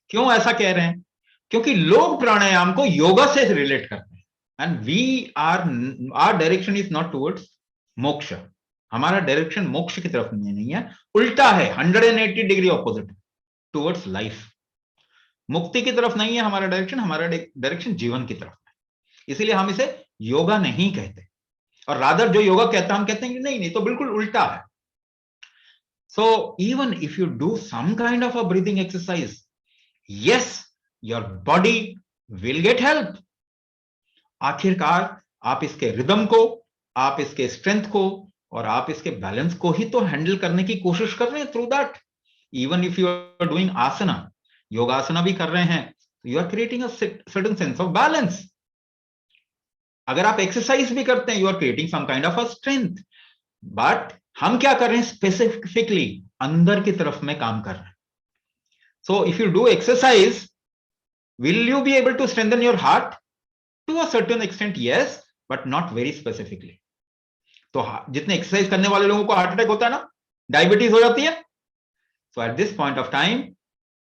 क्यों ऐसा कह रहे हैं? क्योंकि लोग प्राणायाम को योगा से रिलेट करते हैं, and we are, our direction is not towards moksha. हमारा डायरेक्शन मोक्ष की तरफ नहीं है, उल्टा है, 180 डिग्री ऑपोजिट, टुवर्ड्स लाइफ। मुक्ति की तरफ नहीं है हमारा डायरेक्शन, हमारा डायरेक्शन जीवन की तरफ है। इसीलिए हम इसे योगा नहीं कहते, और रादर जो योगा कहता है हम कहते हैं कि नहीं, तो बिल्कुल उल्टा है। So even if you do some kind of a breathing exercise, yes, your body will get help. आखिरकार आप इसके रिदम को, आप इसके स्ट्रेंथ को और आप इसके बैलेंस को ही तो हैंडल करने की कोशिश कर रहे हैं through that. Even if you are doing asana, yogasana भी कर रहे हैं, you are creating a certain sense of balance. अगर आप एक्सरसाइज भी करते हैं, you are creating some kind of a strength. But हम क्या कर रहे हैं? स्पेसिफिकली अंदर की तरफ में काम कर रहे हैं। So if you do exercise, will you be able to strengthen your heart? To a certain extent yes, but not very specifically. तो जितने एक्सरसाइज करने वाले लोगों को हार्ट अटैक होता है ना, डायबिटीज हो जाती है। So at this point of time,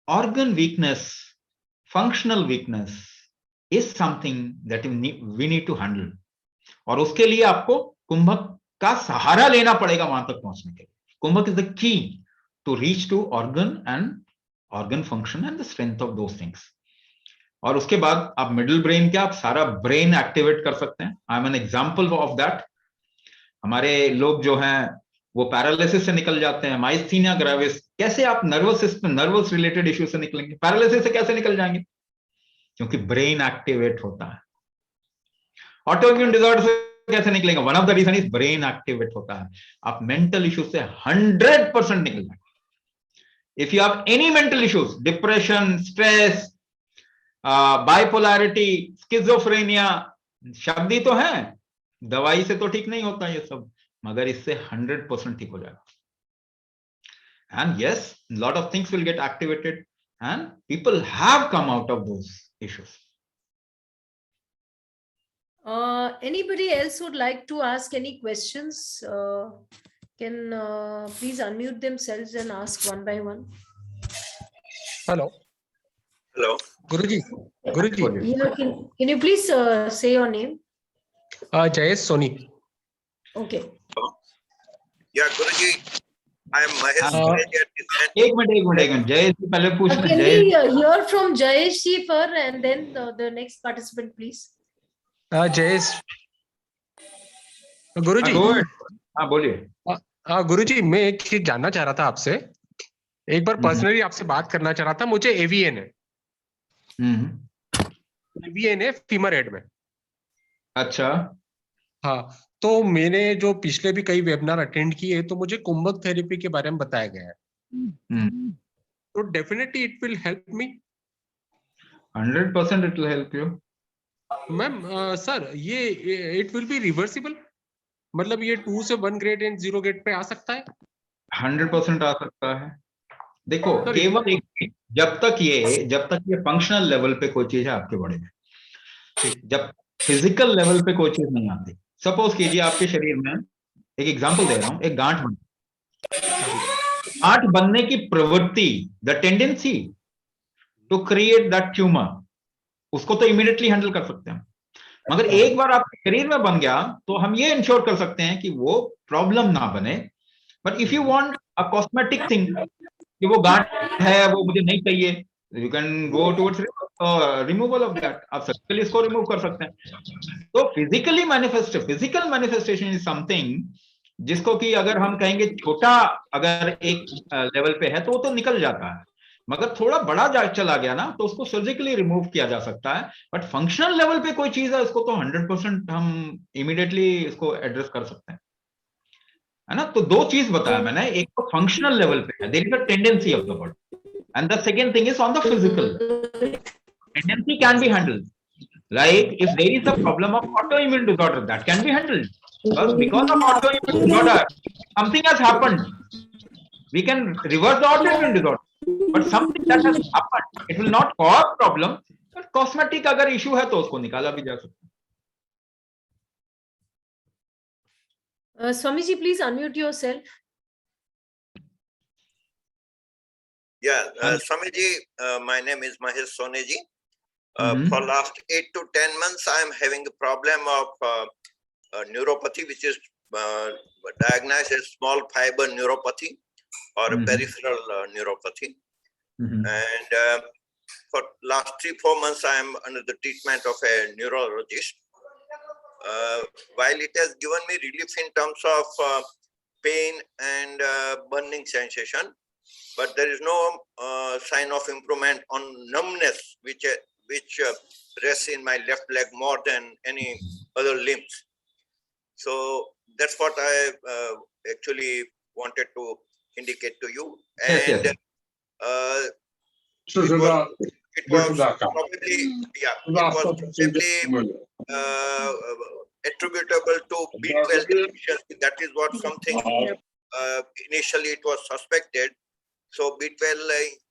organ weakness, functional weakness is something that we need to handle, और उसके लिए आपको कुंभक का सहारा लेना पड़ेगा वहां तक पहुंचने के लिए। Kumbhak is the key to reach to organ function and the strength of those things. और उसके बाद आप मिडिल ब्रेन क्या, आप सारा ब्रेन एक्टिवेट कर सकते हैं। I am an example of that. हमारे लोग जो हैं वो पैरालिसिस से निकल जाते हैं, माइस्थीनिया ग्रेविस। कैसे आप nervous system, nervous related issue से निकलेंगे? पैरालिसिस से कैसे निकल जाएंगे? क्योंकि ब्रेन एक्टिवेट होता है। ऑटोइम्यून डिसऑर्डर से कैसे निकलेंगे? One of the reason is brain activate होता है। आप मेंटल इश्यूज से 100% निकल जाएंगे। If you have any mental issues, depression, stress, bipolarity, schizophrenia, शब्द ही तो है, दवाई से तो ठीक नहीं होता ये सब, मगर इससे 100% ठीक हो जाएगा। And yes, lot of things will get activated and people have come out of those issues. Anybody else would like to ask any questions? Can please unmute themselves and ask one by one. Hello. Hello. Guruji. Yeah, can you please say your name? Jayesh Soni. Okay. Yeah, Guruji, I am Mahesh हाँ, Soneji at this end. एक minute जय जी पहले पूछना Can जय we hear from Jayesh ji first and then the next participant, please? Jayesh Guruji go ahead. हाँ बोलिए गुरुजी मैं एक चीज जानना चाह रहा था आपसे एक बार पर्सनली आपसे बात करना चाह रहा था मुझे एवीएन है फीमर हेड में अच्छा हाँ तो मैंने जो पिछले भी कई वेबिनार अटेंड किए तो मुझे कुंभक थेरेपी के बारे में बताया गया है तो definitely it will help me 100% it will help you. Ma'am sir ये इट विल बी रिवर्सिबल मतलब ये 2 से 1 ग्रेड एंड 0 ग्रेड पे आ सकता है 100% आ सकता है देखो सर, केवल एक चीज, जब तक ये फंक्शनल लेवल पे कोई चीज है आपके बॉडी में जब फिजिकल लेवल पे कोई चीज नहीं आती सपोज कीजिए आपके शरीर में एक एग्जांपल दे रहा हूं एक गांठ बनने की प्रवृत्ति the tendency to create that tumor उसको तो इमीडिएटली हैंडल कर सकते हैं मगर एक बार आपके शरीर में बन गया तो हम ये इंश्योर कर सकते हैं कि वो प्रॉब्लम ना बने but if you want a cosmetic thing कि वो गांठ है वो मुझे नहीं चाहिए you can go towards removal of that आप सर्जिकली इसको रिमूव कर सकते हैं तो फिजिकल मैनिफेस्टेशन इज समथिंग जिसको कि अगर हम कहेंगे छोटा अगर एक लेवल पे है तो वो तो निकल जाता है मगर थोड़ा बड़ा चला गया ना तो उसको सर्जिकली रिमूव किया जा सकता है बट फंक्शनल लेवल पे कोई चीज है उसको तो 100% हम इमीडिएटली इसको एड्रेस कर सकते हैं है ना तो दो चीज बताया मैंने एक तो फंक्शनल लेवल पे है there is a tendency of the body and the second thing is on the physical tendency can be handled like if there is a problem of autoimmune disorder that can be handled because of autoimmune disorder something has happened we can reverse the autoimmune disorder but something that has happened it will not cause problem but cosmetic अगर issue है तो उसको निकाला भी जा सकता है Swamiji, please unmute yourself. Yeah, Swamiji, my name is Mahesh Soneji. For last 8 to 10 months, I am having a problem of neuropathy, which is diagnosed as small fiber neuropathy or peripheral neuropathy. And for last 3-4 months, I am under the treatment of a neurologist. While it has given me relief in terms of pain and burning sensation, but there is no sign of improvement on numbness, which rests in my left leg more than any other limbs. So that's what I actually wanted to indicate to you. And it was probably attributable to B12 deficiency. That is what something initially it was suspected. So B12,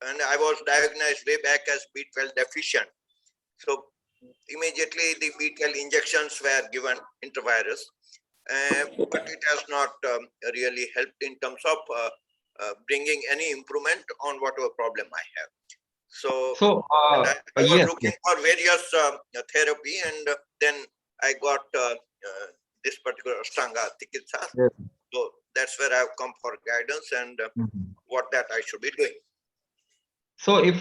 and I was diagnosed way back as B12 deficient. So immediately the B12 injections were given intravirus, but it has not really helped in terms of bringing any improvement on whatever problem I have. So I was looking for various therapy, and then I got this particular Ashtaang Chikitsa. So that's where I've come for guidance and what that I should be doing. So if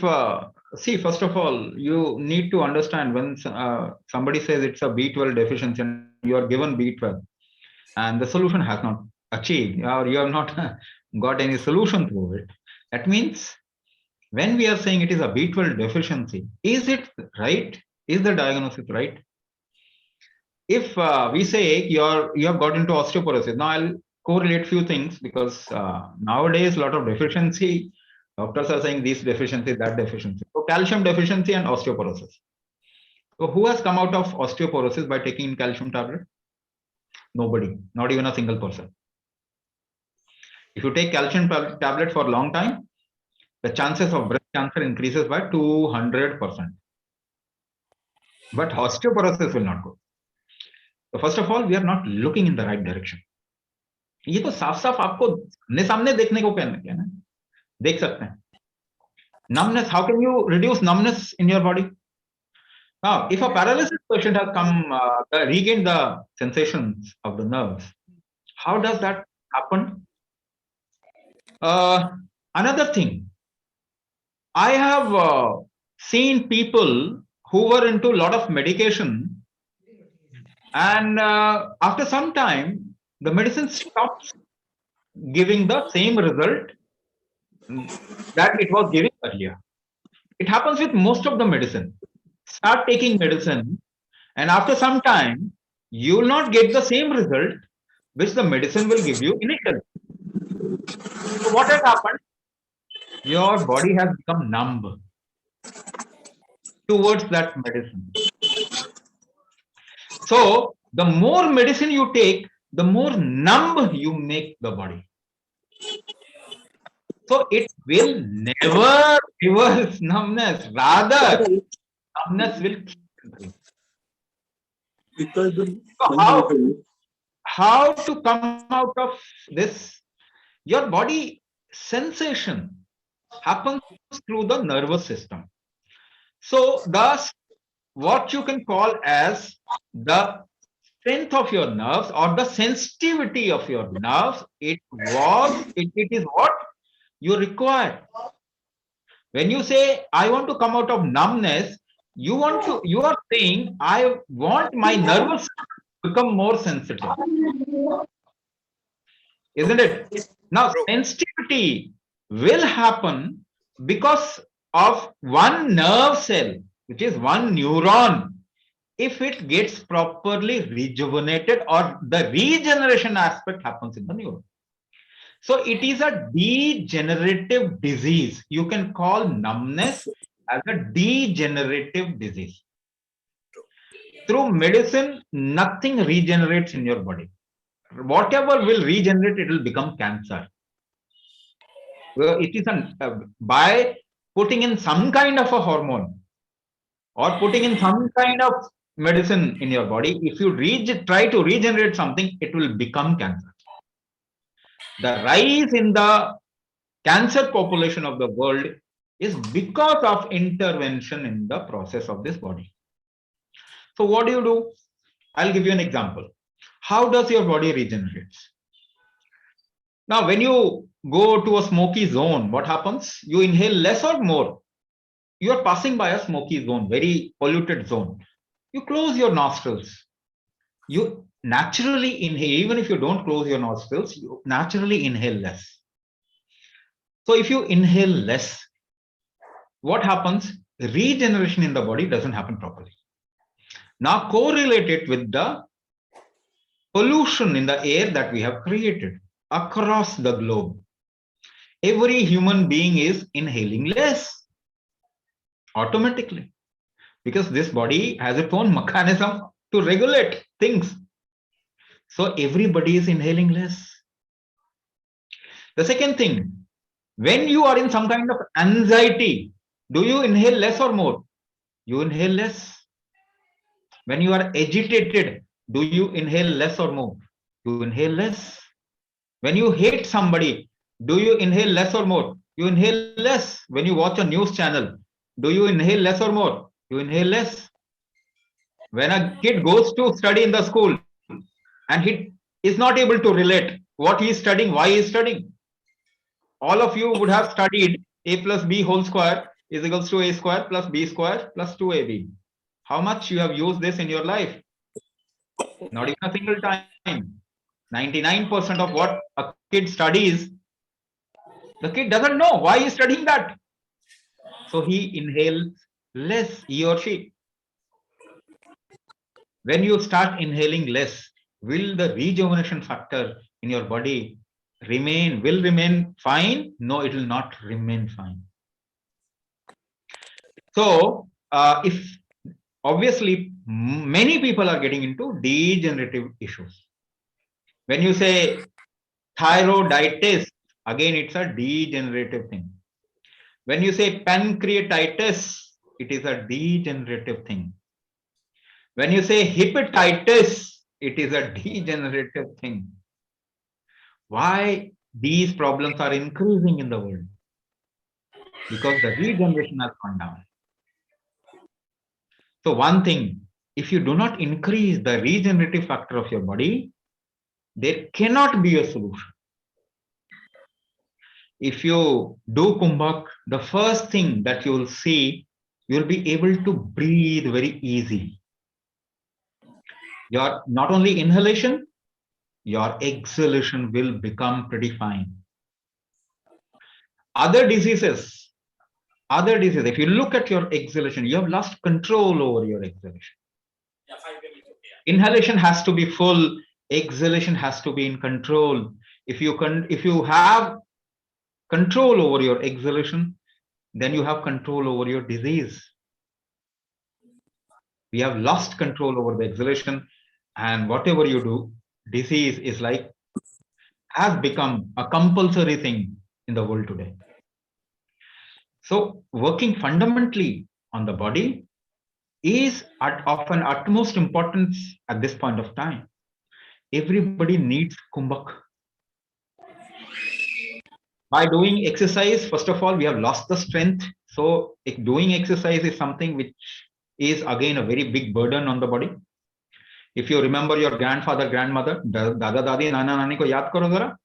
see, first of all, you need to understand when somebody says it's a B12 deficiency and you are given B12 and the solution has not achieved or you have not got any solution to it, that means when we are saying it is a B12 deficiency, is it right? Is the diagnosis right? If we say you have got into osteoporosis, now I'll correlate few things because nowadays a lot of deficiency. Doctors are saying this deficiency, that deficiency. So calcium deficiency and osteoporosis. So who has come out of osteoporosis by taking calcium tablet? Nobody, not even a single person. If you take calcium tablet for a long time, the chances of breast cancer increases by 200%. But osteoporosis will not go. So first of all, we are not looking in the right direction. ये तो साफ-साफ आपको सामने देखने को क्या ना देख सकते हैं. Numbness, how can you reduce numbness in your body? Now, if a paralysis patient has come, regained the sensations of the nerves, how does that happen? Another thing, I have seen people who were into a lot of medication, and after some time, the medicine stops giving the same result that it was giving earlier. It happens with most of the medicine. Start taking medicine, and after some time, you will not get the same result which the medicine will give you initially. So what has happened? Your body has become numb towards that medicine. So the more medicine you take, the more numb you make the body. So it will never reverse numbness. Rather, numbness will keep increasing. So how to come out of this? Your body sensation happens through the nervous system. So thus, what you can call as the strength of your nerves or the sensitivity of your nerves, it is what you require. When you say, I want to come out of numbness, you are saying, I want my nervous system to become more sensitive. Isn't it? Now, sensitivity will happen because of one nerve cell, which is one neuron. If it gets properly rejuvenated, or the regeneration aspect happens in the neuron. So it is a degenerative disease. You can call numbness as a degenerative disease. Through medicine, nothing regenerates in your body. Whatever will regenerate, it will become cancer. It is by putting in some kind of a hormone or putting in some kind of medicine in your body. If you try to regenerate something, it will become cancer. The rise in the cancer population of the world is because of intervention in the process of this body. So what do? I'll give you an example. How does your body regenerate? Now, when you go to a smoky zone, what happens? You inhale less or more. You are passing by a smoky zone, very polluted zone. You close your nostrils. You naturally inhale, even if you don't close your nostrils, you naturally inhale less. So if you inhale less, what happens? Regeneration in the body doesn't happen properly. Now correlate it with the pollution in the air that we have created across the globe. Every human being is inhaling less automatically, because this body has its own mechanism to regulate things. So everybody is inhaling less. The second thing, when you are in some kind of anxiety, do you inhale less or more? You inhale less. When you are agitated, do you inhale less or more? You inhale less. When you hate somebody, do you inhale less or more? You inhale less. When you watch a news channel, do you inhale less or more? You inhale less. When a kid goes to study in the school and he is not able to relate what he is studying, why he is studying. All of you would have studied a plus b whole square is equals to a square plus b square plus 2ab. How much you have used this in your life? Not even a single time. 99% of what a kid studies, the kid doesn't know why he's studying that. So he inhales less, he or she. When you start inhaling less, will the rejuvenation factor in your body will remain fine? No, it will not remain fine. So if obviously many people are getting into degenerative issues. When you say thyroiditis, again it's a degenerative thing. When you say pancreatitis, it is a degenerative thing. When you say hepatitis, it is a degenerative thing. Why these problems are increasing in the world? Because the regeneration has gone down. So one thing, if you do not increase the regenerative factor of your body, there cannot be a solution. if you do Kumbhak, the first thing that you will see, you'll be able to breathe very easy. Your not only inhalation, your exhalation will become pretty fine. Other diseases, if you look at your exhalation, you have lost control over your exhalation. Inhalation has to be full, exhalation has to be in control. If you have control over your exhalation, then you have control over your disease. We have lost control over the exhalation, and whatever you do, disease is like, has become a compulsory thing in the world today. So working fundamentally on the body is of an utmost importance at this point of time. Everybody needs Kumbhak. By doing exercise, first of all, we have lost the strength. So doing exercise is something which is again a very big burden on the body. If you remember your grandfather, grandmother, दादा दादी, नाना नानी को याद करो जरा.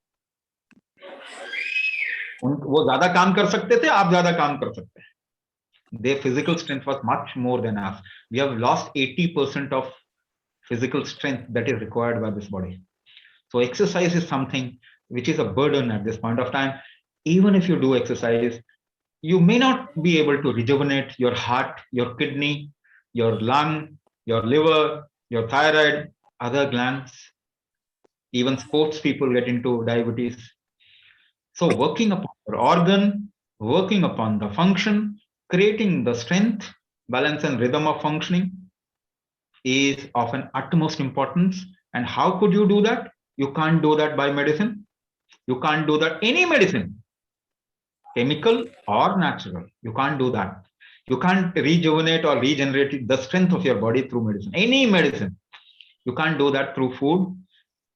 वो ज्यादा काम कर सकते थे, आप ज्यादा काम कर सकते हैं. Their physical strength was much more than us. We have lost 80% of physical strength that is required by this body. So exercise is something which is a burden at this point of time. Even if you do exercise, you may not be able to rejuvenate your heart, your kidney, your lung, your liver, your thyroid, other glands. Even sports people get into diabetes. So working upon your organ, working upon the function, creating the strength, balance and rhythm of functioning is of an utmost importance. And how could you do that? You can't do that by medicine. You can't do that any medicine, chemical or natural. You can't do that. You can't rejuvenate or regenerate the strength of your body through medicine, any medicine. You can't do that through food.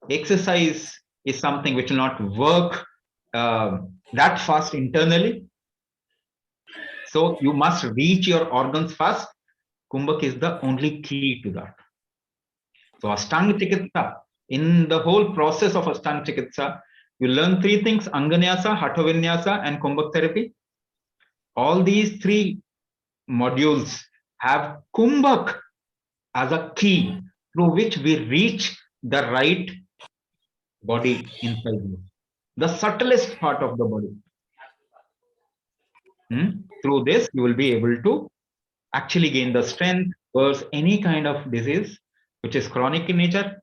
Exercise is something which will not work that fast internally. So you must reach your organs first. Kumbhak is the only key to that. So Ashtaang Chikitsa, in the whole process of Ashtaang Chikitsa, you learn three things: Anganyasa, Hatha Vinyasa, and Kumbhak therapy. All these three modules have Kumbhak as a key through which we reach the right body inside you, the subtlest part of the body. Through this, you will be able to actually gain the strength versus any kind of disease which is chronic in nature,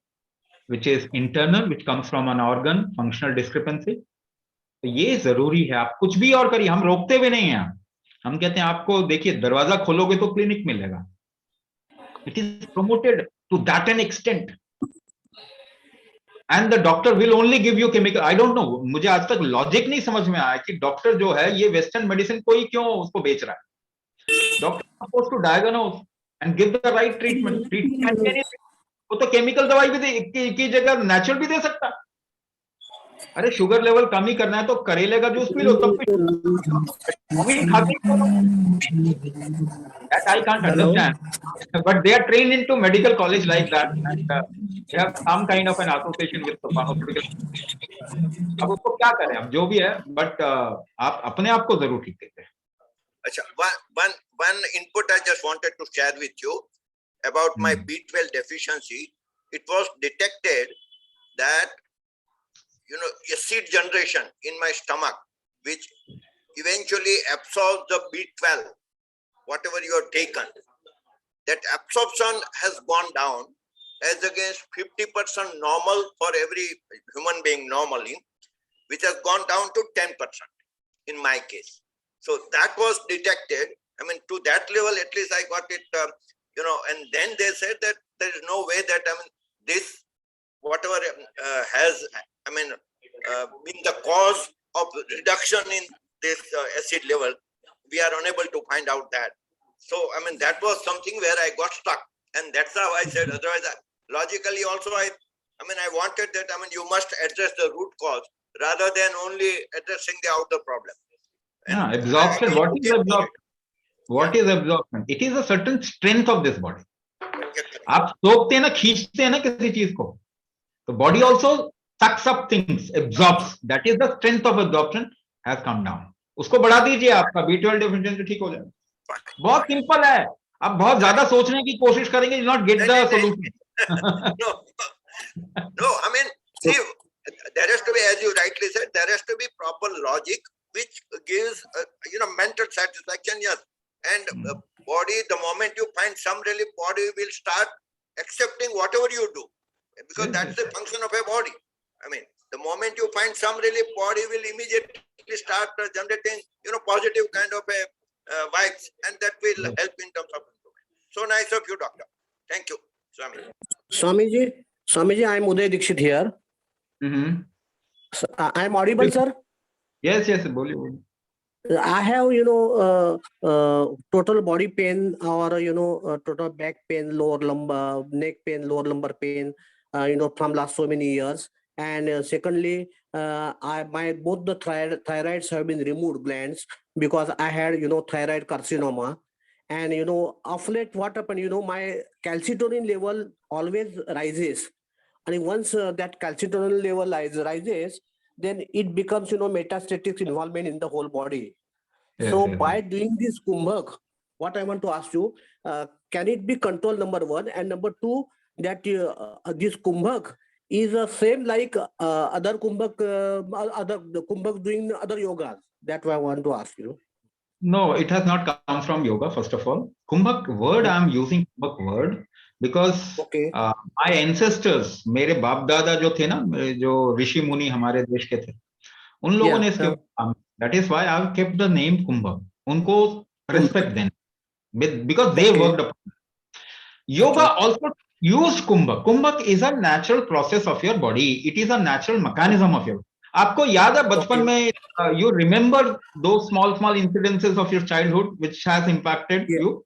which is internal, which comes from an organ functional discrepancy. तो ये जरूरी है. आप कुछ भी और करिए, हम रोकते भी नहीं हैं. हम कहते हैं आपको देखिए दरवाजा खोलोगे तो क्लिनिक मिलेगा. It is promoted to that an extent. And the doctor will only give you chemical. I don't know. मुझे आज तक लॉजिक नहीं समझ में आया कि डॉक्टर जो है ये वेस्टर्न मेडिसिन को ही क्यों उसको बेच रहा है. Doctor supposed to diagnose and give the right treatment. वो तो केमिकल दवाई भी की जगह नेचुरल भी दे सकता. अरे शुगर लेवल कम ही करना है तो करेले का जूस पी लो तब that I can't understand. But they are trained into medical college like that. And, they have some kind of an association with the pharmaceutical. अब उसको क्या करें, अब जो भी है, but आप अपने आप को जरूर ठीक करते हैं. अच्छा, one input I just wanted to share with you about my B12 deficiency. It was detected that a seed generation in my stomach, which eventually absorbs the B12, whatever you have taken. That absorption has gone down as against 50% normal for every human being normally, which has gone down to 10% in my case. So that was detected. I mean, to that level, at least I got it, and then they said that there is no way that, this, whatever has, been the cause of reduction in this acid level, we are unable to find out that. So, that was something where I got stuck. And that's how I said, otherwise, logically also, I wanted that, you must address the root cause rather than only addressing the outer problem. Yeah, absorption. What is absorption? What is absorption? It is a certain strength of this body. आप सोखते हैं ना, खींचते हैं ना किसी चीज को, तो body also sucks up things, absorbs. That is the strength of absorption. has come down. उसको बढ़ा दीजिए, आपका B12 deficiency ठीक हो जाएगा. बहुत सिंपल है. आप बहुत ज्यादा सोचने की कोशिश करेंगे, you'll not get the solution. No, I mean, see, there has to be, as you rightly said, there has to be proper logic which gives, mental satisfaction, yes. And body, the moment you find some relief, body will start accepting whatever you do, because that's the function of a body. I mean, the moment you find some relief, body will immediately start generating, positive kind of a vibes, and that will help in terms of improvement. So nice of you, doctor. Thank you, Swami. Swamiji, I am Uday Dixit here. I am audible, sir? Yes, boliye. I have, total body pain, or, total back pain, lower lumbar, neck pain, lower lumbar pain, from last so many years. And secondly, both the thyroids have been removed glands, because I had, thyroid carcinoma. And, of late, what happened, my calcitonin level always rises. And once that calcitonin level rises, then it becomes, metastatic involvement in the whole body. So by doing this kumbhak, what I want to ask you, can it be control, number one? And number two, that this kumbhak is the same like other kumbhak, the kumbhak doing other yogas? That's why I want to ask you. No, it has not come from yoga, first of all. Kumbhak word, I am using Kumbhak word because my ancestors, मेरे बाप दादा जो थे ना, जो ऋषि मुनि हमारे देश के थे, उन लोगों ने इसके, that is why I have kept the name Kumbhak. उनको respect देना, because they worked upon it. Yoga also used Kumbhak. Kumbhak is a natural process of your body. It is a natural mechanism of your. आपको याद है बचपन में, you remember those small incidences of your childhood which has impacted you?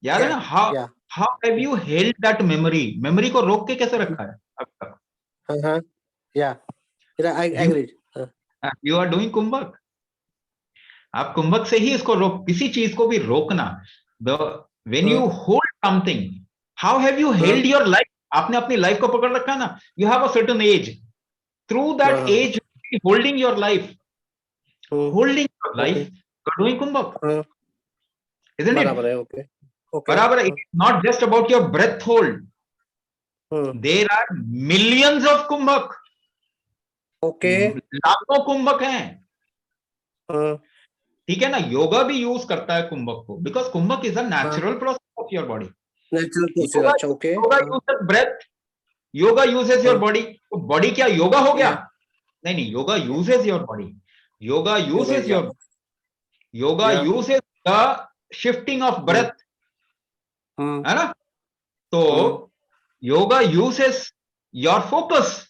याद है ना? How have you held that memory? Memory को रोक के कैसे रखा है अब तक? I agree. You are doing Kumbhak. आप कुंभक से ही इसको रोक, किसी चीज को भी रोकना. When you hold something, how have you held your life? आपने अपनी लाइफ को पकड़ रखा ना. You have a certain age. Through that age, holding your life, you're doing kumbhak, isn't it? Okay. Barabar, it is not just about your breath hold. There are millions of kumbhak. लाखों कुंभक हैं. ठीक है ना? योगा भी use करता है कुंभक को, because kumbhak is a natural process of your body. Yoga uses breath, yoga uses your body. Body क्या योगा हो गया? नहीं, yoga uses your body. Yoga uses your, yoga uses the shifting of breath, है ना? तो yoga uses your focus.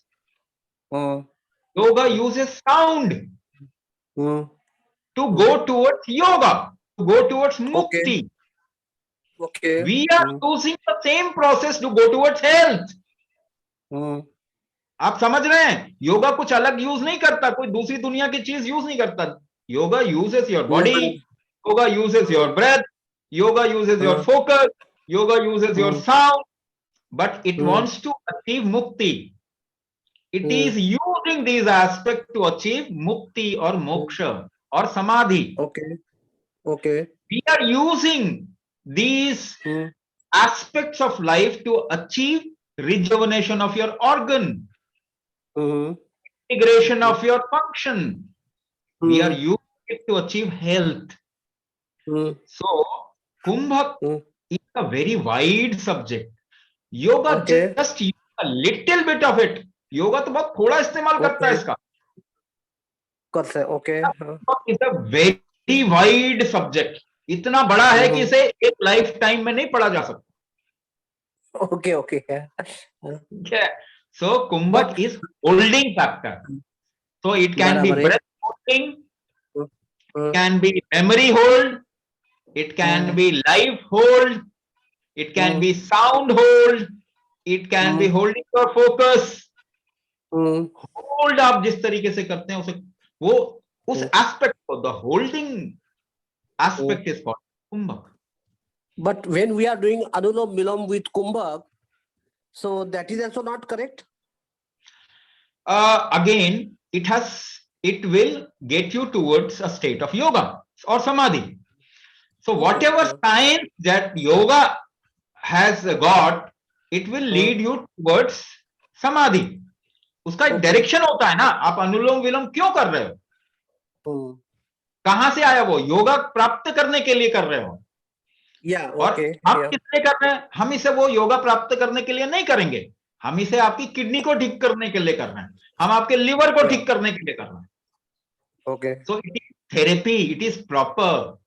Yoga uses sound to go towards yoga, to go towards mukti. We are using the same process to go towards health. आप समझ रहे हैं? योगा कुछ अलग use नहीं करता, कोई दूसरी दुनिया की चीज यूज नहीं करता. Yoga uses your body, yoga uses your breath, yoga uses your focus, yoga uses your sound, but it wants to achieve mukti. It is using these aspects to achieve mukti or moksha or samadhi. We are using these aspects of life to achieve rejuvenation of your organ, integration of your function. We are using it to achieve health. So, kumbhak is a very wide subject. Yoga just uses a little bit of it. Yoga तो बहुत थोड़ा इस्तेमाल करता है इसका. It's a very wide subject. इतना बड़ा है कि इसे एक लाइफ टाइम में नहीं पढ़ा जा सकता. So kumbhak is holding factor. So it can be breath holding, can be memory hold, it can be life hold, it can be sound hold, it can be holding your focus. Hold आप जिस तरीके से करते हैं उसे, वो उस aspect को, the holding aspect is called kumbhak. But when we are doing Anulom Vilom with Kumbhak, so that is also not correct? Again, it has it will get you towards a state of yoga or samadhi. So whatever science that yoga has got, it will lead you towards samadhi. उसका एक direction होता है ना. आप अनुलोम विलोम क्यों कर रहे हो? कहां से आया वो? योगा प्राप्त करने के लिए कर रहे हो. और हम किससे कर रहे हैं? हम इसे वो योगा प्राप्त करने के लिए नहीं करेंगे. हम इसे आपकी किडनी को ठीक करने के लिए कर रहे हैं. हम आपके लिवर को ठीक करने के लिए कर रहे हैं. Okay. So it is therapy. It is proper,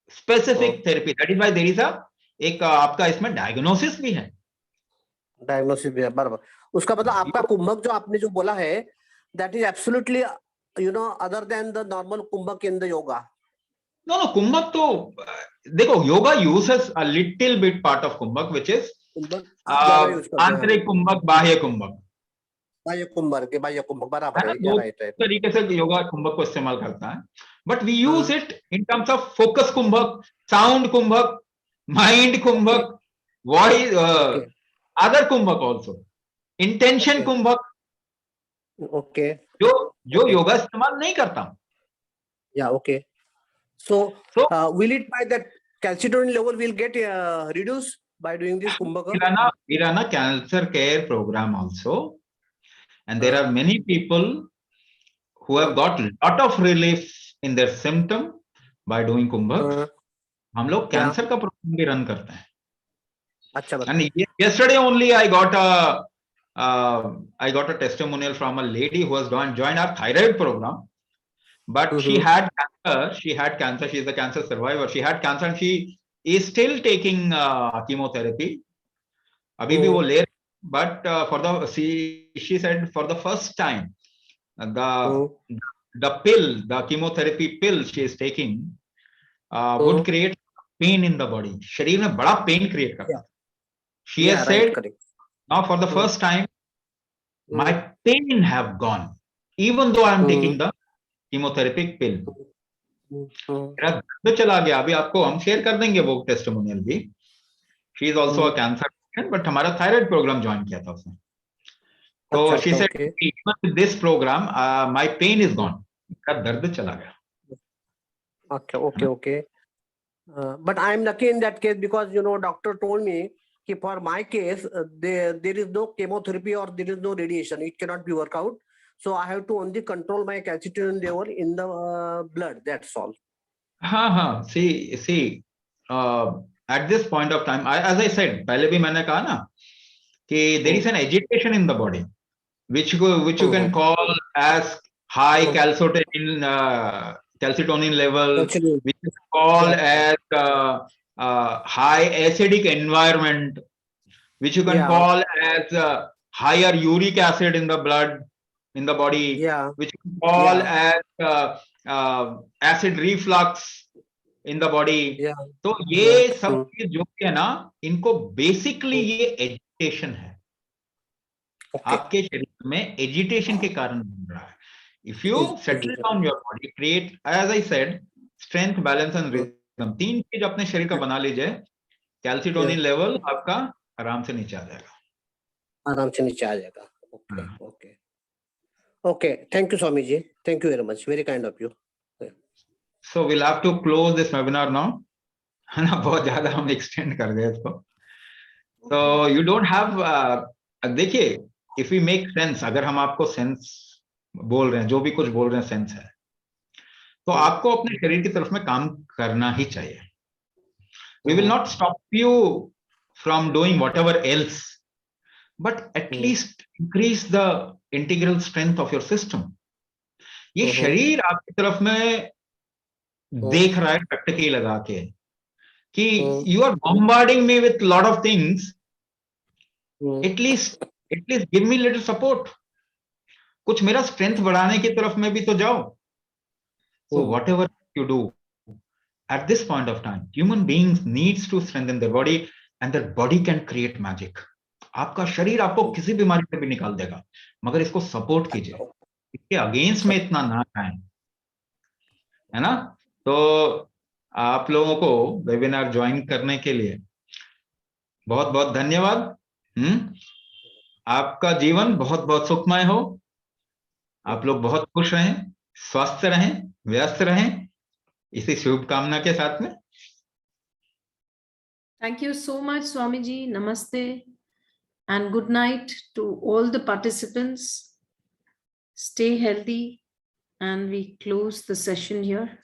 specific therapy. That is why there is a एक आपका इसमें डायग्नोसिस भी है. डायग्नोसिस भी है, बराबर. उसका मतलब आपका कुंभक जो आपने जो बोला है, that is absolutely, you know, other than the normal kumbhak in the yoga. No, kumbhak तो देखो, yoga uses a little bit part of kumbhak, which is आंतरिक कुंभक, बाह्य कुंभक. बाह्य कुंभक बराबर है. दो तरीके से योगा कुंभक को इस्तेमाल करता है. But we use it in terms of focus कुंभक, sound कुंभक, mind कुंभक, voice, other कुंभक also, intention कुंभक. Okay. जो योगा इस्तेमाल नहीं करता. Yeah, okay. So will it by that calcitonin level will get reduced by doing this kumbhaka? We run a cancer care program also, and there are many people who have got a lot of relief in their symptom by doing kumbhak. हम लोग cancer का programme भी run करते हैं. अच्छा. And yesterday only I got a testimonial from a lady who has joined our thyroid program, but she had cancer. She is a cancer survivor. She had cancer and she is still taking chemotherapy. अभी भी वो ले, but she said for the first time the chemotherapy pill she is taking would create pain in the body. शरीर में बड़ा pain create करता. She has said, now for the first time my pain have gone even though I am taking the chemotherapy pill. मेरा दर्द चला गया. अभी आपको हम शेयर कर देंगे वो टेस्टिमोनियल भी. She is also a cancer patient, but हमारा थायराइड प्रोग्राम ज्वाइन किया था उसने. तो she said, even with this program, my pain is gone. मेरा दर्द चला गया. Okay. But I am lucky in that case because, you know, doctor told me that for my case, there is no chemotherapy or there is no radiation. It cannot be worked out. So I have to only control my calcitonin level in the blood. That's all. See, at this point of time, as I said, पहले भी मैंने कहा ना कि there is an agitation in the body, which you can call as high calcitonin level, which is called as high acidic environment, which you can call as higher uric acid in the blood, in the body, which you can call as acid reflux in the body. तो ये सब चीज जो है ना, इनको basically ये agitation है. आपके शरीर में एजिटेशन के कारण बन रहा है. If you settle down your body, create, as I said, strength, balance and rhythm, तीन चीज अपने शरीर का बना लीजिए, कैल्सिटोनिन लेवल आपका आराम से नीचे आ जाएगा. Okay. Thank you, Swami ji. Thank you very much. Very kind of you. So we'll have to close this webinar now. है ना, बहुत ज्यादा हम extend कर गए इसको. So you don't have, देखिए, if we make sense, अगर हम आपको sense बोल रहे हैं, जो भी कुछ बोल रहे हैं सेंस है, तो आपको अपने शरीर की तरफ में काम करना ही चाहिए. We will not stop you from doing whatever else, but at least increase the integral strength of your system. ये शरीर आपकी तरफ में देख रहा है टकटकी लगा के कि you are bombarding me with lot of things. At least give me little support. कुछ मेरा स्ट्रेंथ बढ़ाने की तरफ में भी तो जाओ. So whatever you do at this point of time, human beings needs to strengthen their body and their body can create magic. आपका शरीर आपको किसी बीमारी से भी निकाल देगा, मगर इसको सपोर्ट कीजिए, इसके अगेंस्ट में इतना ना जाएं, है ना. तो आप लोगों को वेबिनार ज्वाइन करने के लिए बहुत बहुत धन्यवाद. आपका जीवन बहुत बहुत सुखमय हो. आप लोग बहुत खुश रहें, स्वस्थ रहें, व्यस्त रहें, इसी शुभकामना के साथ में Thank you so much, Swamiji. Namaste and good night to all the participants. Stay healthy and we close the session here.